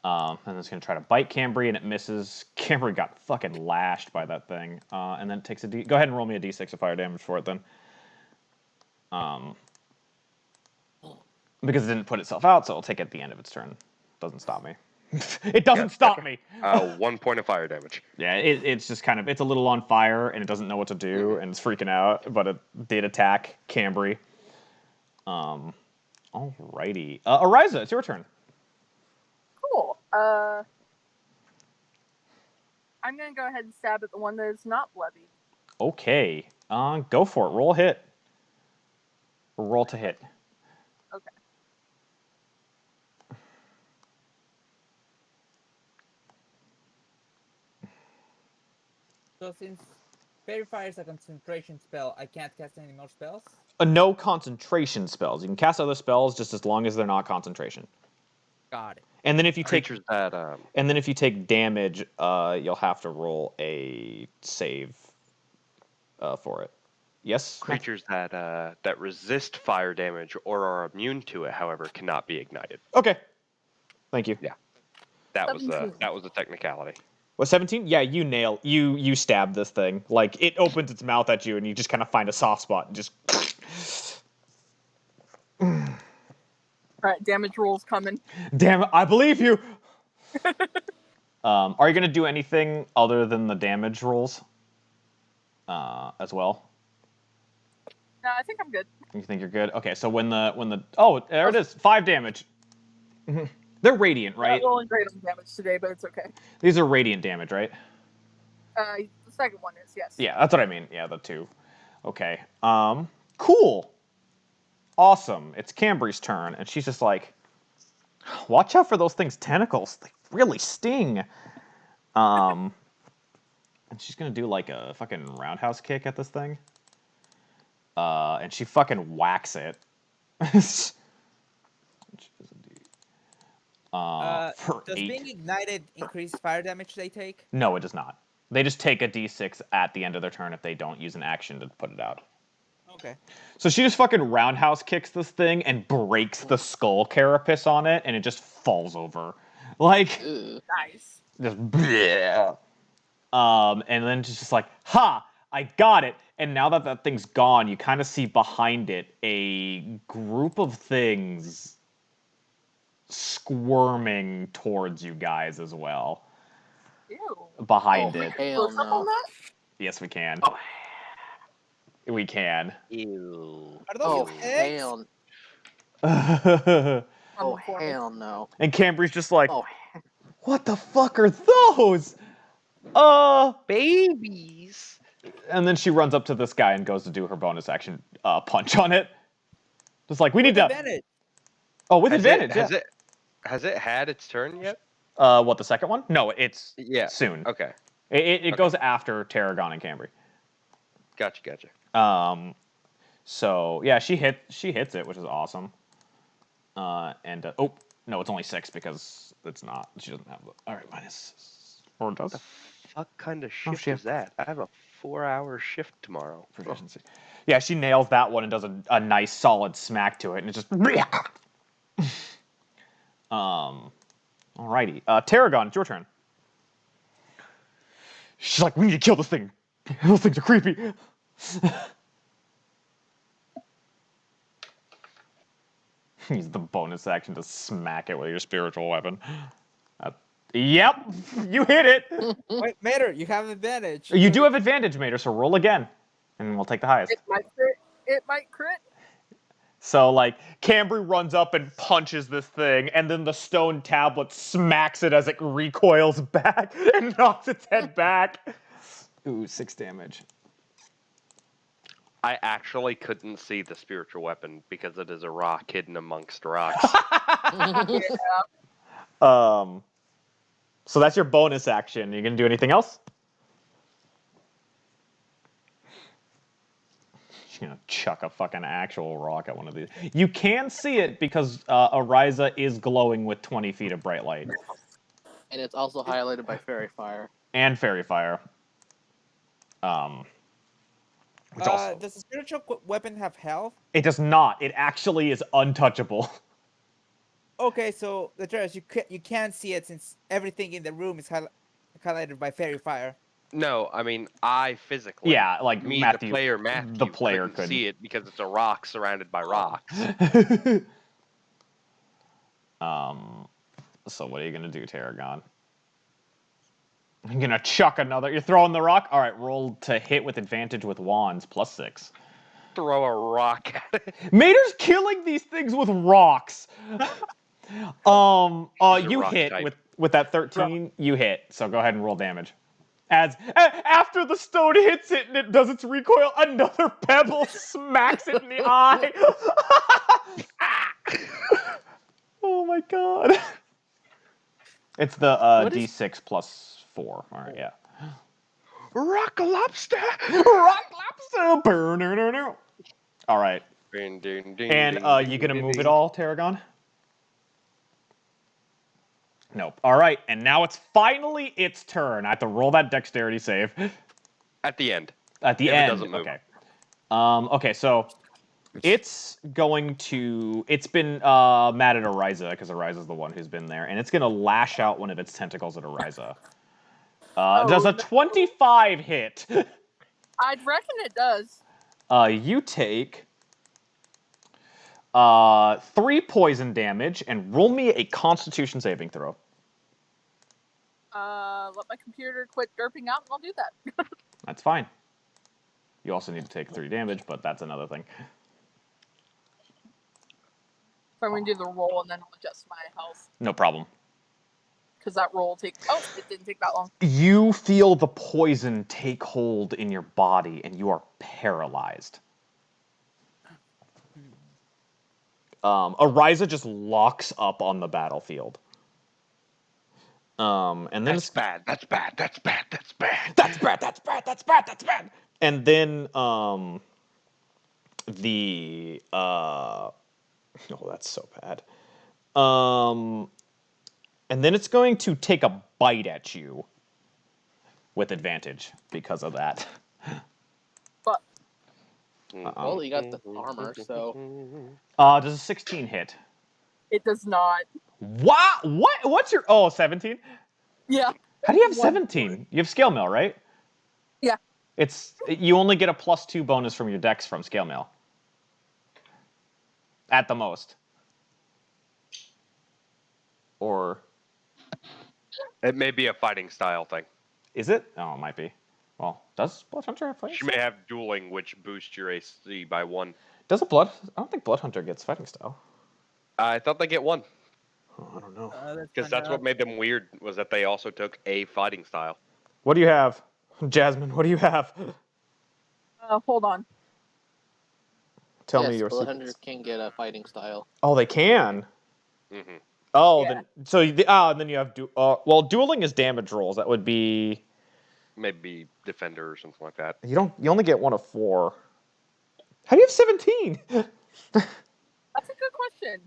[SPEAKER 2] And it's going to try to bite Cambry, and it misses. Cambry got fucking lashed by that thing. And then it takes a d... Go ahead and roll me a d6 of fire damage for it then. Because it didn't put itself out, so it'll take it at the end of its turn. Doesn't stop me. It doesn't stop me!
[SPEAKER 1] 1 point of fire damage.
[SPEAKER 2] Yeah, it's just kind of... It's a little on fire, and it doesn't know what to do, and it's freaking out, but it did attack Cambry. Alrighty. Ariza, it's your turn.
[SPEAKER 4] Cool. I'm gonna go ahead and stab at the one that is not bloody.
[SPEAKER 2] Okay. Go for it. Roll a hit. Or roll to hit.
[SPEAKER 4] Okay.
[SPEAKER 3] So since Fairy Fire is a concentration spell, I can't cast any more spells?
[SPEAKER 2] No concentration spells. You can cast other spells just as long as they're not concentration.
[SPEAKER 3] Got it.
[SPEAKER 2] And then if you take
[SPEAKER 1] Creatures that
[SPEAKER 2] and then if you take damage, you'll have to roll a save for it. Yes?
[SPEAKER 1] creatures that resist fire damage or are immune to it, however, cannot be ignited.
[SPEAKER 2] Okay. Thank you.
[SPEAKER 1] Yeah. That was
[SPEAKER 4] 17.
[SPEAKER 1] the technicality.
[SPEAKER 2] What, 17? Yeah, you stab this thing. Like, it opens its mouth at you, and you just kind of find a soft spot and just...
[SPEAKER 4] Alright, damage rolls coming.
[SPEAKER 2] Damn it, I believe you! Are you going to do anything other than the damage rolls? As well?
[SPEAKER 4] No, I think I'm good.
[SPEAKER 2] You think you're good? Okay, so when the... Oh, there it is. 5 damage. They're radiant, right?
[SPEAKER 4] Not rolling great on damage today, but it's okay.
[SPEAKER 2] These are radiant damage, right?
[SPEAKER 4] The second one is, yes.
[SPEAKER 2] Yeah, that's what I mean. Yeah, the 2. Okay. Cool. Awesome. It's Cambry's turn, and she's just like, watch out for those things' tentacles. They really sting. And she's gonna do like a fucking roundhouse kick at this thing. And she fucking whacks it. For
[SPEAKER 3] Does
[SPEAKER 2] 8.
[SPEAKER 3] being ignited increase fire damage they take?
[SPEAKER 2] No, it does not. They just take a d6 at the end of their turn if they don't use an action to put it out.
[SPEAKER 3] Okay.
[SPEAKER 2] So she just fucking roundhouse kicks this thing and breaks the skull carapace on it, and it just falls over. Like,
[SPEAKER 4] Nice.
[SPEAKER 2] just bleh. And then just like, ha! I got it! And now that that thing's gone, you kind of see behind it a group of things squirming towards you guys as well.
[SPEAKER 4] Ew.
[SPEAKER 2] Behind it.
[SPEAKER 5] Hell
[SPEAKER 4] Close up on
[SPEAKER 5] no.
[SPEAKER 4] that?
[SPEAKER 2] Yes, we can.
[SPEAKER 5] Oh.
[SPEAKER 2] We can.
[SPEAKER 1] Ew.
[SPEAKER 3] Are
[SPEAKER 5] Oh,
[SPEAKER 3] those eggs?
[SPEAKER 5] hell.
[SPEAKER 2] And
[SPEAKER 5] Oh,
[SPEAKER 4] For me.
[SPEAKER 5] hell no.
[SPEAKER 2] Cambry's just like,
[SPEAKER 5] Oh,
[SPEAKER 2] what the fuck are those?
[SPEAKER 1] Babies.
[SPEAKER 2] And then she runs up to this guy and goes to do her bonus action punch on it. Just like, we need to...
[SPEAKER 3] Advantage.
[SPEAKER 2] Oh, with advantage, yeah.
[SPEAKER 1] Has it had its turn yet?
[SPEAKER 2] What, the second one? No, it's soon.
[SPEAKER 1] Okay.
[SPEAKER 2] It goes after Tarragon and Cambry.
[SPEAKER 1] Gotcha.
[SPEAKER 2] So, yeah, she hits it, which is awesome. And, oh, no, it's only 6 because it's not. She doesn't have the... All right, minus... Or does?
[SPEAKER 1] What the fuck kind of shift
[SPEAKER 2] shift.
[SPEAKER 1] is that? I have a 4-hour shift tomorrow.
[SPEAKER 2] Proficiency. Yeah, she nails that one and does a nice solid smack to it, and it just... Alrighty. Tarragon, it's your turn. She's like, we need to kill this thing. Those things are creepy. Use the bonus action to smack it with your spiritual weapon. Yep, you hit it.
[SPEAKER 3] Wait, Mater, you have advantage.
[SPEAKER 2] You do have advantage, Mater, so roll again, and we'll take the highest.
[SPEAKER 4] It might crit. It might crit.
[SPEAKER 2] So, like, Cambry runs up and punches this thing, and then the stone tablet smacks it as it recoils back and knocks its head back. Ooh, 6 damage.
[SPEAKER 1] I actually couldn't see the spiritual weapon because it is a rock hidden amongst rocks.
[SPEAKER 2] So that's your bonus action. You gonna do anything else? She's gonna chuck a fucking actual rock at one of these. You can see it because Ariza is glowing with 20 feet of bright light.
[SPEAKER 5] And it's also highlighted by fairy fire.
[SPEAKER 2] And fairy fire. Which also...
[SPEAKER 3] Does the spiritual weapon have health?
[SPEAKER 2] It does not. It actually is untouchable.
[SPEAKER 3] Okay, so the trash you can't see it since everything in the room is highlighted by fairy fire.
[SPEAKER 1] No, I mean I physically.
[SPEAKER 2] Yeah, like
[SPEAKER 1] me,
[SPEAKER 2] Matthew,
[SPEAKER 1] the player Matthew,
[SPEAKER 2] the player
[SPEAKER 1] couldn't see it because it's a rock surrounded by rocks.
[SPEAKER 2] So what are you gonna do, Tarragon? You're gonna chuck another. You're throwing the rock. All right, roll to hit with advantage with wands +6.
[SPEAKER 1] Throw a rock at it.
[SPEAKER 2] Mater's killing these things with rocks.
[SPEAKER 1] She's a
[SPEAKER 2] You
[SPEAKER 1] rock
[SPEAKER 2] hit
[SPEAKER 1] type.
[SPEAKER 2] with that 13. You hit. So go ahead and roll damage. As after the stone hits it and it does its recoil, another pebble smacks it in the eye. Oh my god. It's the D6 +4. All right, yeah.
[SPEAKER 1] Rock lobster.
[SPEAKER 2] Rock lobster. Burn. All right.
[SPEAKER 1] Ding, ding, ding,
[SPEAKER 2] And
[SPEAKER 1] ding,
[SPEAKER 2] you
[SPEAKER 1] ding,
[SPEAKER 2] gonna
[SPEAKER 1] ding,
[SPEAKER 2] move it
[SPEAKER 1] ding.
[SPEAKER 2] all, Tarragon? Nope. All right, and now it's finally its turn. I have to roll that dexterity save.
[SPEAKER 1] At the end.
[SPEAKER 2] At the
[SPEAKER 1] If it
[SPEAKER 2] end.
[SPEAKER 1] doesn't move.
[SPEAKER 2] Okay. Okay, so it's going to. It's been mad at Ariza because Ariza's the one who's been there, and it's gonna lash out one of its tentacles at Ariza. Does a
[SPEAKER 4] no.
[SPEAKER 2] 25 hit?
[SPEAKER 4] I'd reckon it does.
[SPEAKER 2] You take 3 poison damage and roll me a Constitution saving throw.
[SPEAKER 4] Let my computer quit derping out and I'll do that.
[SPEAKER 2] That's fine. You also need to take 3 damage, but that's another thing.
[SPEAKER 4] So I'm going to do the roll and then I'll adjust my health.
[SPEAKER 2] No problem.
[SPEAKER 4] Because that roll takes... Oh, it didn't take that long.
[SPEAKER 2] You feel the poison take hold in your body and you are paralyzed. Ariza just locks up on the battlefield. And then
[SPEAKER 1] That's bad. That's bad. That's bad. That's bad.
[SPEAKER 2] That's bad. That's bad. That's bad. That's bad. And then the oh, that's so bad. And then it's going to take a bite at you with advantage because of that.
[SPEAKER 4] But
[SPEAKER 5] Well, you got the armor, so
[SPEAKER 2] Does a 16 hit?
[SPEAKER 4] it does not.
[SPEAKER 2] What? What's your... Oh, 17?
[SPEAKER 4] Yeah.
[SPEAKER 2] How do you have
[SPEAKER 4] One
[SPEAKER 2] 17? You have scale mail, right?
[SPEAKER 4] Yeah.
[SPEAKER 2] You only get a +2 bonus from your dex from scale mail. At the most. Or...
[SPEAKER 1] It may be a fighting style thing.
[SPEAKER 2] Is it? Oh, it might be. Well, does Bloodhunter have fighting
[SPEAKER 1] She
[SPEAKER 2] style?
[SPEAKER 1] may have dueling, which boosts your AC by 1.
[SPEAKER 2] Does a Blood... I don't think Bloodhunter gets fighting style.
[SPEAKER 1] I thought they get 1.
[SPEAKER 2] Oh, I don't know.
[SPEAKER 1] Because that's what made them weird, was that they also took a fighting style.
[SPEAKER 2] What do you have? Jasmine, what do you have?
[SPEAKER 4] Hold on.
[SPEAKER 2] Tell me
[SPEAKER 5] yes,
[SPEAKER 2] your
[SPEAKER 5] Bloodhunter
[SPEAKER 2] secrets.
[SPEAKER 5] can get a fighting style.
[SPEAKER 2] Oh, they can?
[SPEAKER 1] Mm-hmm.
[SPEAKER 2] Oh,
[SPEAKER 4] Yeah.
[SPEAKER 2] then... So, and then you have... well, dueling is damage rolls. That would be...
[SPEAKER 1] Maybe defender or something like that.
[SPEAKER 2] You only get 1 of 4. How do you have 17?
[SPEAKER 4] That's a good question.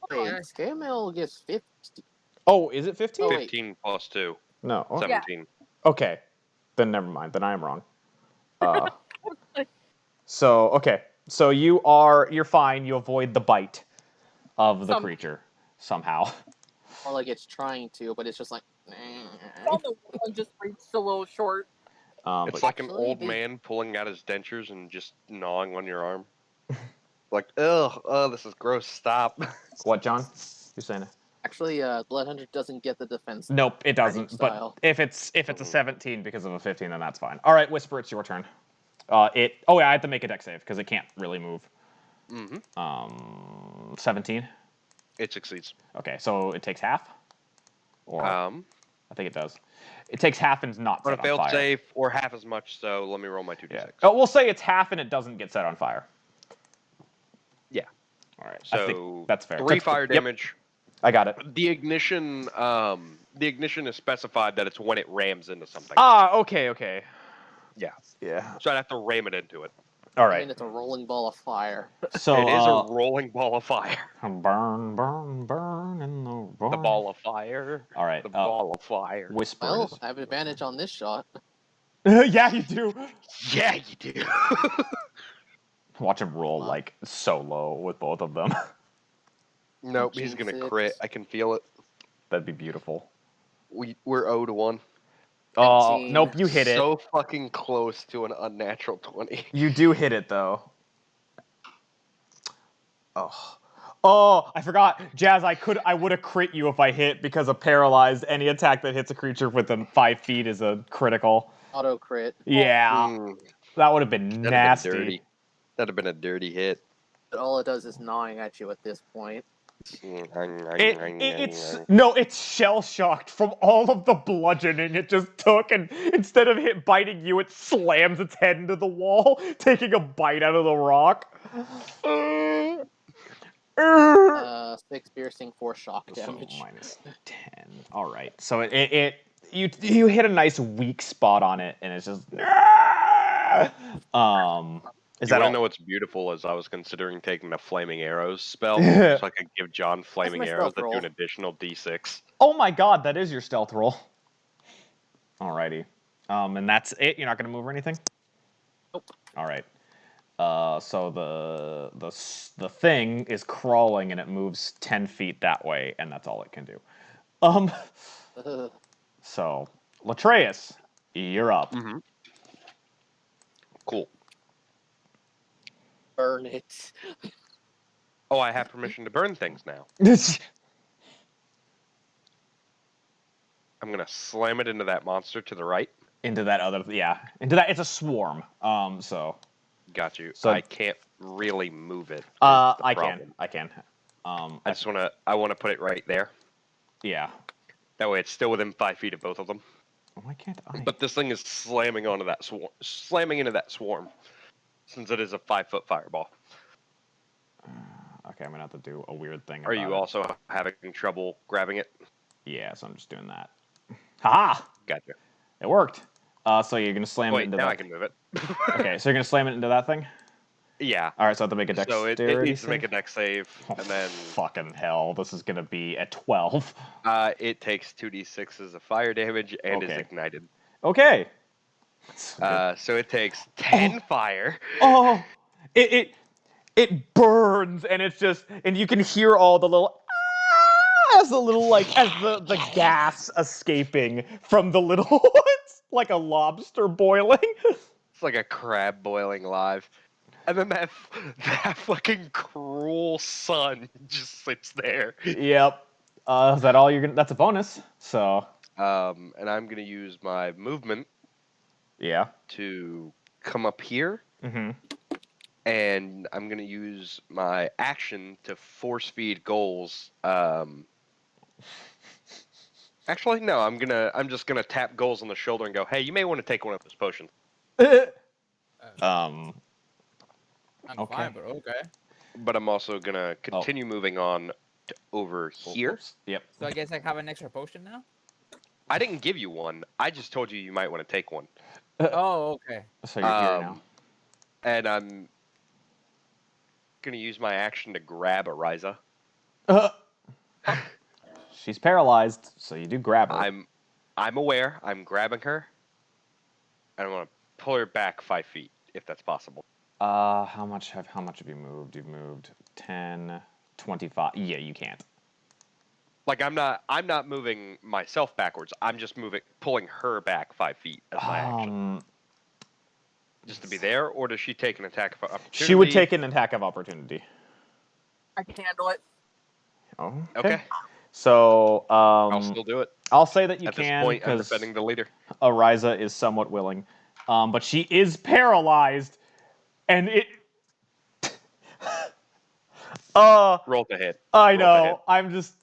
[SPEAKER 4] Hold on.
[SPEAKER 5] Wait, scale mail gets 50.
[SPEAKER 2] Oh, is it 15?
[SPEAKER 5] Oh, wait.
[SPEAKER 1] 15 plus 2.
[SPEAKER 2] No. Okay.
[SPEAKER 1] 17.
[SPEAKER 2] Okay. Then never mind. Then I am wrong. So, okay. So you're fine. You avoid the bite of the creature somehow.
[SPEAKER 5] Or like it's trying to, but it's just like.
[SPEAKER 4] On the wall just reached a little short.
[SPEAKER 1] It's
[SPEAKER 2] But
[SPEAKER 1] like an
[SPEAKER 5] Actually,
[SPEAKER 1] old
[SPEAKER 5] they-
[SPEAKER 1] man pulling out his dentures and just gnawing on your arm. Like, ugh, this is gross, stop.
[SPEAKER 2] what, John? You're saying?
[SPEAKER 5] Actually, Bloodhunter doesn't get the defense.
[SPEAKER 2] Nope, it
[SPEAKER 5] fighting
[SPEAKER 2] doesn't. But
[SPEAKER 5] style.
[SPEAKER 2] if it's a 17 because of a 15, then that's fine. All right, Whisper, it's your turn. Oh yeah, I have to make a dex save because it can't really move.
[SPEAKER 1] Mm-hmm.
[SPEAKER 2] 17.
[SPEAKER 1] It succeeds.
[SPEAKER 2] Okay, so it takes half. Or I think it does. It takes half and not
[SPEAKER 1] On a
[SPEAKER 2] set on
[SPEAKER 1] failed
[SPEAKER 2] fire.
[SPEAKER 1] save or half as much, so let me roll my 2d6.
[SPEAKER 2] Yeah. Oh, we'll say it's half and it doesn't get set on fire.
[SPEAKER 1] Yeah.
[SPEAKER 2] All right. I
[SPEAKER 1] So
[SPEAKER 2] think that's fair.
[SPEAKER 1] 3 fire damage.
[SPEAKER 2] I got it.
[SPEAKER 1] The ignition is specified that it's when it rams into something.
[SPEAKER 2] Ah, okay.
[SPEAKER 1] Yeah.
[SPEAKER 2] Yeah.
[SPEAKER 1] So I'd have to ram it into it.
[SPEAKER 2] All
[SPEAKER 5] I
[SPEAKER 2] right.
[SPEAKER 5] mean, it's a rolling ball of fire.
[SPEAKER 2] So
[SPEAKER 1] It is a rolling ball of fire.
[SPEAKER 2] burn, burn, burn in the barn.
[SPEAKER 1] The ball of fire.
[SPEAKER 2] All right.
[SPEAKER 1] The ball of fire.
[SPEAKER 2] Whisper.
[SPEAKER 5] Well, I have advantage on this shot.
[SPEAKER 2] Yeah, you do.
[SPEAKER 1] Yeah, you do.
[SPEAKER 2] Watch him roll like so low with both of them.
[SPEAKER 1] Nope, he's gonna crit. I can feel it.
[SPEAKER 2] That'd be beautiful.
[SPEAKER 1] We're 0-1.
[SPEAKER 2] Oh,
[SPEAKER 5] 19.
[SPEAKER 2] nope, you hit it.
[SPEAKER 1] So fucking close to an unnatural 20.
[SPEAKER 2] You do hit it though. Oh, I forgot. Jazz, I would have crit you if I hit because of paralyzed. Any attack that hits a creature within 5 feet is a critical.
[SPEAKER 5] Auto crit.
[SPEAKER 2] Yeah. That would have been
[SPEAKER 1] That'd have
[SPEAKER 2] nasty.
[SPEAKER 1] been dirty. That'd have been a dirty hit.
[SPEAKER 5] But all it does is gnawing at you at this point.
[SPEAKER 2] It's shell shocked from all of the bludgeoning it just took, and instead of biting you, it slams its head into the wall, taking a bite out of the rock.
[SPEAKER 5] 6 piercing, 4 shock damage.
[SPEAKER 2] So minus 10. All right. So you hit a nice weak spot on it, and it's just. Is
[SPEAKER 1] You
[SPEAKER 2] that
[SPEAKER 1] want
[SPEAKER 2] all?
[SPEAKER 1] to know what's beautiful? Is I was considering taking the flaming arrows spell, so I could give John flaming
[SPEAKER 5] my
[SPEAKER 1] arrows
[SPEAKER 5] stealth
[SPEAKER 1] that do
[SPEAKER 5] roll.
[SPEAKER 1] an additional d6.
[SPEAKER 2] Oh my God, that is your stealth roll. Alrighty. And that's it. You're not gonna move or anything.
[SPEAKER 5] Nope.
[SPEAKER 2] All right. So the thing is crawling and it moves 10 feet that way, and that's all it can do. So Latreus, you're up.
[SPEAKER 1] Mm-hmm. Cool.
[SPEAKER 5] Burn it.
[SPEAKER 1] Oh, I have permission to burn things now. I'm gonna slam it into that monster to the right.
[SPEAKER 2] Into that. It's a swarm. So.
[SPEAKER 1] Got you.
[SPEAKER 2] So
[SPEAKER 1] I can't really move it.
[SPEAKER 2] I can.
[SPEAKER 1] I wanna put it right there.
[SPEAKER 2] Yeah.
[SPEAKER 1] That way, it's still within 5 feet of both of them.
[SPEAKER 2] Why can't I?
[SPEAKER 1] But this thing is slamming into that swarm, since it is a 5-foot fireball.
[SPEAKER 2] Okay, I'm gonna have to do a weird thing.
[SPEAKER 1] Are you also having trouble grabbing it?
[SPEAKER 2] Yeah, so I'm just doing that. Haha!
[SPEAKER 1] Gotcha.
[SPEAKER 2] It worked. So you're gonna slam it
[SPEAKER 1] Wait,
[SPEAKER 2] into
[SPEAKER 1] now
[SPEAKER 2] that.
[SPEAKER 1] I can move it.
[SPEAKER 2] Okay, so you're gonna slam it into that thing.
[SPEAKER 1] Yeah.
[SPEAKER 2] All right, so I have to make a dexterity.
[SPEAKER 1] So it needs to
[SPEAKER 2] save?
[SPEAKER 1] make a dex save,
[SPEAKER 2] Oh,
[SPEAKER 1] and then
[SPEAKER 2] fucking hell, this is gonna be a 12.
[SPEAKER 1] it takes 2d6 of fire damage and is
[SPEAKER 2] Okay.
[SPEAKER 1] ignited.
[SPEAKER 2] Okay.
[SPEAKER 1] So it takes 10 fire.
[SPEAKER 2] Oh, it burns, and it's just, and you can hear all the little. As the gas escaping from the little ones, like a lobster boiling.
[SPEAKER 1] It's like a crab boiling live. And then that fucking cruel sun just sits there.
[SPEAKER 2] Yep. Is that all you're gonna? That's a bonus. So.
[SPEAKER 1] And I'm gonna use my movement.
[SPEAKER 2] Yeah.
[SPEAKER 1] To come up here.
[SPEAKER 2] Mm-hmm.
[SPEAKER 1] And I'm gonna use my action to force feed goals. Actually, no. I'm just gonna tap goals on the shoulder and go, "Hey, you may want to take one of those potions."
[SPEAKER 3] I'm
[SPEAKER 2] Okay.
[SPEAKER 3] fine, but okay.
[SPEAKER 1] But I'm also gonna continue moving on to over here.
[SPEAKER 2] Oops. Yep.
[SPEAKER 3] So I guess I have an extra potion now?
[SPEAKER 1] I didn't give you one. I just told you might want to take one.
[SPEAKER 3] Oh, okay.
[SPEAKER 2] So you're here now.
[SPEAKER 1] And I'm gonna use my action to grab Ariza.
[SPEAKER 2] She's paralyzed, so you do grab her.
[SPEAKER 1] I'm aware. I'm grabbing her, and I want to pull her back 5 feet, if that's possible.
[SPEAKER 2] How much have you moved? You've moved 10, 25. Yeah, you can't.
[SPEAKER 1] Like I'm not moving myself backwards. I'm just pulling her back 5 feet as my action. Just to be there, or does she take an attack of opportunity?
[SPEAKER 2] She would take an attack of opportunity.
[SPEAKER 4] I can handle it.
[SPEAKER 2] Oh.
[SPEAKER 1] Okay.
[SPEAKER 2] So
[SPEAKER 1] I'll still do it.
[SPEAKER 2] I'll say that you
[SPEAKER 1] At
[SPEAKER 2] can
[SPEAKER 1] this point, I'm
[SPEAKER 2] because
[SPEAKER 1] defending the leader.
[SPEAKER 2] Ariza is somewhat willing, but she is paralyzed, and it.
[SPEAKER 1] Roll to hit.
[SPEAKER 2] I
[SPEAKER 1] Roll to
[SPEAKER 2] know.
[SPEAKER 1] hit.
[SPEAKER 2] I'm just.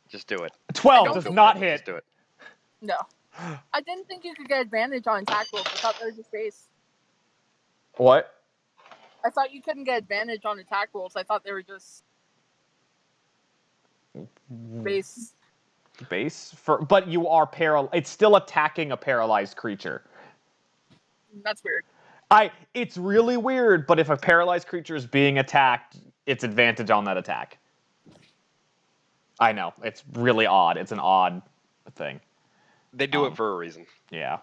[SPEAKER 1] Just do it.
[SPEAKER 2] 12 does not hit.
[SPEAKER 1] Just do it.
[SPEAKER 4] No. I didn't think you could get advantage on attack rolls. I thought they were just base.
[SPEAKER 2] What?
[SPEAKER 4] I thought you couldn't get advantage on attack rolls. I thought they were just base.
[SPEAKER 2] Base but you are it's still attacking a paralyzed creature.
[SPEAKER 4] That's weird.
[SPEAKER 2] It's really weird, but if a paralyzed creature is being attacked, it's advantage on that attack. I know, it's really odd. It's an odd thing.
[SPEAKER 1] They do it for a reason.
[SPEAKER 2] Yeah.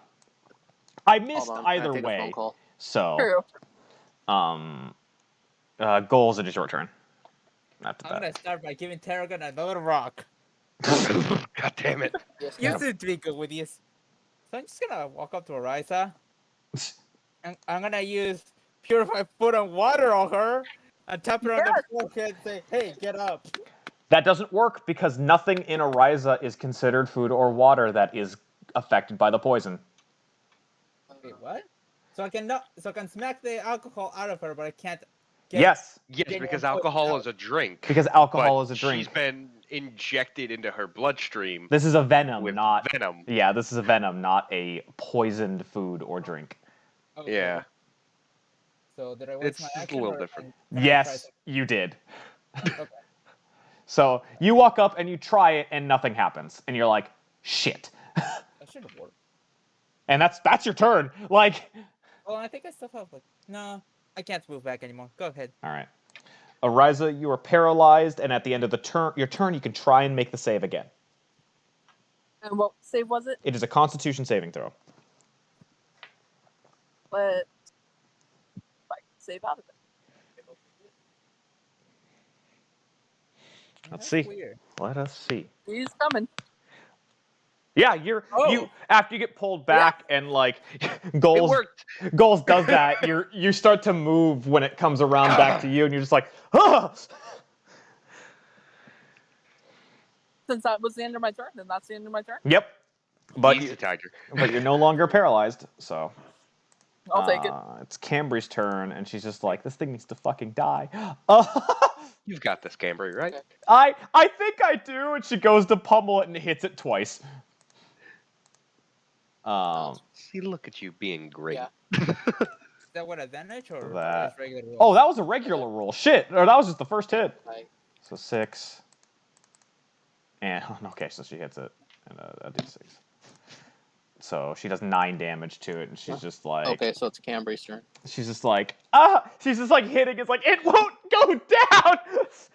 [SPEAKER 2] I missed
[SPEAKER 5] Hold on, I
[SPEAKER 2] either
[SPEAKER 5] take a phone
[SPEAKER 2] way.
[SPEAKER 5] call.
[SPEAKER 2] So,
[SPEAKER 4] True.
[SPEAKER 2] goals, it is your turn. After
[SPEAKER 3] I'm
[SPEAKER 2] that.
[SPEAKER 3] gonna start by giving Tarragon another rock.
[SPEAKER 1] God damn it.
[SPEAKER 5] Yes,
[SPEAKER 3] You
[SPEAKER 5] ma'am.
[SPEAKER 3] seem to be good with this. So I'm just gonna walk up to Arisa. And I'm gonna use purified food and water on her and tap her on the
[SPEAKER 4] Yes.
[SPEAKER 3] forehead and say, hey, get up.
[SPEAKER 2] That doesn't work because nothing in Ariza is considered food or water that is affected by the poison.
[SPEAKER 3] Wait, what? So I can smack the alcohol out of her, but I can't get
[SPEAKER 2] Yes,
[SPEAKER 1] Yes,
[SPEAKER 3] genuine
[SPEAKER 1] because
[SPEAKER 3] poison
[SPEAKER 1] alcohol
[SPEAKER 3] out.
[SPEAKER 1] is a drink.
[SPEAKER 2] because alcohol
[SPEAKER 1] but
[SPEAKER 2] is a drink.
[SPEAKER 1] She's been injected into her bloodstream
[SPEAKER 2] This is a venom,
[SPEAKER 1] with
[SPEAKER 2] not
[SPEAKER 1] venom.
[SPEAKER 2] Yeah, this is a venom, not a poisoned food or drink.
[SPEAKER 3] Okay.
[SPEAKER 1] Yeah.
[SPEAKER 3] So did I waste
[SPEAKER 1] It's
[SPEAKER 3] my
[SPEAKER 1] just a
[SPEAKER 3] action?
[SPEAKER 1] little
[SPEAKER 3] Or
[SPEAKER 1] different.
[SPEAKER 3] can I try
[SPEAKER 2] Yes,
[SPEAKER 3] something?
[SPEAKER 2] you did.
[SPEAKER 3] Okay.
[SPEAKER 2] So you walk up and you try it and nothing happens, and you're like, shit.
[SPEAKER 3] That should have worked.
[SPEAKER 2] And that's your turn. Like,
[SPEAKER 3] Well, I think I still have no, I can't move back anymore. Go ahead.
[SPEAKER 2] all right. Ariza, you are paralyzed, and at the end of your turn, you can try and make the save again.
[SPEAKER 4] And what save was it?
[SPEAKER 2] It is a Constitution saving throw.
[SPEAKER 4] Let's save out of it.
[SPEAKER 2] Let's
[SPEAKER 3] That's
[SPEAKER 2] see.
[SPEAKER 3] weird.
[SPEAKER 2] Let us see.
[SPEAKER 4] He's coming.
[SPEAKER 2] Yeah, you
[SPEAKER 3] Oh.
[SPEAKER 2] after you get pulled
[SPEAKER 4] Yeah.
[SPEAKER 2] back and like
[SPEAKER 1] It
[SPEAKER 2] goals
[SPEAKER 1] worked.
[SPEAKER 2] does that. You start to move when it comes around back to you, and you're just like, ah!
[SPEAKER 4] Since that was the end of my turn, then that's the end of my turn.
[SPEAKER 2] Yep. But
[SPEAKER 1] Easy, Tiger.
[SPEAKER 2] you're no longer paralyzed, so
[SPEAKER 4] I'll take it.
[SPEAKER 2] it's Cambry's turn, and she's just like, this thing needs to fucking die.
[SPEAKER 1] You've got this, Cambry, right?
[SPEAKER 5] Okay.
[SPEAKER 2] I think I do, and she goes to pummel it and hits it twice.
[SPEAKER 1] See, look at you being great.
[SPEAKER 5] Yeah.
[SPEAKER 3] Is that what advantage or
[SPEAKER 2] That-
[SPEAKER 3] just regular roll?
[SPEAKER 2] Oh, that was a regular roll. Shit, or that was just the first hit.
[SPEAKER 5] I,
[SPEAKER 2] So 6. And okay, so she hits it, and a d6. So she does 9 damage to it, and she's just like,
[SPEAKER 5] okay, so it's Cambry's turn.
[SPEAKER 2] she's just like, she's just like hitting. It's like it won't go down,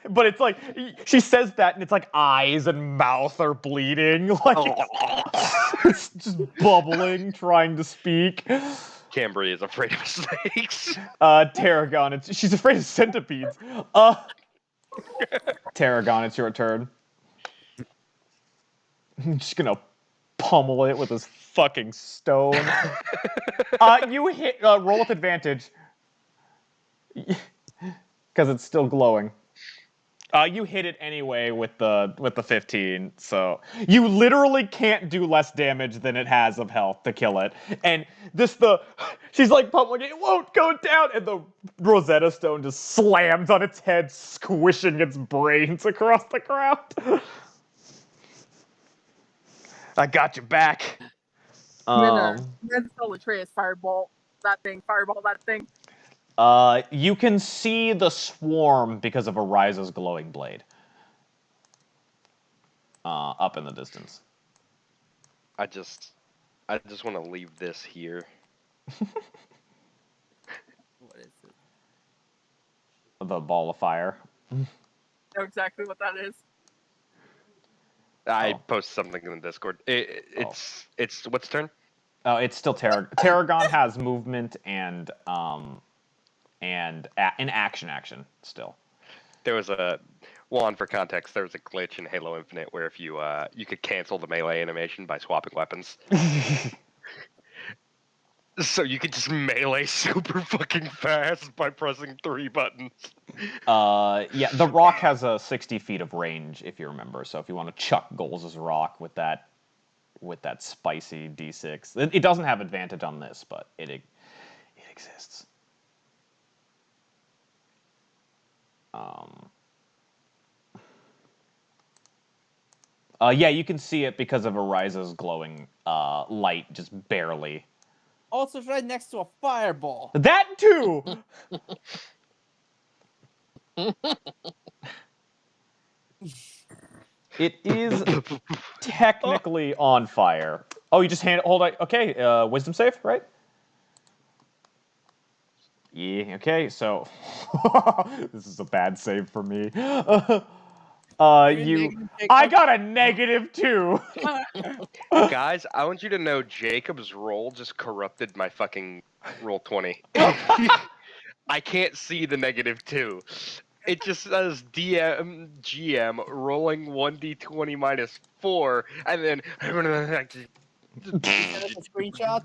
[SPEAKER 2] but it's like she says that, and it's like eyes and mouth are bleeding, like it's just bubbling, trying to speak.
[SPEAKER 1] Cambry is afraid of snakes.
[SPEAKER 2] Tarragon, she's afraid of centipedes. Tarragon, it's your turn. I'm just gonna pummel it with this fucking stone. You hit. Roll with advantage. Because it's still glowing. You hit it anyway with the 15, so you literally can't do less damage than it has of health to kill it. And she's like pummeling it, it won't go down, and the Rosetta Stone just slams on its head, squishing its brains across the ground. I got your back.
[SPEAKER 4] I'm gonna tell Latreus fireball that thing.
[SPEAKER 2] You can see the swarm because of Ariza's glowing blade. Up in the distance.
[SPEAKER 1] I just want to leave this here.
[SPEAKER 3] What is it?
[SPEAKER 2] The ball of fire.
[SPEAKER 4] Know exactly what that is.
[SPEAKER 1] I
[SPEAKER 2] Oh.
[SPEAKER 1] posted something in the Discord. It's what's turn?
[SPEAKER 2] Oh, it's still Tarragon. Tarragon has movement and an action still.
[SPEAKER 1] There was for context, there was a glitch in Halo Infinite where if you could cancel the melee animation by swapping weapons. So you could just melee super fucking fast by pressing 3 buttons.
[SPEAKER 2] Yeah, the rock has a 60 feet of range, if you remember. So if you want to chuck Goals' rock with that spicy D6, it doesn't have advantage on this, but it exists. Yeah, you can see it because of Ariza's glowing light, just barely.
[SPEAKER 3] Also, it's right next to a fireball.
[SPEAKER 2] That too! It is technically on fire. Oh, you just hold on. Okay, wisdom save, right? Yeah, okay, so... this is a bad save for me.
[SPEAKER 3] You're
[SPEAKER 2] you...
[SPEAKER 3] negative,
[SPEAKER 2] I
[SPEAKER 3] Jacob.
[SPEAKER 2] got a -2!
[SPEAKER 1] Guys, I want you to know Jacob's roll just corrupted my fucking roll 20. I can't see the -2. It just says GM rolling 1d20 minus 4, and then
[SPEAKER 3] Send us a screenshot.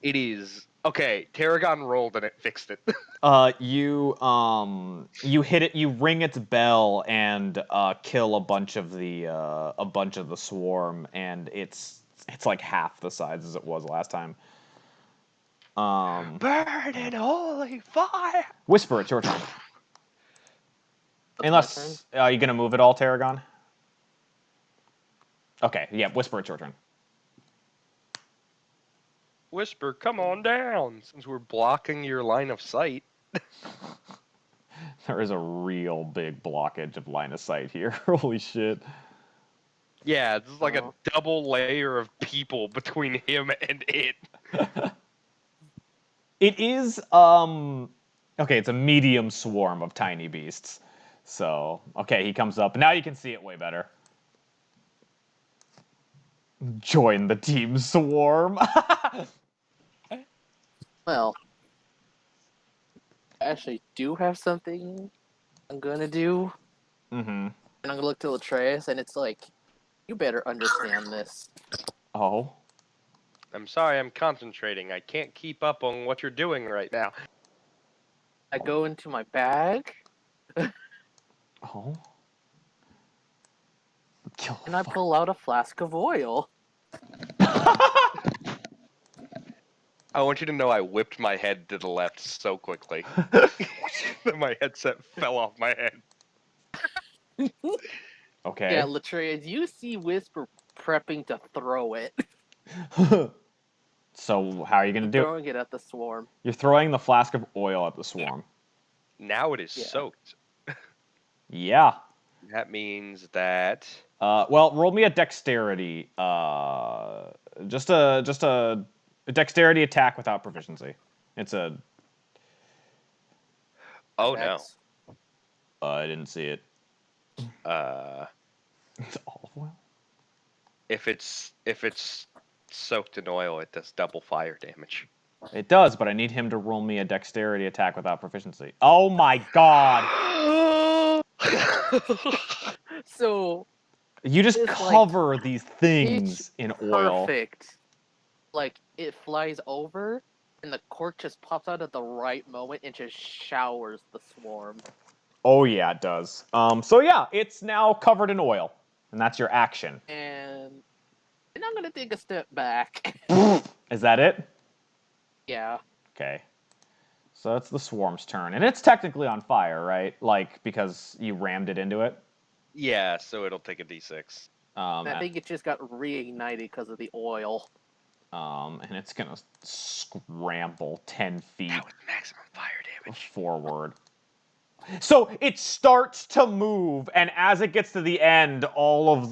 [SPEAKER 1] it is okay. Tarragon rolled and it fixed it.
[SPEAKER 2] You hit it, you ring its bell and kill a bunch of the swarm, and it's like half the size as it was last time.
[SPEAKER 1] Burn in holy fire!
[SPEAKER 2] Whisper, it's your turn. Unless you gonna move it all, Tarragon? Okay, yeah, Whisper, it's your turn.
[SPEAKER 1] Whisper, come on down, since we're blocking your line of sight.
[SPEAKER 2] There is a real big blockage of line of sight here. Holy shit.
[SPEAKER 1] Yeah, this is like a double layer of people between him and it.
[SPEAKER 2] It is okay, it's a medium swarm of tiny beasts. So, okay, he comes up. Now you can see it way better. Join the team swarm.
[SPEAKER 5] Well, I actually do have something I'm gonna do.
[SPEAKER 2] Mm-hmm.
[SPEAKER 5] And I'm gonna look to Latreus, and it's like, you better understand this.
[SPEAKER 2] Oh.
[SPEAKER 1] I'm sorry, I'm concentrating. I can't keep up on what you're doing right now.
[SPEAKER 5] I go into my bag,
[SPEAKER 2] Oh.
[SPEAKER 5] and I pull out a flask of oil.
[SPEAKER 1] I want you to know I whipped my head to the left so quickly that my headset fell off my head.
[SPEAKER 2] Okay.
[SPEAKER 5] Yeah, Latreus, you see Whisper prepping to throw it.
[SPEAKER 2] So, how are you gonna do it?
[SPEAKER 5] Throwing it at the swarm.
[SPEAKER 2] You're throwing the flask of oil at the swarm.
[SPEAKER 1] Now it is
[SPEAKER 5] Yeah.
[SPEAKER 1] soaked.
[SPEAKER 2] Yeah.
[SPEAKER 1] That means that
[SPEAKER 2] Well, roll me a dexterity. Just a dexterity attack without proficiency. It's a.
[SPEAKER 1] oh
[SPEAKER 5] Dex.
[SPEAKER 2] I didn't see it.
[SPEAKER 1] no.
[SPEAKER 2] It's olive oil.
[SPEAKER 1] If it's soaked in oil, it does double fire damage.
[SPEAKER 2] It does, but I need him to roll me a dexterity attack without proficiency. Oh my god!
[SPEAKER 5] So
[SPEAKER 2] You just
[SPEAKER 5] It's like
[SPEAKER 2] cover these things in oil.
[SPEAKER 5] perfect. Like, it flies over, and the cork just pops out at the right moment and just showers the swarm.
[SPEAKER 2] Oh yeah, it does. So yeah, it's now covered in oil, and that's your action.
[SPEAKER 5] And I'm gonna take a step back.
[SPEAKER 2] Is that it?
[SPEAKER 5] Yeah.
[SPEAKER 2] Okay. So it's the swarm's turn, and it's technically on fire, right? Like, because you rammed it into it.
[SPEAKER 1] Yeah, so it'll take a d6.
[SPEAKER 5] I think it just got reignited because of the oil.
[SPEAKER 2] And it's gonna scramble 10 feet
[SPEAKER 1] That was maximum fire damage.
[SPEAKER 2] forward. So it starts to move, and as it gets to the end, all of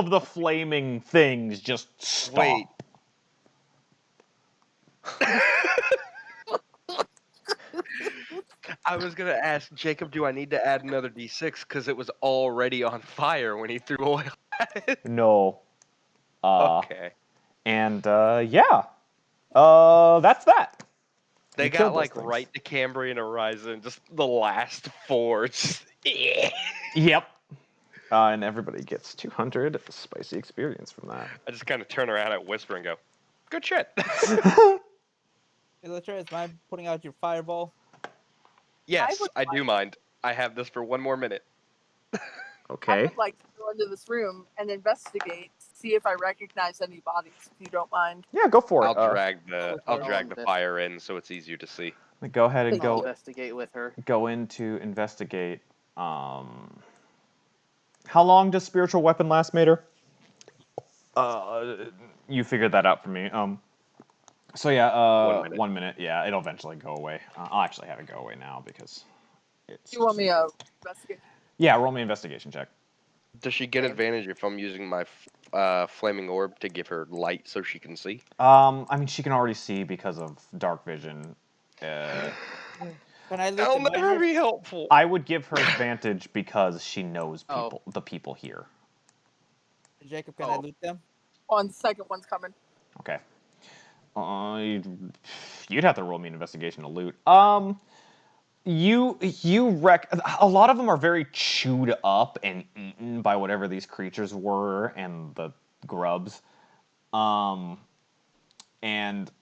[SPEAKER 2] the flaming things just stop.
[SPEAKER 1] Wait. I was gonna ask Jacob, do I need to add another d6 because it was already on fire when he threw oil at it?
[SPEAKER 2] No.
[SPEAKER 1] Okay.
[SPEAKER 2] And yeah. That's that.
[SPEAKER 1] They
[SPEAKER 2] You
[SPEAKER 1] got
[SPEAKER 2] killed those
[SPEAKER 1] like
[SPEAKER 2] things.
[SPEAKER 1] right to Cambrian Horizon, just the last four. Just,
[SPEAKER 2] Yep. And everybody gets 200 spicy experience from that.
[SPEAKER 1] I just kind of turn around and whisper and go, "Good shit."
[SPEAKER 3] Hey, Latreus, mind putting out your fireball?
[SPEAKER 1] Yes,
[SPEAKER 4] would
[SPEAKER 1] I do mind. I have this for one more minute.
[SPEAKER 4] I
[SPEAKER 2] Okay.
[SPEAKER 4] would like to go into this room and investigate, see if I recognize any bodies, if you don't mind.
[SPEAKER 2] Yeah, go for it.
[SPEAKER 1] I'll drag
[SPEAKER 5] I'll
[SPEAKER 1] the fire in so it's easier to see.
[SPEAKER 2] Go ahead and
[SPEAKER 5] I'll
[SPEAKER 2] go
[SPEAKER 5] investigate with her.
[SPEAKER 2] into investigate. How long does spiritual weapon last, Mater? You figured that out for me. So yeah,
[SPEAKER 1] 1 minute.
[SPEAKER 2] 1 minute. Yeah, it'll eventually go away. I'll actually have it go away now because it's.
[SPEAKER 4] You want me to investigate?
[SPEAKER 2] Yeah, roll me investigation check.
[SPEAKER 1] Does she get
[SPEAKER 5] Okay.
[SPEAKER 1] advantage if I'm using my flaming orb to give her light so she can see?
[SPEAKER 2] I mean, she can already see because of dark vision.
[SPEAKER 3] Can I loot
[SPEAKER 1] That'll
[SPEAKER 3] the
[SPEAKER 1] never
[SPEAKER 3] miners?
[SPEAKER 1] be helpful.
[SPEAKER 2] I would give her advantage because she knows
[SPEAKER 5] Oh.
[SPEAKER 2] the people here.
[SPEAKER 3] Jacob, can I
[SPEAKER 5] Oh.
[SPEAKER 3] loot them?
[SPEAKER 4] On the second one's coming.
[SPEAKER 2] Okay. You'd have to roll me an investigation to loot. A lot of them are very chewed up and eaten by whatever these creatures were and the grubs. And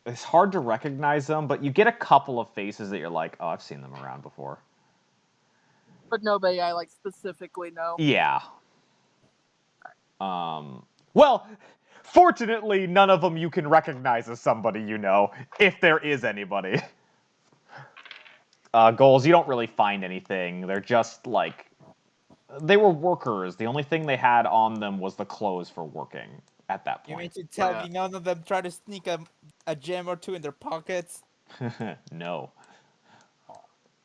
[SPEAKER 2] it's hard to recognize them, but you get a couple of faces that you're like, oh, I've seen them around before.
[SPEAKER 4] But nobody I like specifically know.
[SPEAKER 2] Yeah. Well, fortunately, none of them you can recognize as somebody you know, if there is anybody. Goals, you don't really find anything. They're just like, they were workers. The only thing they had on them was the clothes for working at that
[SPEAKER 3] You mean
[SPEAKER 2] point.
[SPEAKER 3] to tell
[SPEAKER 1] Yeah.
[SPEAKER 3] me none of them try to sneak a gem or two in their pockets?
[SPEAKER 2] No.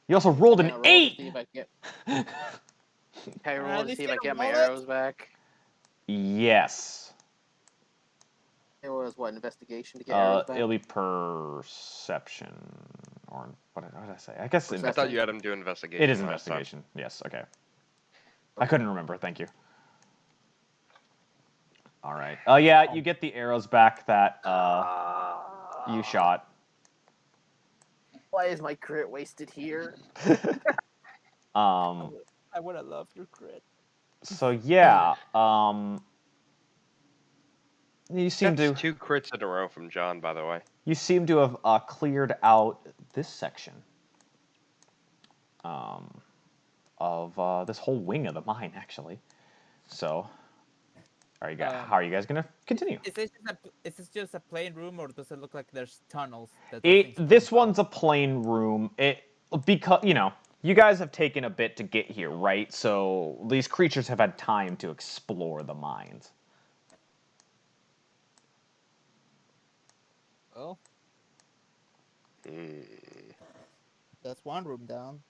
[SPEAKER 2] You also rolled
[SPEAKER 5] Can
[SPEAKER 2] an
[SPEAKER 5] I roll
[SPEAKER 2] 8!
[SPEAKER 5] to see if I get? Can I
[SPEAKER 3] At
[SPEAKER 5] roll to
[SPEAKER 3] least
[SPEAKER 5] see if I
[SPEAKER 3] get a
[SPEAKER 5] get my
[SPEAKER 3] wallet?
[SPEAKER 5] arrows back?
[SPEAKER 2] Yes.
[SPEAKER 5] It was what, investigation to get arrows back?
[SPEAKER 2] It'll be perception. Or what did I say? I guess
[SPEAKER 5] Perception.
[SPEAKER 1] I thought you had
[SPEAKER 2] investigation.
[SPEAKER 1] him do investigation.
[SPEAKER 2] It is
[SPEAKER 1] last time.
[SPEAKER 2] investigation. Yes, okay. I couldn't remember, thank you. Alright. Yeah, you get the arrows back that you shot.
[SPEAKER 5] Why is my crit wasted here?
[SPEAKER 2] Um,
[SPEAKER 3] I would have loved your crit.
[SPEAKER 2] so yeah, you seem
[SPEAKER 1] That's
[SPEAKER 2] to
[SPEAKER 1] 2 crits in a row from John, by the way.
[SPEAKER 2] have cleared out this section of this whole wing of the mine, actually. So, how are you guys gonna continue?
[SPEAKER 3] Is this just a plain room, or does it look like there's tunnels? That the things
[SPEAKER 2] This
[SPEAKER 3] come
[SPEAKER 2] one's a plain room. Because you guys have taken a bit to get here, right? So these creatures have had time to explore the mines.
[SPEAKER 3] Well,
[SPEAKER 1] Hmm.
[SPEAKER 3] that's one room down.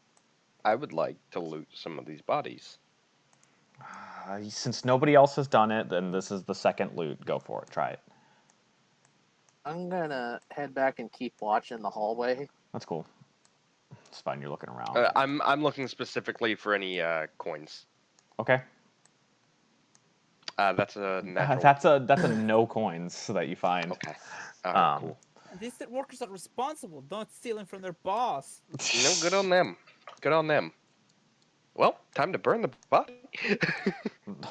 [SPEAKER 1] I would like to loot some of these bodies.
[SPEAKER 2] Since nobody else has done it, then this is the second loot. Go for it. Try it.
[SPEAKER 5] I'm gonna head back and keep watch in the hallway.
[SPEAKER 2] That's cool. It's fine. You're looking around.
[SPEAKER 1] I'm looking specifically for any coins.
[SPEAKER 2] Okay.
[SPEAKER 1] That's a natural.
[SPEAKER 2] That's a no coins that you find.
[SPEAKER 1] Okay. All right, cool.
[SPEAKER 3] And these workers are responsible, not stealing from their boss.
[SPEAKER 1] No, good on them. Good on them. Well, time to burn the body.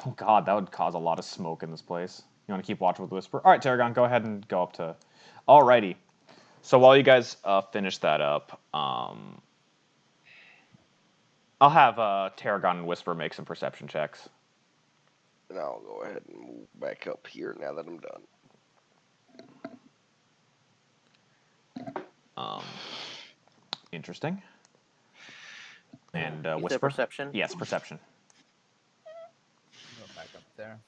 [SPEAKER 2] Oh God, that would cause a lot of smoke in this place. You want to keep watch with Whisper? All right, Tarragon, go ahead and go up to. Alrighty. So while you guys finish that up, I'll have Tarragon and Whisper make some perception checks.
[SPEAKER 1] And I'll go ahead and move back up here now that I'm done.
[SPEAKER 2] Interesting. And
[SPEAKER 5] You said
[SPEAKER 2] Whisper.
[SPEAKER 5] perception?
[SPEAKER 2] Yes, perception.
[SPEAKER 3] Go back up there.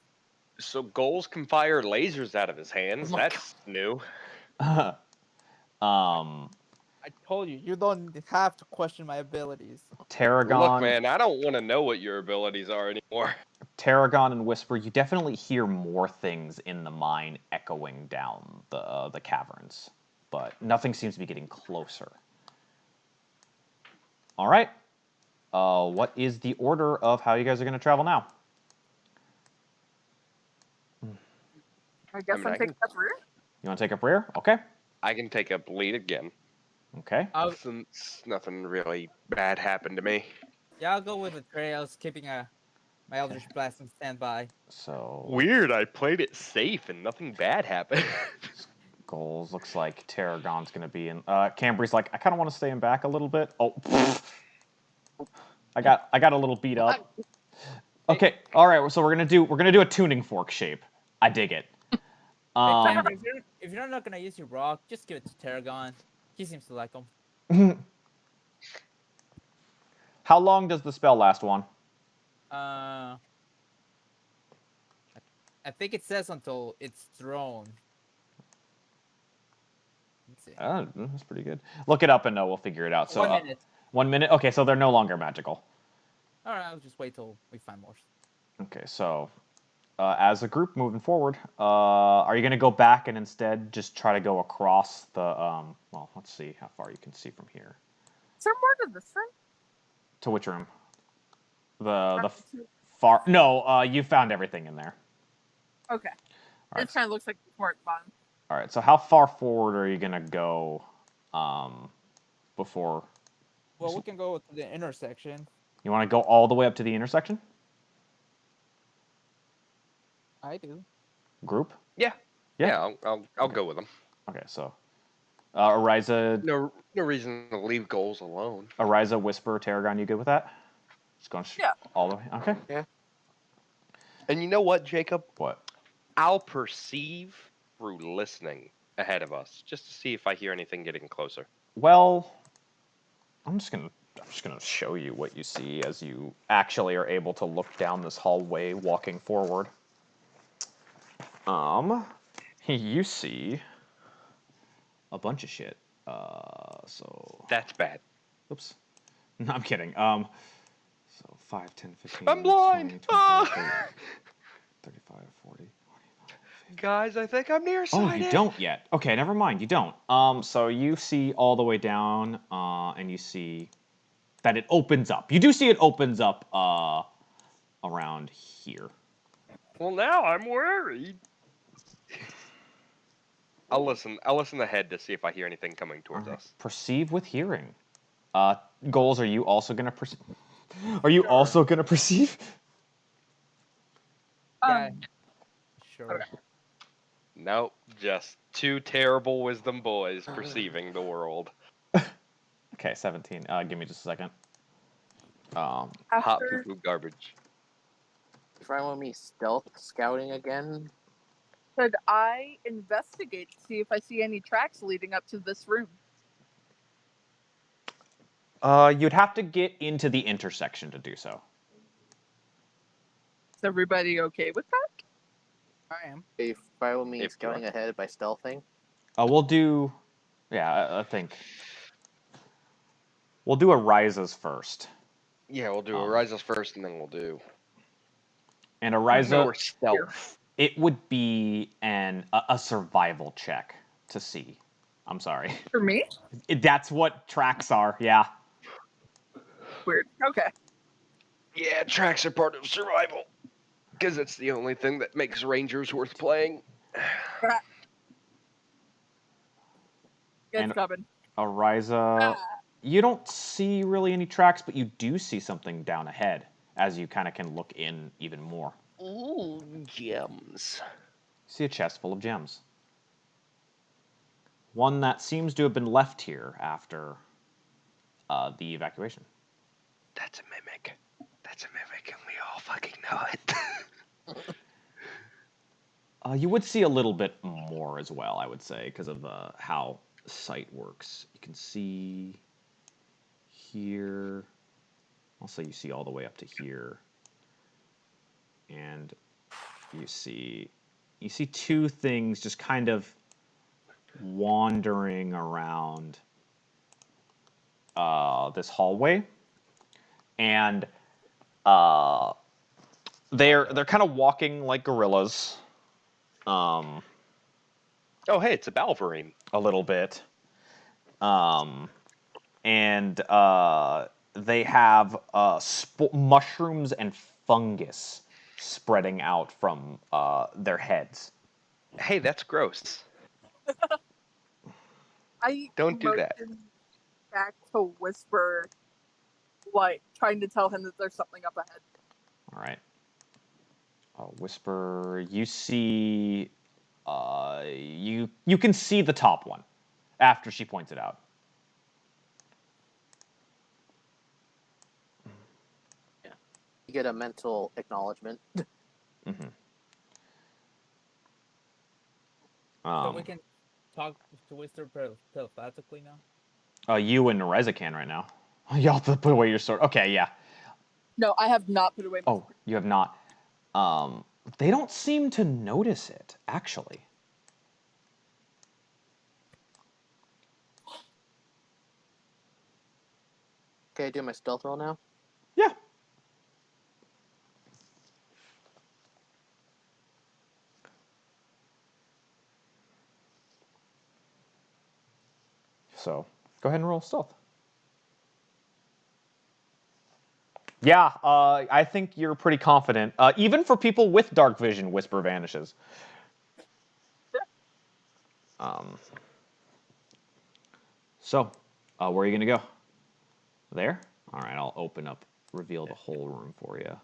[SPEAKER 1] So Goals can fire lasers out of his hands. That's new.
[SPEAKER 3] I told you, you don't have to question my abilities.
[SPEAKER 2] Tarragon.
[SPEAKER 1] Look, man, I don't want to know what your abilities are anymore.
[SPEAKER 2] Tarragon and Whisper, you definitely hear more things in the mine echoing down the caverns, but nothing seems to be getting closer. All right. What is the order of how you guys are going to travel now?
[SPEAKER 4] I guess
[SPEAKER 1] mean,
[SPEAKER 4] I'm
[SPEAKER 1] I
[SPEAKER 4] taking
[SPEAKER 1] can-
[SPEAKER 4] up rear.
[SPEAKER 2] You want to take up rear? Okay.
[SPEAKER 1] I can take up lead again.
[SPEAKER 2] Okay.
[SPEAKER 1] Since nothing really bad happened to me.
[SPEAKER 3] Yeah, I'll go with the trails, keeping my Eldritch Blast on standby.
[SPEAKER 2] So
[SPEAKER 1] Weird, I played it safe and nothing bad happened.
[SPEAKER 2] goals looks like Tarragon's going to be in. Cambry's like, I kind of want to stay in back a little bit. Oh, I got a little beat up. Okay. All right. So we're gonna do a tuning fork shape. I dig it.
[SPEAKER 3] Hey, Cameron, if you're not gonna use your rock, just give it to Tarragon. He seems to like them.
[SPEAKER 2] How long does the spell last, Juan?
[SPEAKER 3] I think it says until it's thrown. Let's see.
[SPEAKER 2] That's pretty good. Look it up and we'll figure it out. So
[SPEAKER 3] 1 minute.
[SPEAKER 2] 1 minute. Okay, so they're no longer magical.
[SPEAKER 3] All right, I'll just wait till we find more.
[SPEAKER 2] Okay, so as a group moving forward, are you going to go back and instead just try to go across the? Well, let's see how far you can see from here.
[SPEAKER 4] Is there more to this room?
[SPEAKER 2] To which room? The far. No, you found everything in there.
[SPEAKER 4] Okay.
[SPEAKER 2] All
[SPEAKER 4] It kind of looks like it's more at the bottom.
[SPEAKER 2] All right. So how far forward are you gonna go before?
[SPEAKER 3] Well, we can go to the intersection.
[SPEAKER 2] You want to go all the way up to the intersection?
[SPEAKER 3] I do.
[SPEAKER 2] Group?
[SPEAKER 1] Yeah.
[SPEAKER 2] Yeah.
[SPEAKER 1] I'll go with them.
[SPEAKER 2] Okay. So, Ariza,
[SPEAKER 1] No reason to leave goals alone.
[SPEAKER 2] Ariza, Whisper, Tarragon, you good with that? Just going all the way. Okay.
[SPEAKER 1] Yeah. And you know what, Jacob?
[SPEAKER 2] What?
[SPEAKER 1] I'll perceive through listening ahead of us, just to see if I hear anything getting closer.
[SPEAKER 2] Well, I'm just gonna show you what you see as you actually are able to look down this hallway, walking forward. You see a bunch of shit. So
[SPEAKER 1] That's bad.
[SPEAKER 2] oops. No, I'm kidding. So 5, 10, 15,
[SPEAKER 1] I'm blind.
[SPEAKER 2] 20, 25, 30, 35, 40.
[SPEAKER 1] Guys, I think I'm nearsighted.
[SPEAKER 2] Oh, you don't yet. Okay, never mind. You don't. So you see all the way down, and you see that it opens up. You do see it opens up, around here.
[SPEAKER 1] Well, now I'm worried. I'll listen ahead to see if I hear anything coming towards us.
[SPEAKER 2] Perceive with hearing. Goals, are you also gonna perceive? Are you also gonna perceive?
[SPEAKER 3] Yeah. Sure.
[SPEAKER 4] Okay.
[SPEAKER 1] Nope, just two terrible wisdom boys perceiving the world.
[SPEAKER 2] Okay, 17. Give me just a second.
[SPEAKER 1] Hot
[SPEAKER 4] After
[SPEAKER 1] poo-poo garbage.
[SPEAKER 5] If I want me stealth scouting again,
[SPEAKER 4] should I investigate to see if I see any tracks leading up to this room?
[SPEAKER 2] You'd have to get into the intersection to do so.
[SPEAKER 4] Is everybody okay with that?
[SPEAKER 3] I am.
[SPEAKER 5] if I want me
[SPEAKER 1] If you
[SPEAKER 5] scouting
[SPEAKER 1] are.
[SPEAKER 5] ahead by stealthing,
[SPEAKER 2] We'll do. Yeah, I think. We'll do Ariza's first.
[SPEAKER 1] Yeah, we'll do Ariza's first, and then we'll do.
[SPEAKER 2] And Ariza,
[SPEAKER 1] Or stealth.
[SPEAKER 2] it would be a survival check to see. I'm sorry.
[SPEAKER 4] For me?
[SPEAKER 2] That's what tracks are. Yeah.
[SPEAKER 4] Weird. Okay.
[SPEAKER 1] Yeah, tracks are part of survival. Because it's the only thing that makes Rangers worth playing.
[SPEAKER 4] It's
[SPEAKER 2] And-
[SPEAKER 4] coming.
[SPEAKER 2] Ariza, you don't see really any tracks, but you do see something down ahead as you kind of can look in even more.
[SPEAKER 1] Ooh, gems.
[SPEAKER 2] You see a chest full of gems. One that seems to have been left here after the evacuation.
[SPEAKER 1] That's a mimic. That's a mimic, and we all fucking know it.
[SPEAKER 2] You would see a little bit more as well, I would say, because of how sight works. You can see here. Also, you see all the way up to here. And you see two things just kind of wandering around this hallway. And they're kind of walking like gorillas.
[SPEAKER 1] Oh, hey, it's a Balverine.
[SPEAKER 2] A little bit. And they have mushrooms and fungus spreading out from their heads.
[SPEAKER 1] Hey, that's gross.
[SPEAKER 4] I
[SPEAKER 1] Don't do that.
[SPEAKER 4] motioned back to Whisper, like trying to tell him that there's something up ahead.
[SPEAKER 2] All right. Whisper, you see, you can see the top one after she points it out.
[SPEAKER 5] you get a mental acknowledgement.
[SPEAKER 2] Mm-hmm.
[SPEAKER 3] So we can talk to Whisper telepathically now?
[SPEAKER 2] You and Nereza can right now. Y'all have to put away your sword. Okay, yeah.
[SPEAKER 4] No, I have not put away my
[SPEAKER 2] Oh, you have not. They don't seem to notice it, actually.
[SPEAKER 5] Okay, do my stealth roll now.
[SPEAKER 2] Yeah. So, go ahead and roll stealth. Yeah, I think you're pretty confident. Even for people with dark vision, Whisper vanishes. So, where are you gonna go? There? All right, I'll reveal the whole room for you.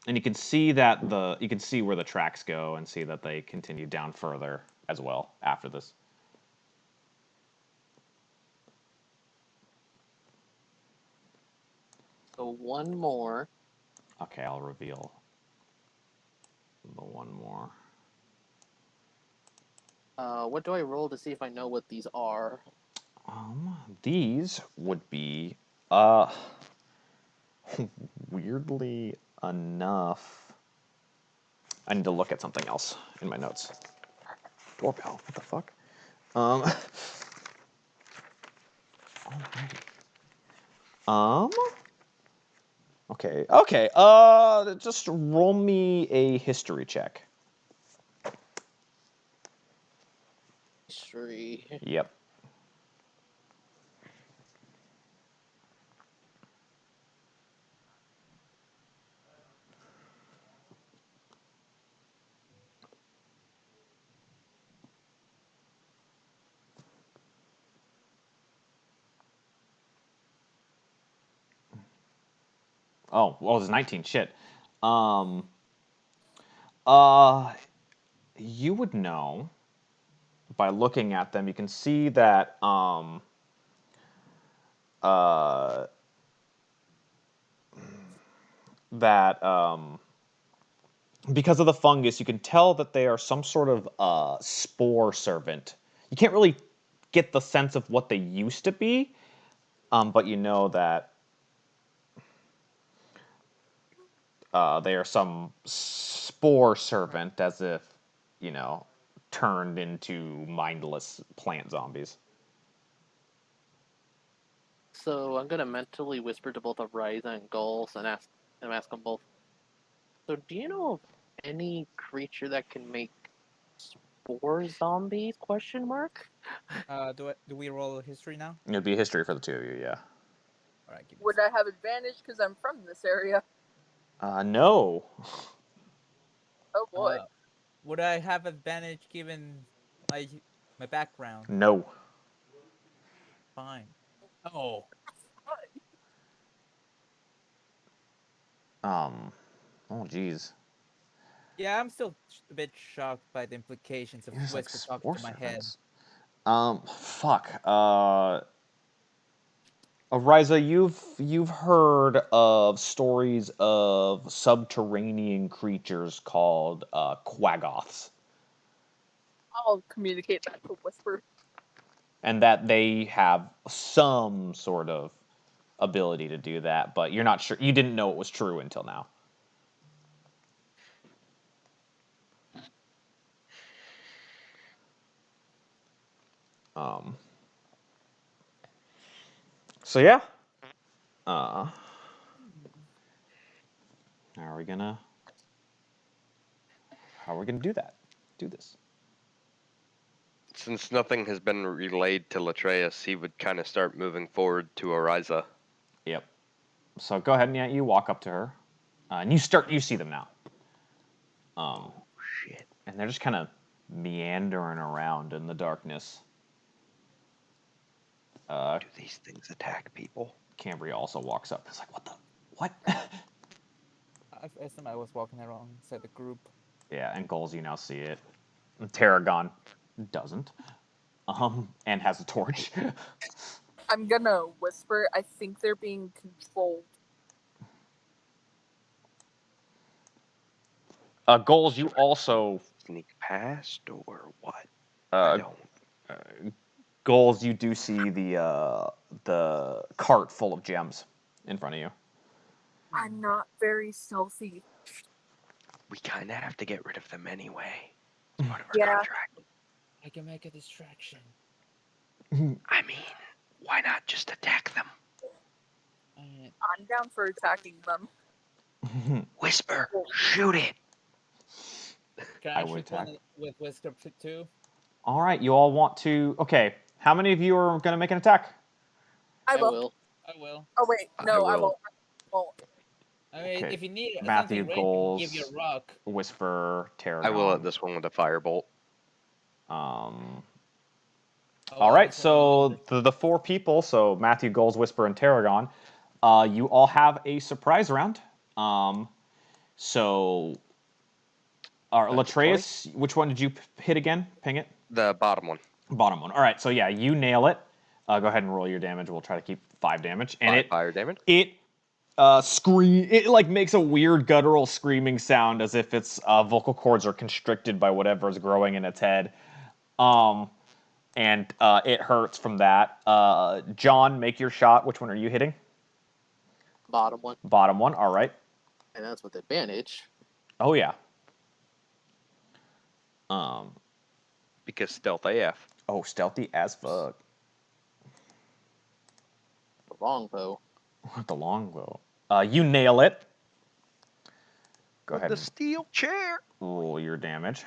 [SPEAKER 2] And you can see that you can see where the tracks go and see that they continue down further as well after this.
[SPEAKER 5] So one more.
[SPEAKER 2] Okay, I'll reveal the one more.
[SPEAKER 5] What do I roll to see if I know what these are?
[SPEAKER 2] These would be, weirdly enough, I need to look at something else in my notes. Doorbell, what the fuck? Alrighty. Okay, just roll me a history check.
[SPEAKER 5] History.
[SPEAKER 2] Yep. Oh, well, it's 19. Shit. Um, you would know by looking at them. You can see that uh, that because of the fungus, you can tell that they are some sort of spore servant. You can't really get the sense of what they used to be, but you know that they are some spore servant, as if, turned into mindless plant zombies.
[SPEAKER 5] So I'm gonna mentally whisper to both of Ryza and Gulls and ask them both. So do you know of any creature that can make spore zombies? Question mark.
[SPEAKER 3] Do we roll history now?
[SPEAKER 2] It would be history for the two of you, yeah.
[SPEAKER 3] All right, give me.
[SPEAKER 4] Would I have advantage because I'm from this area?
[SPEAKER 2] No.
[SPEAKER 4] Oh boy.
[SPEAKER 3] Would I have advantage given my background?
[SPEAKER 2] No.
[SPEAKER 3] Fine. Oh,
[SPEAKER 2] Oh, geez.
[SPEAKER 3] yeah, I'm still a bit shocked by the implications of
[SPEAKER 2] He was like
[SPEAKER 3] Whisper talking
[SPEAKER 2] spore
[SPEAKER 3] to my head.
[SPEAKER 2] servants. Fuck. Ryza, you've heard of stories of subterranean creatures called quaggoths,
[SPEAKER 4] I'll communicate that to Whisper.
[SPEAKER 2] and that they have some sort of ability to do that, but you're not sure. You didn't know it was true until now. Um. So yeah. How are we gonna? How are we gonna do that? Do this.
[SPEAKER 1] Since nothing has been relayed to Latreus, he would kind of start moving forward to Ariza.
[SPEAKER 2] Yep. So go ahead and you walk up to her, and you see them now.
[SPEAKER 1] Shit.
[SPEAKER 2] And they're just kind of meandering around in the darkness.
[SPEAKER 1] Do these things attack people?
[SPEAKER 2] Cambria also walks up. It's like, what?
[SPEAKER 3] I assume I was walking around inside the group.
[SPEAKER 2] Yeah, and Goals, you now see it. And Tarragon doesn't. And has a torch.
[SPEAKER 4] I'm gonna whisper. I think they're being controlled.
[SPEAKER 2] Goals, you also
[SPEAKER 1] Sneak past or what?
[SPEAKER 2] uh,
[SPEAKER 1] I don't.
[SPEAKER 2] Goals, you do see the cart full of gems in front of you.
[SPEAKER 4] I'm not very stealthy.
[SPEAKER 1] We kind of have to get rid of them anyway. It's part of our
[SPEAKER 4] Yeah.
[SPEAKER 1] contract.
[SPEAKER 3] I can make a distraction.
[SPEAKER 1] I mean, why not just attack them?
[SPEAKER 4] I'm down for attacking them.
[SPEAKER 1] Whisper, shoot it.
[SPEAKER 3] Can
[SPEAKER 2] I
[SPEAKER 3] I
[SPEAKER 2] would
[SPEAKER 3] shoot one
[SPEAKER 2] attack.
[SPEAKER 3] with Whisker too?
[SPEAKER 2] All right, you all want to... Okay, how many of you are going to make an attack?
[SPEAKER 4] I will.
[SPEAKER 3] I will.
[SPEAKER 4] Oh wait, no, I
[SPEAKER 1] will.
[SPEAKER 4] won't.
[SPEAKER 3] I mean,
[SPEAKER 2] Okay,
[SPEAKER 3] if you need
[SPEAKER 2] Matthew,
[SPEAKER 3] something range, I can give you
[SPEAKER 2] goals.
[SPEAKER 3] a rock.
[SPEAKER 2] Whisper, Tarragon.
[SPEAKER 1] I will at this one with a firebolt.
[SPEAKER 2] All right, so the 4 people, so Matthew, Goals, Whisper, and Tarragon, you all have a surprise round. So, Latreus, which one did you hit again? Ping it?
[SPEAKER 1] The bottom one.
[SPEAKER 2] Bottom one. All right, so yeah, you nail it. Go ahead and roll your damage. We'll try to keep 5 damage. And
[SPEAKER 1] 5 fire damage.
[SPEAKER 2] It like makes a weird guttural screaming sound as if its vocal cords are constricted by whatever is growing in its head. And it hurts from that. John, make your shot. Which one are you hitting?
[SPEAKER 5] Bottom one.
[SPEAKER 2] Bottom one. All right.
[SPEAKER 5] And that's with advantage.
[SPEAKER 2] Oh yeah.
[SPEAKER 1] Because stealth AF.
[SPEAKER 2] Oh, stealthy as fuck.
[SPEAKER 5] The longbow.
[SPEAKER 2] The longbow. You nail it. Go ahead.
[SPEAKER 1] The steel chair.
[SPEAKER 2] Roll your damage.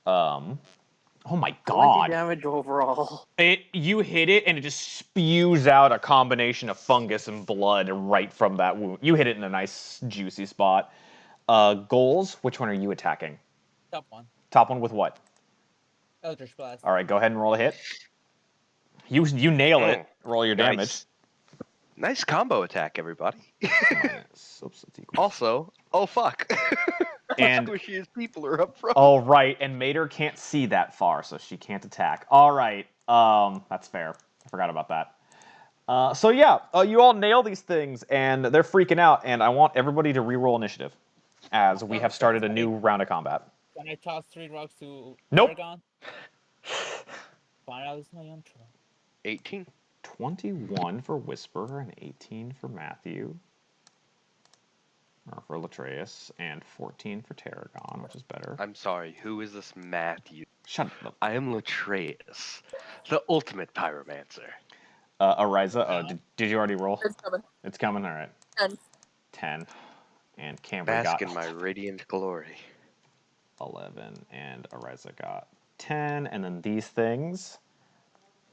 [SPEAKER 2] Oh my
[SPEAKER 5] 20
[SPEAKER 2] god.
[SPEAKER 5] damage overall.
[SPEAKER 2] You hit it and it just spews out a combination of fungus and blood right from that wound. You hit it in a nice juicy spot. Goals, which one are you attacking?
[SPEAKER 3] Top one.
[SPEAKER 2] Top one with what?
[SPEAKER 3] Eldritch Blast.
[SPEAKER 2] All right, go ahead and roll a hit. You nail it. Roll your damage.
[SPEAKER 1] Nice combo attack, everybody.
[SPEAKER 2] Substance equals.
[SPEAKER 1] Also, oh fuck.
[SPEAKER 2] And
[SPEAKER 1] squishy as people are up front.
[SPEAKER 2] oh right, and Mater can't see that far, so she can't attack. All right, that's fair. I forgot about that. So yeah, you all nail these things, and they're freaking out. And I want everybody to reroll initiative, as we have started a new round of combat.
[SPEAKER 3] Can I toss 3 rocks to
[SPEAKER 2] Nope.
[SPEAKER 3] Paragon? Find out it's my own turn.
[SPEAKER 1] 18.
[SPEAKER 2] 21 for Whisper and 18 for Matthew. Or for Latreus, and 14 for Tarragon, which is better.
[SPEAKER 1] I'm sorry, who is this Matthew?
[SPEAKER 2] Shut up.
[SPEAKER 1] I am Latreus, the ultimate pyromancer.
[SPEAKER 2] Ariza, did you already roll?
[SPEAKER 4] It's coming.
[SPEAKER 2] It's coming, all right.
[SPEAKER 4] 10.
[SPEAKER 2] 10. And Camber
[SPEAKER 1] Bask
[SPEAKER 2] got
[SPEAKER 1] in my radiant glory.
[SPEAKER 2] 11, and Ariza got 10, and then these things.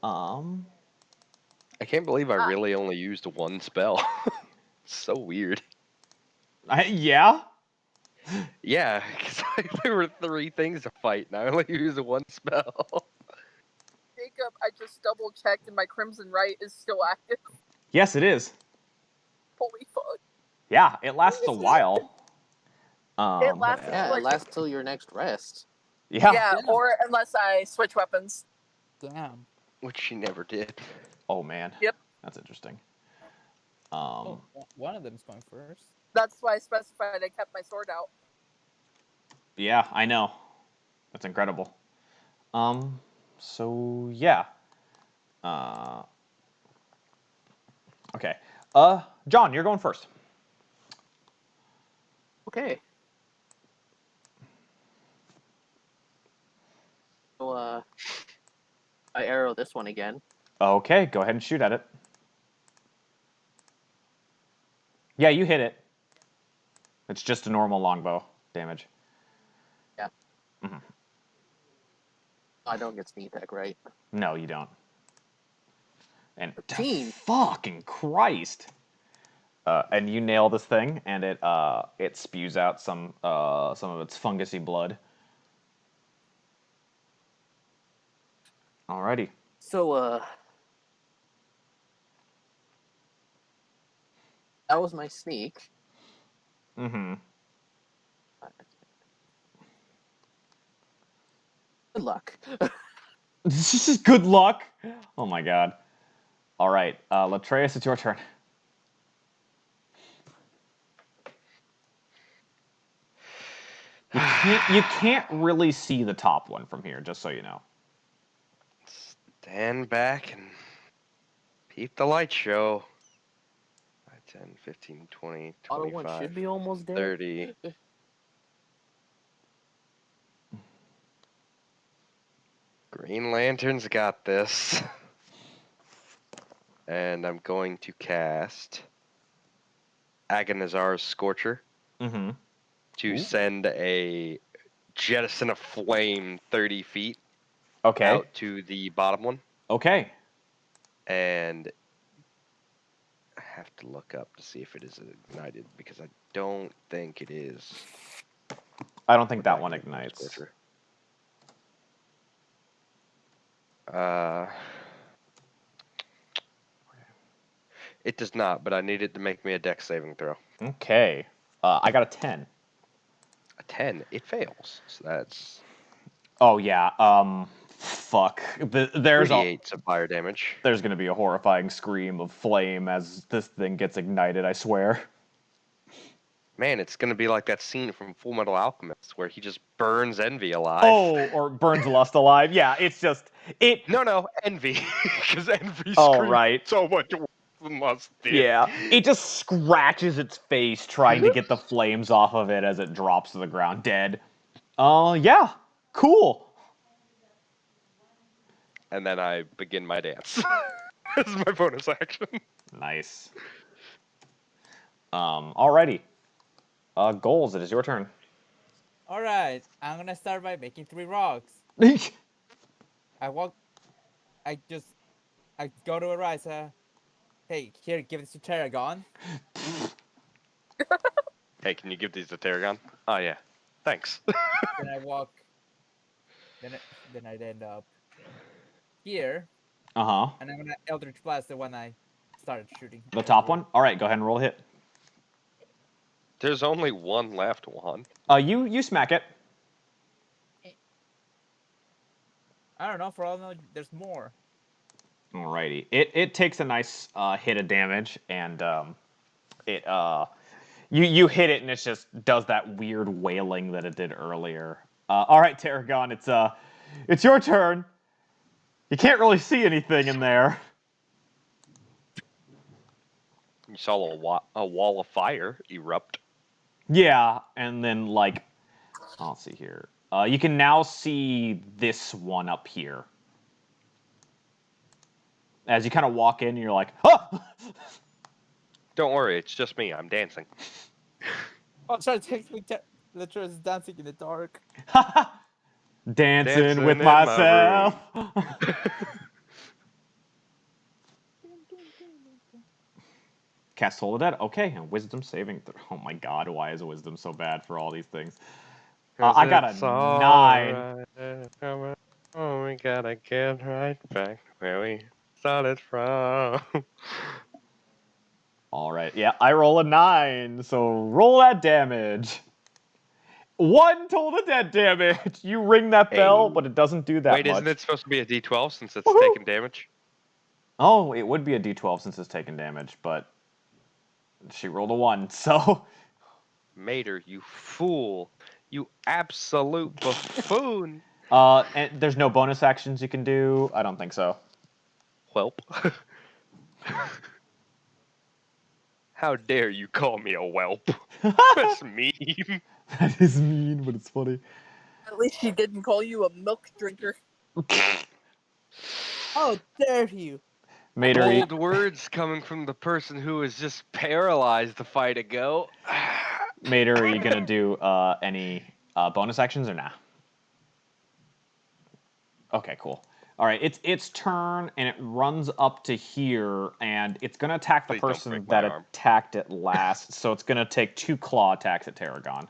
[SPEAKER 1] I can't believe I really only used one spell. So weird.
[SPEAKER 2] Yeah?
[SPEAKER 1] Yeah, because there were 3 things to fight, and I only used one spell.
[SPEAKER 4] Jacob, I just double checked and my Crimson Right is still active.
[SPEAKER 2] Yes, it is.
[SPEAKER 4] Holy fuck.
[SPEAKER 2] Yeah, it lasts a while.
[SPEAKER 4] It lasts
[SPEAKER 5] Yeah, it lasts till your next rest.
[SPEAKER 2] Yeah.
[SPEAKER 4] Or unless I switch weapons.
[SPEAKER 3] Damn.
[SPEAKER 1] Which she never did.
[SPEAKER 2] Oh, man.
[SPEAKER 4] Yep.
[SPEAKER 2] That's interesting.
[SPEAKER 3] Oh, one of them's going first.
[SPEAKER 4] That's why I specified I kept my sword out.
[SPEAKER 2] Yeah, I know. That's incredible. So yeah. Okay. John, you're going first.
[SPEAKER 5] Okay. So, I arrow this one again.
[SPEAKER 2] Okay, go ahead and shoot at it. Yeah, you hit it. It's just a normal longbow damage.
[SPEAKER 5] Yeah.
[SPEAKER 2] Mm-hmm.
[SPEAKER 5] I don't get sneak attack, right?
[SPEAKER 2] No, you don't. And
[SPEAKER 5] 13.
[SPEAKER 2] Fucking Christ. And you nail this thing, and it spews out some of its fungusy blood. Alrighty.
[SPEAKER 5] So, that was my sneak.
[SPEAKER 2] Mm-hmm.
[SPEAKER 5] Good luck.
[SPEAKER 2] This is good luck. Oh my god. All right, Latreus, it's your turn. You can't really see the top one from here, just so you know.
[SPEAKER 1] Stand back and peep the light show. 10, 15, 20,
[SPEAKER 5] Auto one
[SPEAKER 1] 25,
[SPEAKER 5] should be almost dead.
[SPEAKER 1] 30. Green Lantern's got this. And I'm going to cast Agonizar's Scorcher
[SPEAKER 2] Mm-hmm.
[SPEAKER 1] to
[SPEAKER 2] Ooh.
[SPEAKER 1] send a jettison of flame 30 feet
[SPEAKER 2] Okay.
[SPEAKER 1] out to the bottom one.
[SPEAKER 2] Okay.
[SPEAKER 1] And I have to look up to see if it is ignited because I don't think it is.
[SPEAKER 2] I don't think
[SPEAKER 1] With
[SPEAKER 2] that one
[SPEAKER 1] Agonizar's
[SPEAKER 2] ignites.
[SPEAKER 1] Scorcher. It does not, but I need it to make me a dex saving throw.
[SPEAKER 2] Okay. I got a 10.
[SPEAKER 1] A 10, it fails. So that's
[SPEAKER 2] Oh yeah. Fuck. There's
[SPEAKER 1] 38 of fire damage.
[SPEAKER 2] there's gonna be a horrifying scream of flame as this thing gets ignited. I swear.
[SPEAKER 1] Man, it's gonna be like that scene from Full Metal Alchemist where he just burns Envy alive.
[SPEAKER 2] Oh, or burns lust alive. Yeah, it's just it.
[SPEAKER 1] No, Envy, because Envy
[SPEAKER 2] Oh,
[SPEAKER 1] screams
[SPEAKER 2] right.
[SPEAKER 1] so much worse than Lust did.
[SPEAKER 2] Yeah, it just scratches its face trying to get the flames off of it as it drops to the ground dead. Yeah, cool.
[SPEAKER 1] And then I begin my dance. This is my bonus action.
[SPEAKER 2] Nice. Alrighty. Goals. It is your turn.
[SPEAKER 3] All right, I'm gonna start by making 3 rocks. I go to Arisa. Hey, here, give this to Tarragon.
[SPEAKER 1] Hey, can you give these to Tarragon? Oh yeah, thanks.
[SPEAKER 3] Then I walk. Then I'd end up here,
[SPEAKER 2] Uh-huh.
[SPEAKER 3] and I'm gonna Eldritch Blast the one I started shooting.
[SPEAKER 2] The top one? Alright, go ahead and roll a hit.
[SPEAKER 1] There's only one left, Juan.
[SPEAKER 2] You smack it.
[SPEAKER 3] I don't know. For all I know, there's more.
[SPEAKER 2] Alrighty. It takes a nice hit of damage, and you hit it, and it just does that weird wailing that it did earlier. All right, Tarragon, it's your turn. You can't really see anything in there.
[SPEAKER 1] You saw a wall of fire erupt.
[SPEAKER 2] Yeah, and then like, I'll see here. You can now see this one up here. As you kind of walk in, you're like, oh!
[SPEAKER 1] Don't worry, it's just me. I'm dancing.
[SPEAKER 3] Oh, sorry, takes me. Literally is dancing in the dark.
[SPEAKER 2] Dancing with
[SPEAKER 1] in my
[SPEAKER 2] myself. Cast Toll of the Dead. Okay, and Wisdom saving. Oh my god, why is Wisdom so bad for all these things? I got a 9.
[SPEAKER 1] Right. Oh, we gotta get right back where we started from.
[SPEAKER 2] All right, yeah, I roll a 9, so roll that damage. 1 Toll of the Dead damage. You ring that bell,
[SPEAKER 1] Hey.
[SPEAKER 2] but it doesn't do that
[SPEAKER 1] Wait,
[SPEAKER 2] much.
[SPEAKER 1] isn't it supposed to be a D12 since it's
[SPEAKER 2] Woohoo!
[SPEAKER 1] taking damage?
[SPEAKER 2] Oh, it would be a D12 since it's taking damage, but she rolled a 1, so.
[SPEAKER 1] Mater, you fool. You absolute buffoon.
[SPEAKER 2] And there's no bonus actions you can do? I don't think so.
[SPEAKER 1] Whelp. How dare you call me a whelp? That's mean.
[SPEAKER 2] That is mean, but it's funny.
[SPEAKER 4] At least she didn't call you a milk drinker.
[SPEAKER 3] How dare you?
[SPEAKER 2] Mater,
[SPEAKER 1] Bold words coming from the person who was just paralyzed a fight ago.
[SPEAKER 2] Mater, are you gonna do any bonus actions or nah? Okay, cool. All right, it's its turn, and it runs up to here, and it's gonna attack the
[SPEAKER 1] Please don't
[SPEAKER 2] person
[SPEAKER 1] break my
[SPEAKER 2] that
[SPEAKER 1] arm.
[SPEAKER 2] attacked it last. So it's gonna take 2 claw attacks at Tarragon.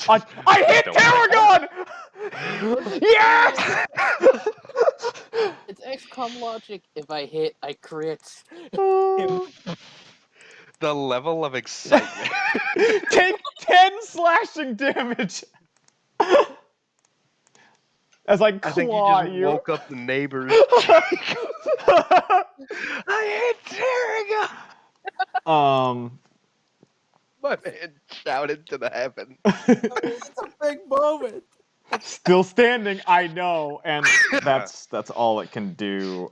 [SPEAKER 2] I hit Tarragon! Yes!
[SPEAKER 5] It's XCOM logic. If I hit, I crit.
[SPEAKER 1] The level of excitement.
[SPEAKER 2] Take 10 slashing damage! As I claw
[SPEAKER 1] I think you just
[SPEAKER 2] you.
[SPEAKER 1] woke up the neighbors. I hit Tarragon! My man shouted to the heavens.
[SPEAKER 3] It's a big moment.
[SPEAKER 2] Still standing, I know, and that's all it can do.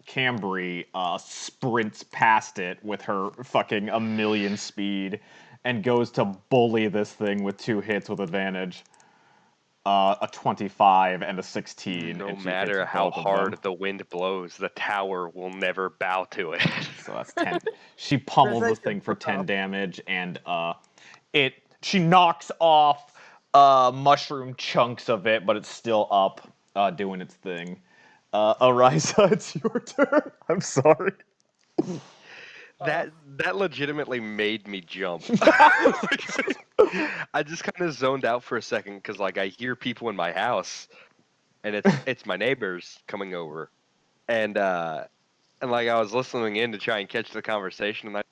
[SPEAKER 2] Cambry sprints past it with her fucking 1,000,000 speed and goes to bully this thing with 2 hits with advantage. A 25 and a 16.
[SPEAKER 1] No
[SPEAKER 2] and she
[SPEAKER 1] matter
[SPEAKER 2] hits
[SPEAKER 1] how
[SPEAKER 2] both of them.
[SPEAKER 1] hard the wind blows, the tower will never bow to it.
[SPEAKER 2] So that's 10. She pummels the
[SPEAKER 3] Translation
[SPEAKER 2] thing for 10
[SPEAKER 3] up.
[SPEAKER 2] damage, and she knocks off mushroom chunks of it, but it's still up, doing its thing. Arisa, it's your turn. I'm sorry.
[SPEAKER 1] That legitimately made me jump. I just kind of zoned out for a second because like I hear people in my house, and it's my neighbors coming over, and like I was listening in to try and catch the conversation, and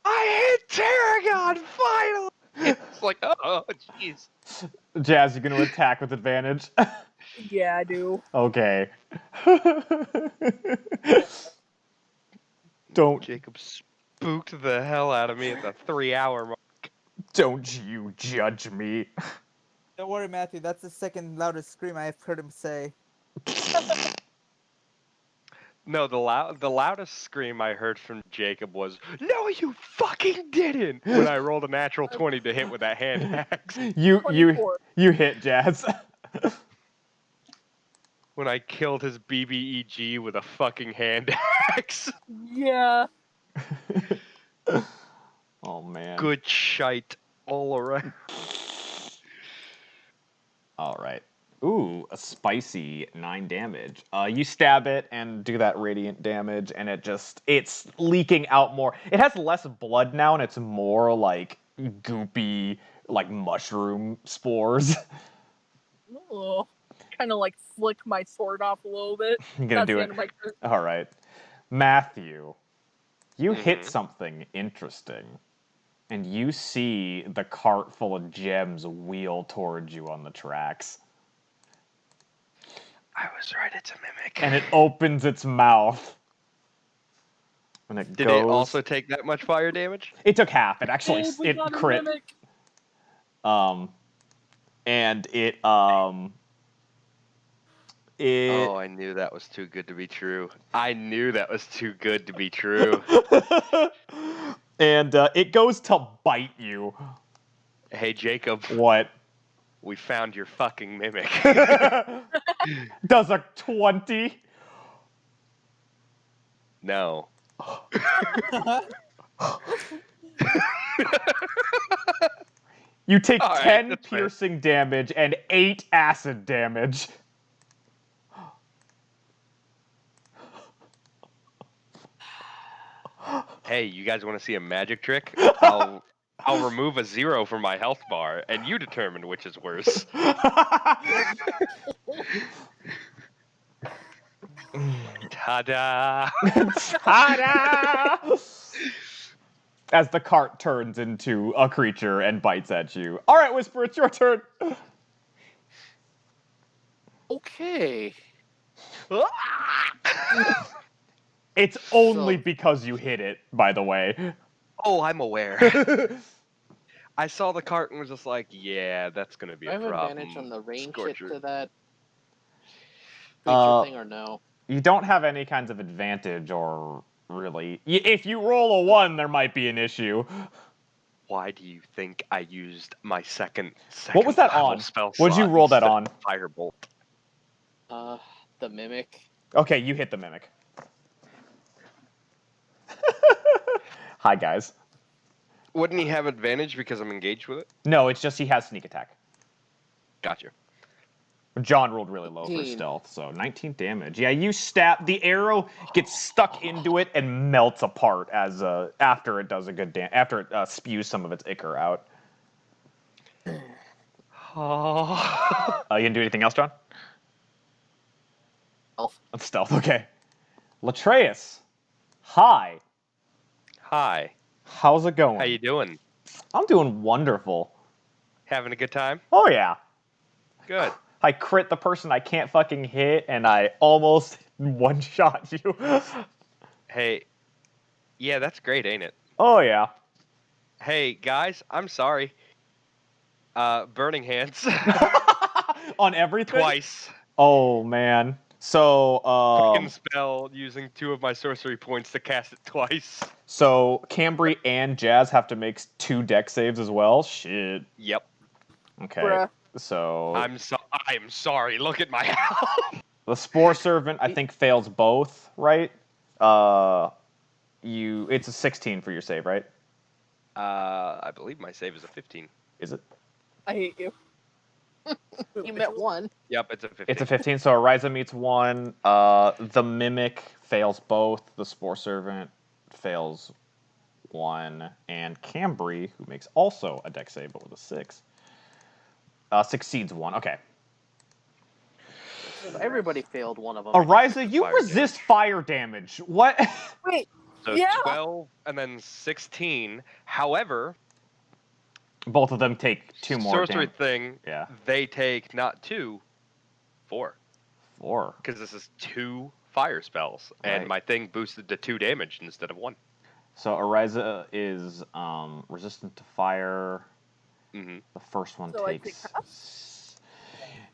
[SPEAKER 1] I hit Tarragon finally. It's like, oh jeez.
[SPEAKER 2] Jazz, you gonna attack with advantage?
[SPEAKER 4] Yeah, I do.
[SPEAKER 2] Okay. Don't
[SPEAKER 1] Jacob spooked the hell out of me at the 3-hour mark.
[SPEAKER 2] don't you judge me.
[SPEAKER 3] Don't worry, Matthew. That's the second loudest scream I've heard him say.
[SPEAKER 1] No, the loudest scream I heard from Jacob was, "No, you fucking didn't!" When I rolled a natural 20 to hit with that hand axe.
[SPEAKER 2] You
[SPEAKER 4] 24.
[SPEAKER 2] hit, Jazz.
[SPEAKER 1] When I killed his BBEG with a fucking hand axe.
[SPEAKER 4] Yeah.
[SPEAKER 2] Oh man.
[SPEAKER 1] Good shite all around.
[SPEAKER 2] All right. Ooh, a spicy 9 damage. You stab it and do that radiant damage, and it's leaking out more. It has less blood now, and it's more like goopy, like mushroom spores.
[SPEAKER 4] Kind of like flick my sword off a little bit.
[SPEAKER 2] I'm gonna
[SPEAKER 4] That's
[SPEAKER 2] do
[SPEAKER 4] the
[SPEAKER 2] it.
[SPEAKER 4] end of my turn.
[SPEAKER 2] All right. Matthew, you hit
[SPEAKER 1] Mhm.
[SPEAKER 2] something interesting, and you see the cart full of gems wheel towards you on the tracks.
[SPEAKER 1] I was right, it's a mimic.
[SPEAKER 2] And it opens its mouth. And it
[SPEAKER 1] Did
[SPEAKER 2] goes.
[SPEAKER 1] it also take that much fire damage?
[SPEAKER 2] It took half. It actually
[SPEAKER 4] Babe, we
[SPEAKER 2] it
[SPEAKER 4] got a
[SPEAKER 2] crit.
[SPEAKER 4] mimic.
[SPEAKER 2] And it
[SPEAKER 1] Oh, I knew that was too good to be true. I knew that was too good to be true.
[SPEAKER 2] and it goes to bite you.
[SPEAKER 1] Hey, Jacob,
[SPEAKER 2] What?
[SPEAKER 1] we found your fucking mimic.
[SPEAKER 2] Does a 20?
[SPEAKER 1] No.
[SPEAKER 2] You take
[SPEAKER 1] All right,
[SPEAKER 2] 10
[SPEAKER 1] that's fair.
[SPEAKER 2] piercing damage and 8 acid damage.
[SPEAKER 1] Hey, you guys want to see a magic trick? I'll remove a 0 from my health bar, and you determine which is worse. Ta-da!
[SPEAKER 2] Ta-da! As the cart turns into a creature and bites at you. All right, Whisper, it's your turn.
[SPEAKER 5] Okay.
[SPEAKER 2] It's only
[SPEAKER 5] So-
[SPEAKER 2] because you hit it, by the way.
[SPEAKER 1] Oh, I'm aware. I saw the cart and was just like, yeah, that's gonna be
[SPEAKER 5] Do I
[SPEAKER 1] a
[SPEAKER 5] have
[SPEAKER 1] problem.
[SPEAKER 5] advantage on the range hit
[SPEAKER 1] Scorcher.
[SPEAKER 5] to that creature thing or no?
[SPEAKER 2] You don't have any kinds of advantage or really. If you roll a 1, there might be an issue.
[SPEAKER 1] Why do you think I used my second
[SPEAKER 2] What was that
[SPEAKER 1] level
[SPEAKER 2] on?
[SPEAKER 1] spell
[SPEAKER 2] What'd you
[SPEAKER 1] slot
[SPEAKER 2] roll that
[SPEAKER 1] instead
[SPEAKER 2] on?
[SPEAKER 1] of Firebolt?
[SPEAKER 5] The mimic.
[SPEAKER 2] Okay, you hit the mimic. Hi, guys.
[SPEAKER 1] Wouldn't he have advantage because I'm engaged with it?
[SPEAKER 2] No, it's just he has sneak attack.
[SPEAKER 1] Gotcha.
[SPEAKER 2] John rolled really low for
[SPEAKER 5] 19.
[SPEAKER 2] stealth, so 19 damage. Yeah, you stab. The arrow gets stuck into it and melts apart as after it does a good after it spews some of its ichor out.
[SPEAKER 1] Oh.
[SPEAKER 2] You gonna do anything else, John?
[SPEAKER 5] Stealth.
[SPEAKER 2] That's stealth. Okay. Latreus. Hi.
[SPEAKER 1] Hi.
[SPEAKER 2] How's it going?
[SPEAKER 1] How you doing?
[SPEAKER 2] I'm doing wonderful.
[SPEAKER 1] Having a good time?
[SPEAKER 2] Oh yeah.
[SPEAKER 1] Good.
[SPEAKER 2] I crit the person I can't fucking hit, and I almost one-shot you.
[SPEAKER 1] Hey. Yeah, that's great, ain't it?
[SPEAKER 2] Oh yeah.
[SPEAKER 1] Hey, guys, I'm sorry. Burning hands.
[SPEAKER 2] On everything?
[SPEAKER 1] Twice.
[SPEAKER 2] Oh man. So,
[SPEAKER 1] Quicken spell using 2 of my sorcery points to cast it twice.
[SPEAKER 2] so Cambry and Jazz have to make 2 deck saves as well. Shit.
[SPEAKER 1] Yep.
[SPEAKER 2] Okay.
[SPEAKER 4] Bruh.
[SPEAKER 2] So
[SPEAKER 1] I'm sorry. Look at my health.
[SPEAKER 2] the Spore Servant, I think, fails both, right? It's a 16 for your save, right?
[SPEAKER 1] I believe my save is a 15.
[SPEAKER 2] Is it?
[SPEAKER 4] I hate you.
[SPEAKER 5] You met one.
[SPEAKER 1] Yep, it's a 15.
[SPEAKER 2] It's a 15. So Ariza meets 1. The Mimic fails both. The Spore Servant fails 1, and Cambry, who makes also a deck save but with a 6, succeeds 1. Okay.
[SPEAKER 5] So everybody failed one of them.
[SPEAKER 2] Ariza, you
[SPEAKER 1] Fire
[SPEAKER 2] resist fire damage. What?
[SPEAKER 4] Wait,
[SPEAKER 1] So
[SPEAKER 4] Yeah.
[SPEAKER 1] 12 and then 16. However,
[SPEAKER 2] Both of them take 2 more
[SPEAKER 1] sorcery
[SPEAKER 2] damage.
[SPEAKER 1] thing,
[SPEAKER 2] Yeah.
[SPEAKER 1] they take not 2, 4.
[SPEAKER 2] 4.
[SPEAKER 1] Because this is 2 fire spells, and
[SPEAKER 2] Right.
[SPEAKER 1] my thing boosted to 2 damage instead of 1.
[SPEAKER 2] So Ariza is resistant to fire.
[SPEAKER 1] Mm-hmm.
[SPEAKER 2] The first one
[SPEAKER 4] So I take
[SPEAKER 2] takes.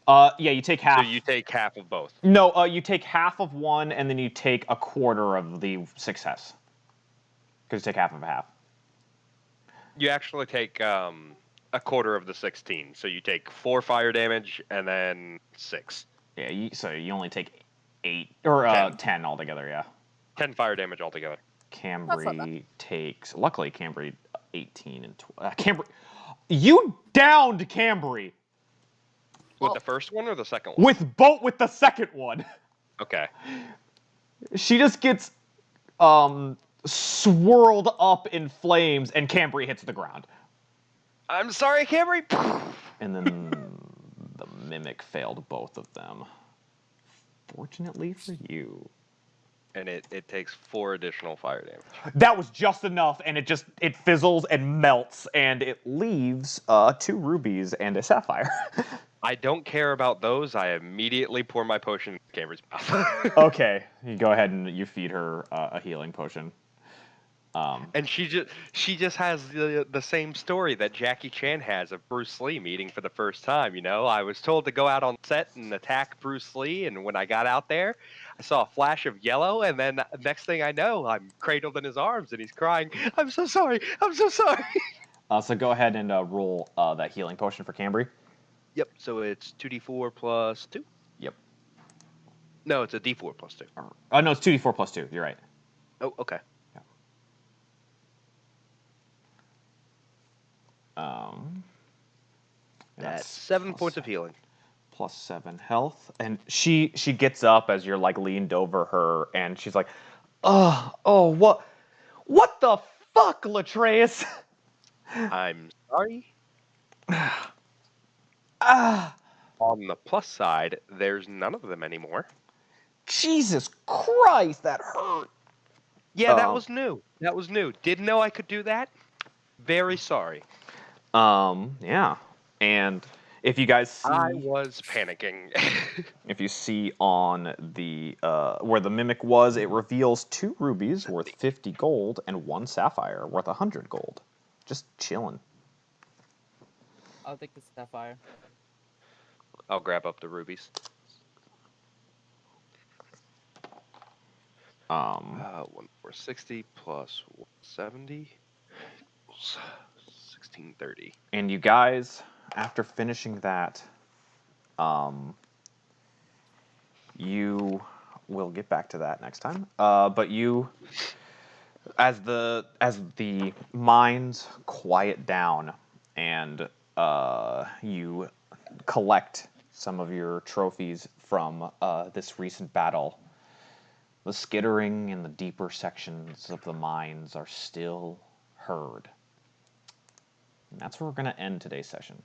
[SPEAKER 4] half?
[SPEAKER 2] Yeah, you take half.
[SPEAKER 1] So you take half of both.
[SPEAKER 2] No, you take half of one, and then you take a quarter of the success. Because you take half of a half.
[SPEAKER 1] You actually take a quarter of the 16. So you take 4 fire damage and then 6.
[SPEAKER 2] Yeah, so you only take 8 or 10 altogether. Yeah.
[SPEAKER 1] 10 fire damage altogether.
[SPEAKER 2] Cambry takes. Luckily, Cambry 18 and Cambry. You downed Cambry
[SPEAKER 1] With the first one or the second one?
[SPEAKER 2] with the second one.
[SPEAKER 1] Okay.
[SPEAKER 2] She just gets swirled up in flames, and Cambry hits the ground.
[SPEAKER 1] I'm sorry, Camry.
[SPEAKER 2] And then the Mimic failed both of them. Fortunately for you.
[SPEAKER 1] And it takes 4 additional fire damage.
[SPEAKER 2] That was just enough, and it fizzles and melts, and it leaves 2 rubies and a sapphire.
[SPEAKER 1] I don't care about those. I immediately pour my potion in Camry's mouth.
[SPEAKER 2] Okay, you go ahead and you feed her a healing potion.
[SPEAKER 1] And she just has the same story that Jackie Chan has of Bruce Lee meeting for the first time. You know, I was told to go out on set and attack Bruce Lee, and when I got out there, I saw a flash of yellow, and then next thing I know, I'm cradled in his arms, and he's crying, "I'm so sorry, I'm so sorry."
[SPEAKER 2] So go ahead and roll that healing potion for Cambry.
[SPEAKER 1] Yep. So it's 2d4 plus 2.
[SPEAKER 2] Yep.
[SPEAKER 1] No, it's a d4 plus 2.
[SPEAKER 2] Oh no, it's 2d4 plus 2. You're right.
[SPEAKER 1] Oh, okay. That's 7 points of healing.
[SPEAKER 2] Plus 7 health, and she gets up as you're like leaned over her, and she's like, "Oh, what the fuck, Latreus?"
[SPEAKER 1] I'm sorry.
[SPEAKER 2] Ah,
[SPEAKER 1] On the plus side, there's none of them anymore.
[SPEAKER 2] Jesus Christ, that hurt.
[SPEAKER 1] Yeah, that was new. That was new. Didn't know I could do that. Very sorry.
[SPEAKER 2] Yeah, and if you guys see,
[SPEAKER 1] I was panicking.
[SPEAKER 2] if you see on the where the mimic was, it reveals 2 rubies worth 50 gold and 1 sapphire worth 100 gold. Just chilling.
[SPEAKER 3] I'll take the sapphire.
[SPEAKER 1] I'll grab up the rubies. 1460 plus 170 equals 1630.
[SPEAKER 2] And you guys, after finishing that, you will get back to that next time. But you, as the mines quiet down, and you collect some of your trophies from this recent battle, the skittering in the deeper sections of the mines are still heard. And that's where we're going to end today's session.